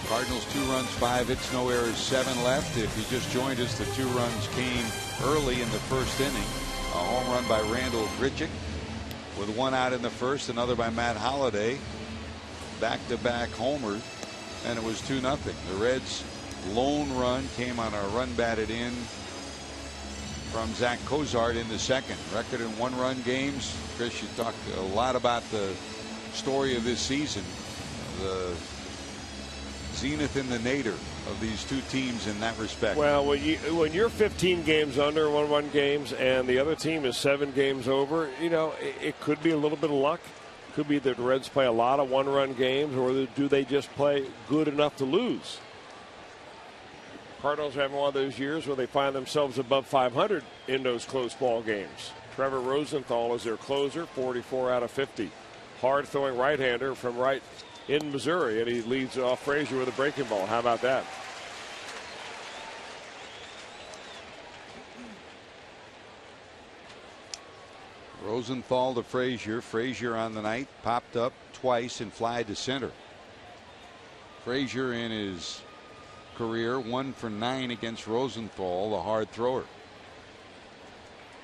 Cardinals 2 runs, 5 hits, no errors, 7 left. If you just joined us, the 2 runs came early in the first inning. A home run by Randall Grichuk with 1 out in the first, another by Matt Holliday. Back-to-back homers, and it was 2-0. The Reds' lone run came on a run batted in from Zach Cozart in the second. Record in 1-run games. Chris, you talked a lot about the story of this season, the zenith and the nadir of these two teams in that respect. Well, when you're 15 games under 1-run games and the other team is 7 games over, you know, it could be a little bit of luck. Could be that the Reds play a lot of 1-run games, or do they just play good enough to lose? Cardinals are having one of those years where they find themselves above 500 in those close ball games. Trevor Rosenthal is their closer, 44 out of 50. Hard throwing right-hander from right in Missouri, and he leads off Frazier with a breaking ball. How about that? Rosenthal to Frazier. Frazier on the night popped up twice and fly to center. Frazier in his career 1 for 9 against Rosenthal, the hard thrower.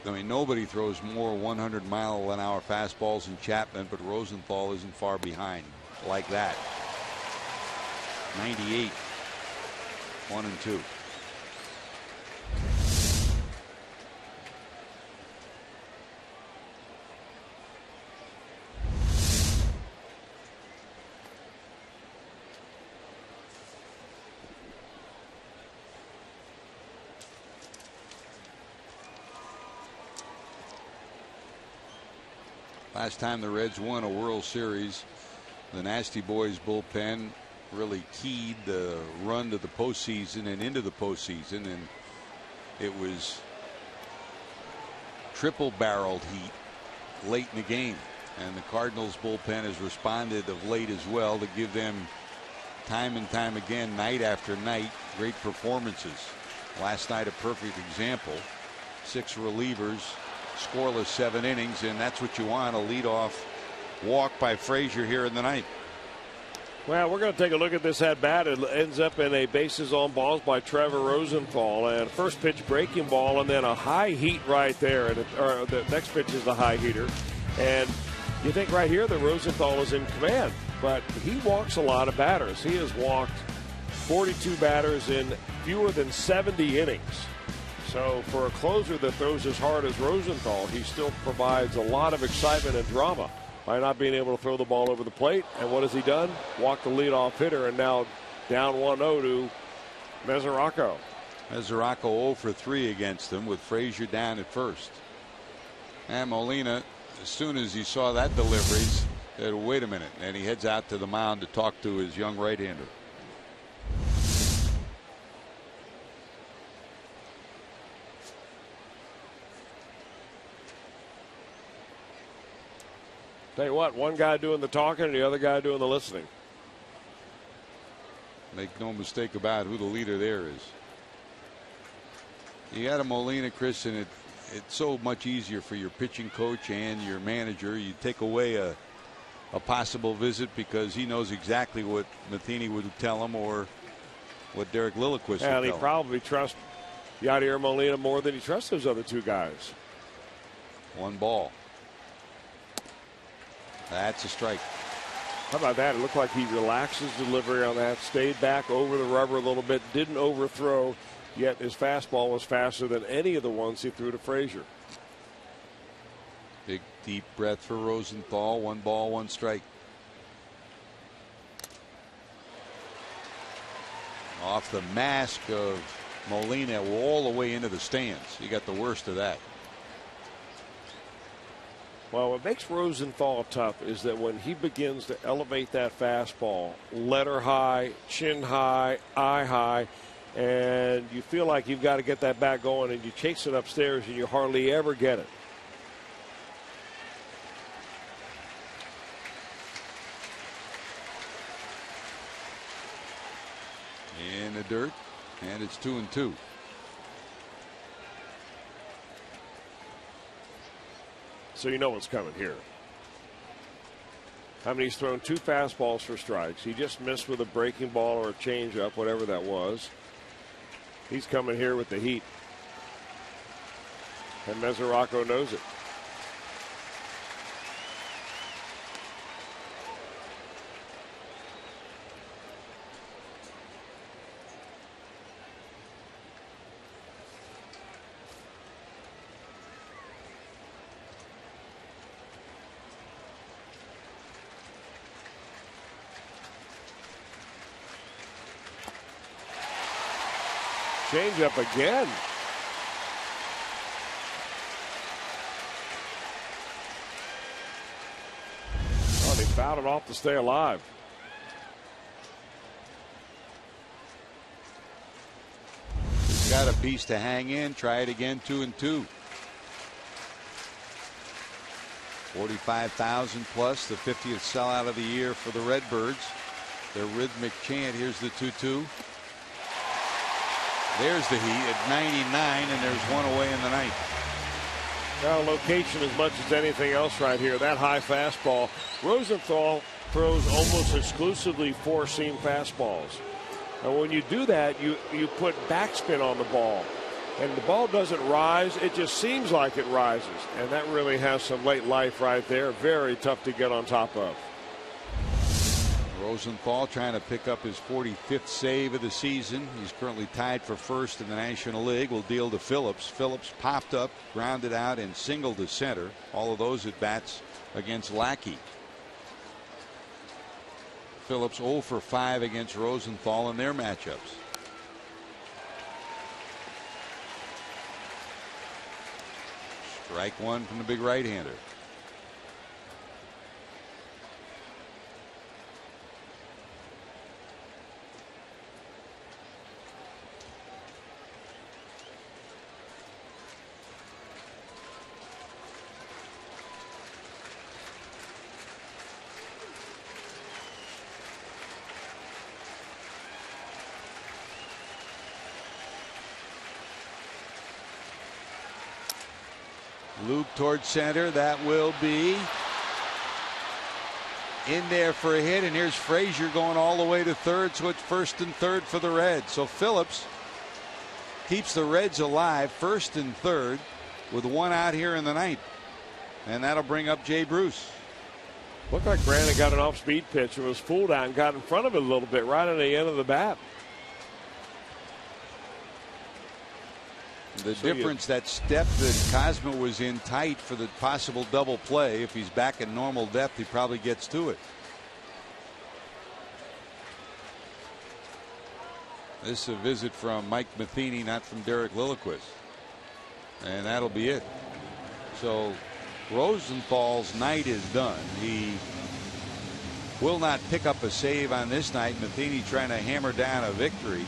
I mean, nobody throws more 100-mile-an-hour fastballs than Chapman, but Rosenthal isn't far behind like that. 98, 1 and 2. Last time the Reds won a World Series, the Nasty Boys bullpen really keyed the run to the postseason and into the postseason, and it was triple-barreled heat late in the game. And the Cardinals bullpen has responded of late as well to give them time and time again, night after night, great performances. Last night a perfect example. 6 relievers, scoreless 7 innings, and that's what you want, a leadoff walk by Frazier here in the ninth. Well, we're going to take a look at this at bat. It ends up in a bases on balls by Trevor Rosenthal, and first pitch breaking ball, and then a high heat right there. And the next pitch is the high heater, and you think right here that Rosenthal is in command, but he walks a lot of batters. He has walked 42 batters in fewer than 70 innings. So for a closer that throws as hard as Rosenthal, he still provides a lot of excitement and drama by not being able to throw the ball over the plate. And what has he done? Walked the leadoff hitter, and now down 1-0 to Mesoraco. Mesoraco 0 for 3 against him with Frazier down at first. And Molina, as soon as he saw that delivery, said, wait a minute, and he heads out to the mound to talk to his young right-hander. Tell you what, one guy doing the talking and the other guy doing the listening. Make no mistake about who the leader there is. You got a Molina, Chris, and it's so much easier for your pitching coach and your manager. You take away a possible visit because he knows exactly what Matheny would tell him or what Derek Lilliquist would tell him. And he probably trusts Yadier Molina more than he trusts those other two guys. 1 ball. That's a strike. How about that? It looked like he relaxed his delivery on that, stayed back over the rubber a little bit, didn't overthrow, yet his fastball was faster than any of the ones he threw to Frazier. Big deep breath for Rosenthal. 1 ball, 1 strike. Off the mask of Molina all the way into the stands. He got the worst of that. Well, what makes Rosenthal tough is that when he begins to elevate that fastball, letter high, chin high, eye high, and you feel like you've got to get that bat going, and you chase it upstairs and you hardly ever get it. In the dirt, and it's 2-2. So you know what's coming here. I mean, he's thrown 2 fastballs for strikes. He just missed with a breaking ball or a changeup, whatever that was. He's coming here with the heat. And Mesoraco knows it. Change up again. Oh, they fouled it off to stay alive. He's got a piece to hang in. Try it again. 2-2. 45,000 plus, the 50th sellout of the year for the Redbirds. Their rhythmic chant. Here's the 2-2. There's the heat at 99, and there's 1 away in the ninth. Now, location as much as anything else right here. That high fastball. Rosenthal throws almost exclusively 4-seam fastballs. And when you do that, you put backspin on the ball. And the ball doesn't rise. It just seems like it rises. And that really has some late life right there. Very tough to get on top of. Rosenthal trying to pick up his 45th save of the season. He's currently tied for first in the National League. Will deal to Phillips. Phillips popped up, grounded out, and singled to center. All of those at bats against Lackey. Phillips 0 for 5 against Rosenthal in their matchups. Strike 1 from the big right-hander. Luke towards center. That will be in there for a hit, and here's Frazier going all the way to third, so it's first and third for the Reds. So Phillips keeps the Reds alive, first and third, with one out here in the ninth, and that'll bring up Jay Bruce. Looked like Brandon got an off-speed pitch and was fooled out and got in front of it a little bit right on the end of the bat. The difference, that step that Cosmo was in tight for the possible double play. If he's back in normal depth, he probably gets to it. This is a visit from Mike Matheny, not from Derek Lilliquist. And that'll be it. So Rosenthal's night is done. He will not pick up a save on this night. Matheny trying to hammer down a victory.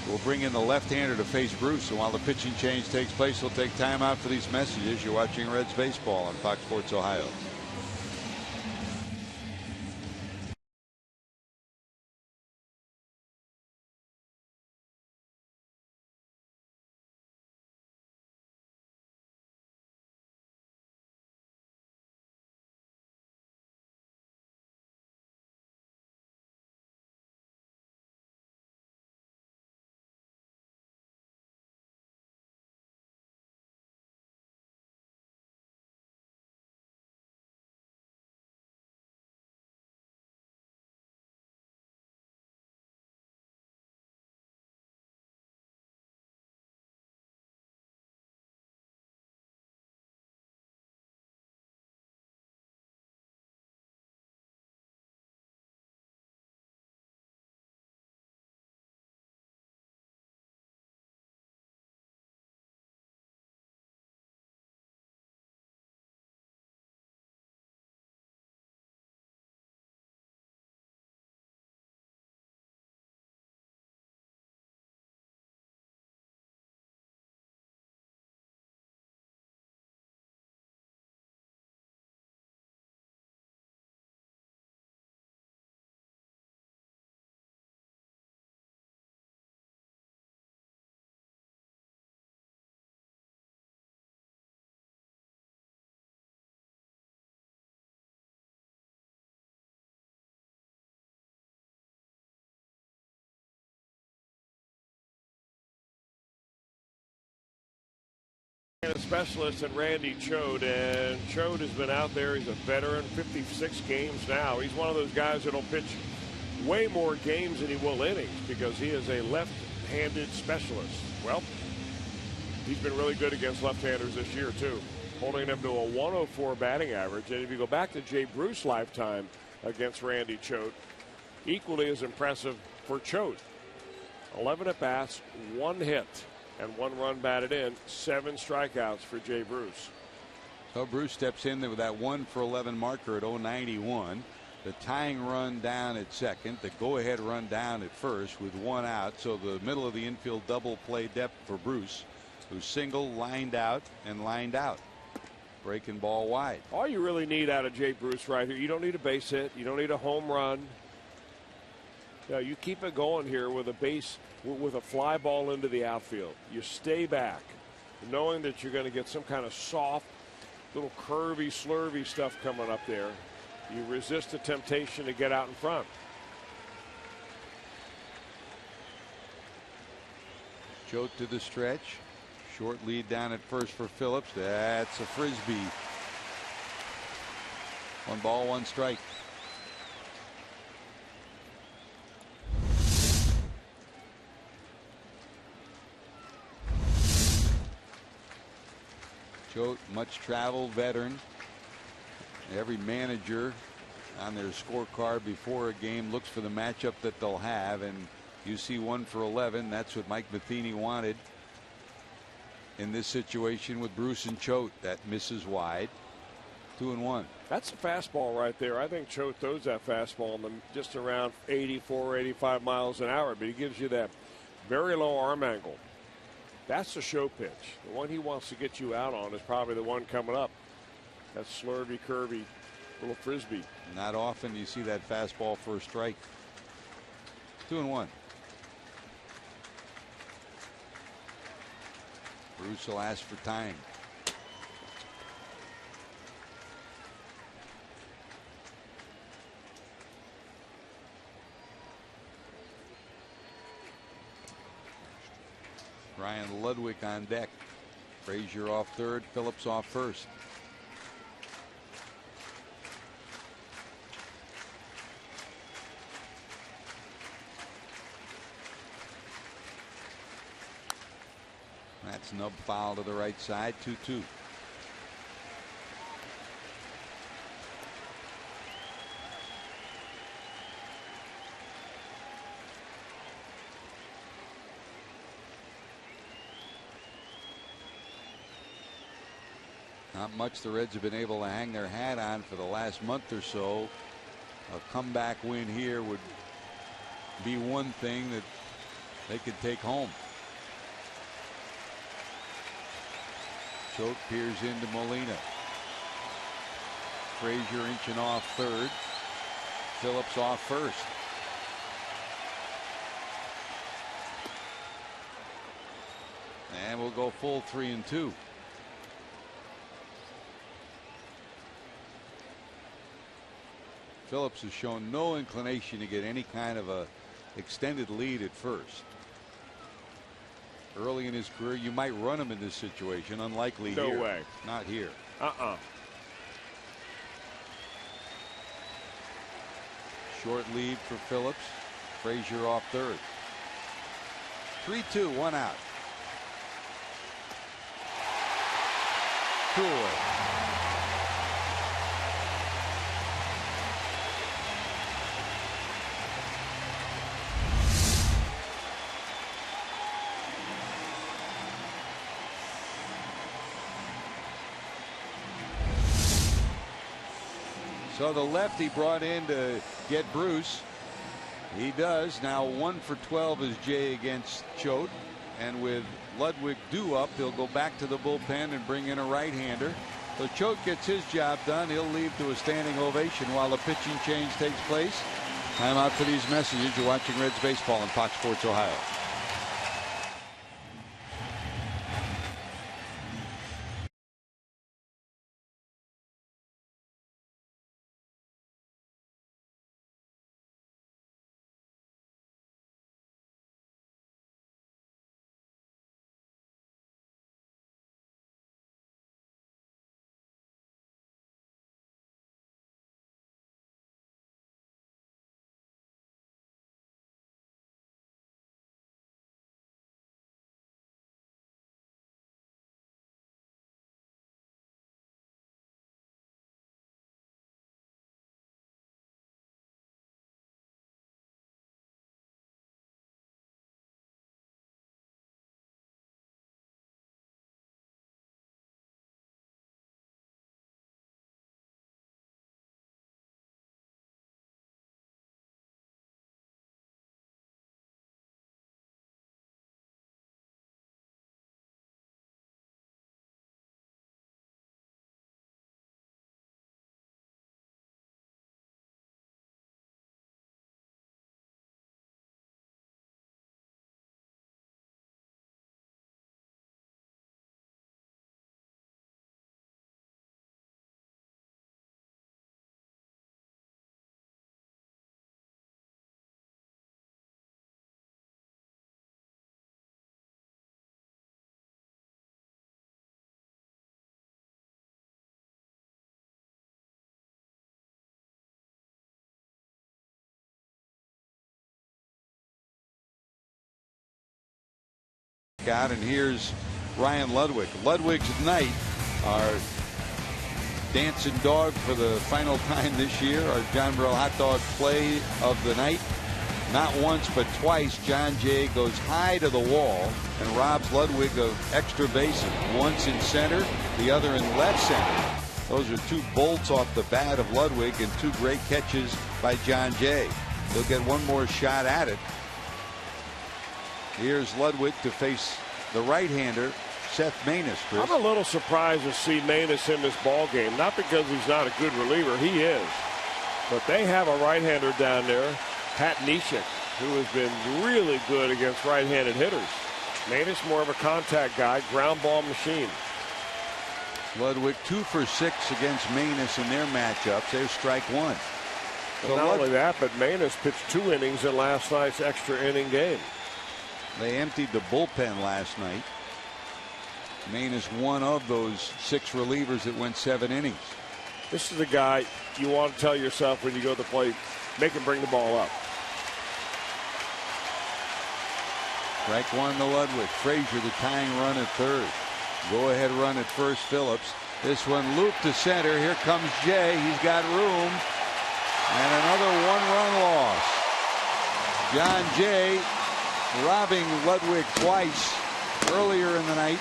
Will bring in the left-hander to face Bruce. And while the pitching change takes place, we'll take time out for these messages. You're watching Reds baseball on Fox Sports Ohio. And a specialist in Randy Choate, and Choate has been out there. He's a veteran, 56 games now. He's one of those guys that'll pitch way more games than he will innings because he is a left-handed specialist. Well, he's been really good against left-handers this year too, holding them to a 104 batting average. And if you go back to Jay Bruce's lifetime against Randy Choate, equally as impressive for Choate. 11 at-bats, 1 hit. And 1 run batted in, 7 strikeouts for Jay Bruce. So Bruce steps in there with that 1 for 11 marker at 091. The tying run down at second, the go-ahead run down at first with 1 out. So the middle of the infield double play depth for Bruce, who's single, lined out, and lined out. Breaking ball wide. All you really need out of Jay Bruce right here, you don't need a base hit, you don't need a home run. You keep it going here with a base, with a fly ball into the outfield. You stay back, knowing that you're going to get some kind of soft, little curvy, slurvy stuff coming up there. You resist the temptation to get out in front. Choate to the stretch. Short lead down at first for Phillips. That's a frisbee. 1 ball, 1 strike. Choate, much traveled veteran. Every manager on their scorecard before a game looks for the matchup that they'll have, and you see 1 for 11. That's what Mike Matheny wanted in this situation with Bruce and Choate. That misses wide. 2-1. That's a fastball right there. I think Choate throws that fastball in just around 84, 85 miles an hour, but he gives you that very low arm angle. That's the show pitch. The one he wants to get you out on is probably the one coming up. That slurvy, curvy little frisbee. Not often you see that fastball for a strike. 2-1. Bruce will ask for time. Ryan Ludwig on deck. Frazier off third, Phillips off first. That's nub foul to the right side, 2-2. Not much the Reds have been able to hang their hat on for the last month or so. A comeback win here would be one thing that they could take home. Choate peers into Molina. Frazier inching off third. Phillips off first. And we'll go full 3-2. Phillips has shown no inclination to get any kind of a extended lead at first. Early in his career, you might run him in this situation. Unlikely here. No way. Not here. Short lead for Phillips. Frazier off third. 3-2, one out. Two away. So the lefty brought in to get Bruce. He does. Now 1 for 12 is Jay against Choate. And with Ludwig due up, he'll go back to the bullpen and bring in a right-hander. So Choate gets his job done. He'll leave to a standing ovation while the pitching change takes place. Time out for these messages. You're watching Reds baseball on Fox Sports Ohio. Out, and here's Ryan Ludwig. Ludwig's night, our dancing dog for the final time this year, our John Burrell hot dog play of the night. Not once but twice John Jay goes high to the wall and robs Ludwig of extra bases. Once in center, the other in left center. Those are two bolts off the bat of Ludwig and two great catches by John Jay. He'll get one more shot at it. Here's Ludwig to face the right-hander, Seth Maness. Chris. I'm a little surprised to see Maness in this ball game. Not because he's not a good reliever, he is. But they have a right-hander down there, Pat Neshek, who has been really good against right-handed hitters. Maness more of a contact guy, ground ball machine. Ludwig 2 for 6 against Maness in their matchups. There's strike one. So not only that, but Maness pitched 2 innings in last night's extra inning game. They emptied the bullpen last night. Maine is one of those 6 relievers that went 7 innings. This is a guy you want to tell yourself when you go to the plate, make him bring the ball up. Strike 1 to Ludwig. Frazier the tying run at third. Go ahead run at first, Phillips. This one looped to center. Here comes Jay. He's got room. And another 1-run loss. John Jay robbing Ludwig twice earlier in the night.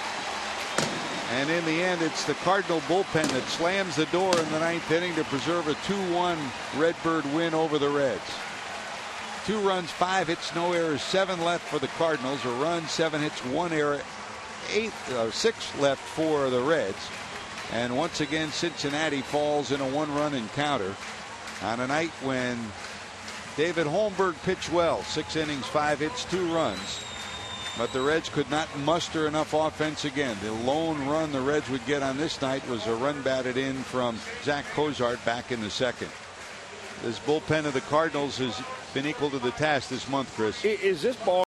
And in the end, it's the Cardinal bullpen that slams the door in the 9th inning to preserve a 2-1 Redbird win over the Reds. 2 runs, 5 hits, no errors, 7 left for the Cardinals. A run, 7 hits, 1 error, 6 left for the Reds. And once again, Cincinnati falls in a 1-run encounter on a night when David Holmberg pitched well. 6 innings, 5 hits, 2 runs. But the Reds could not muster enough offense again. The lone run the Reds would get on this night was a run batted in from Zach Cozart back in the 2nd. This bullpen of the Cardinals has been equal to the task this month, Chris. Is this ball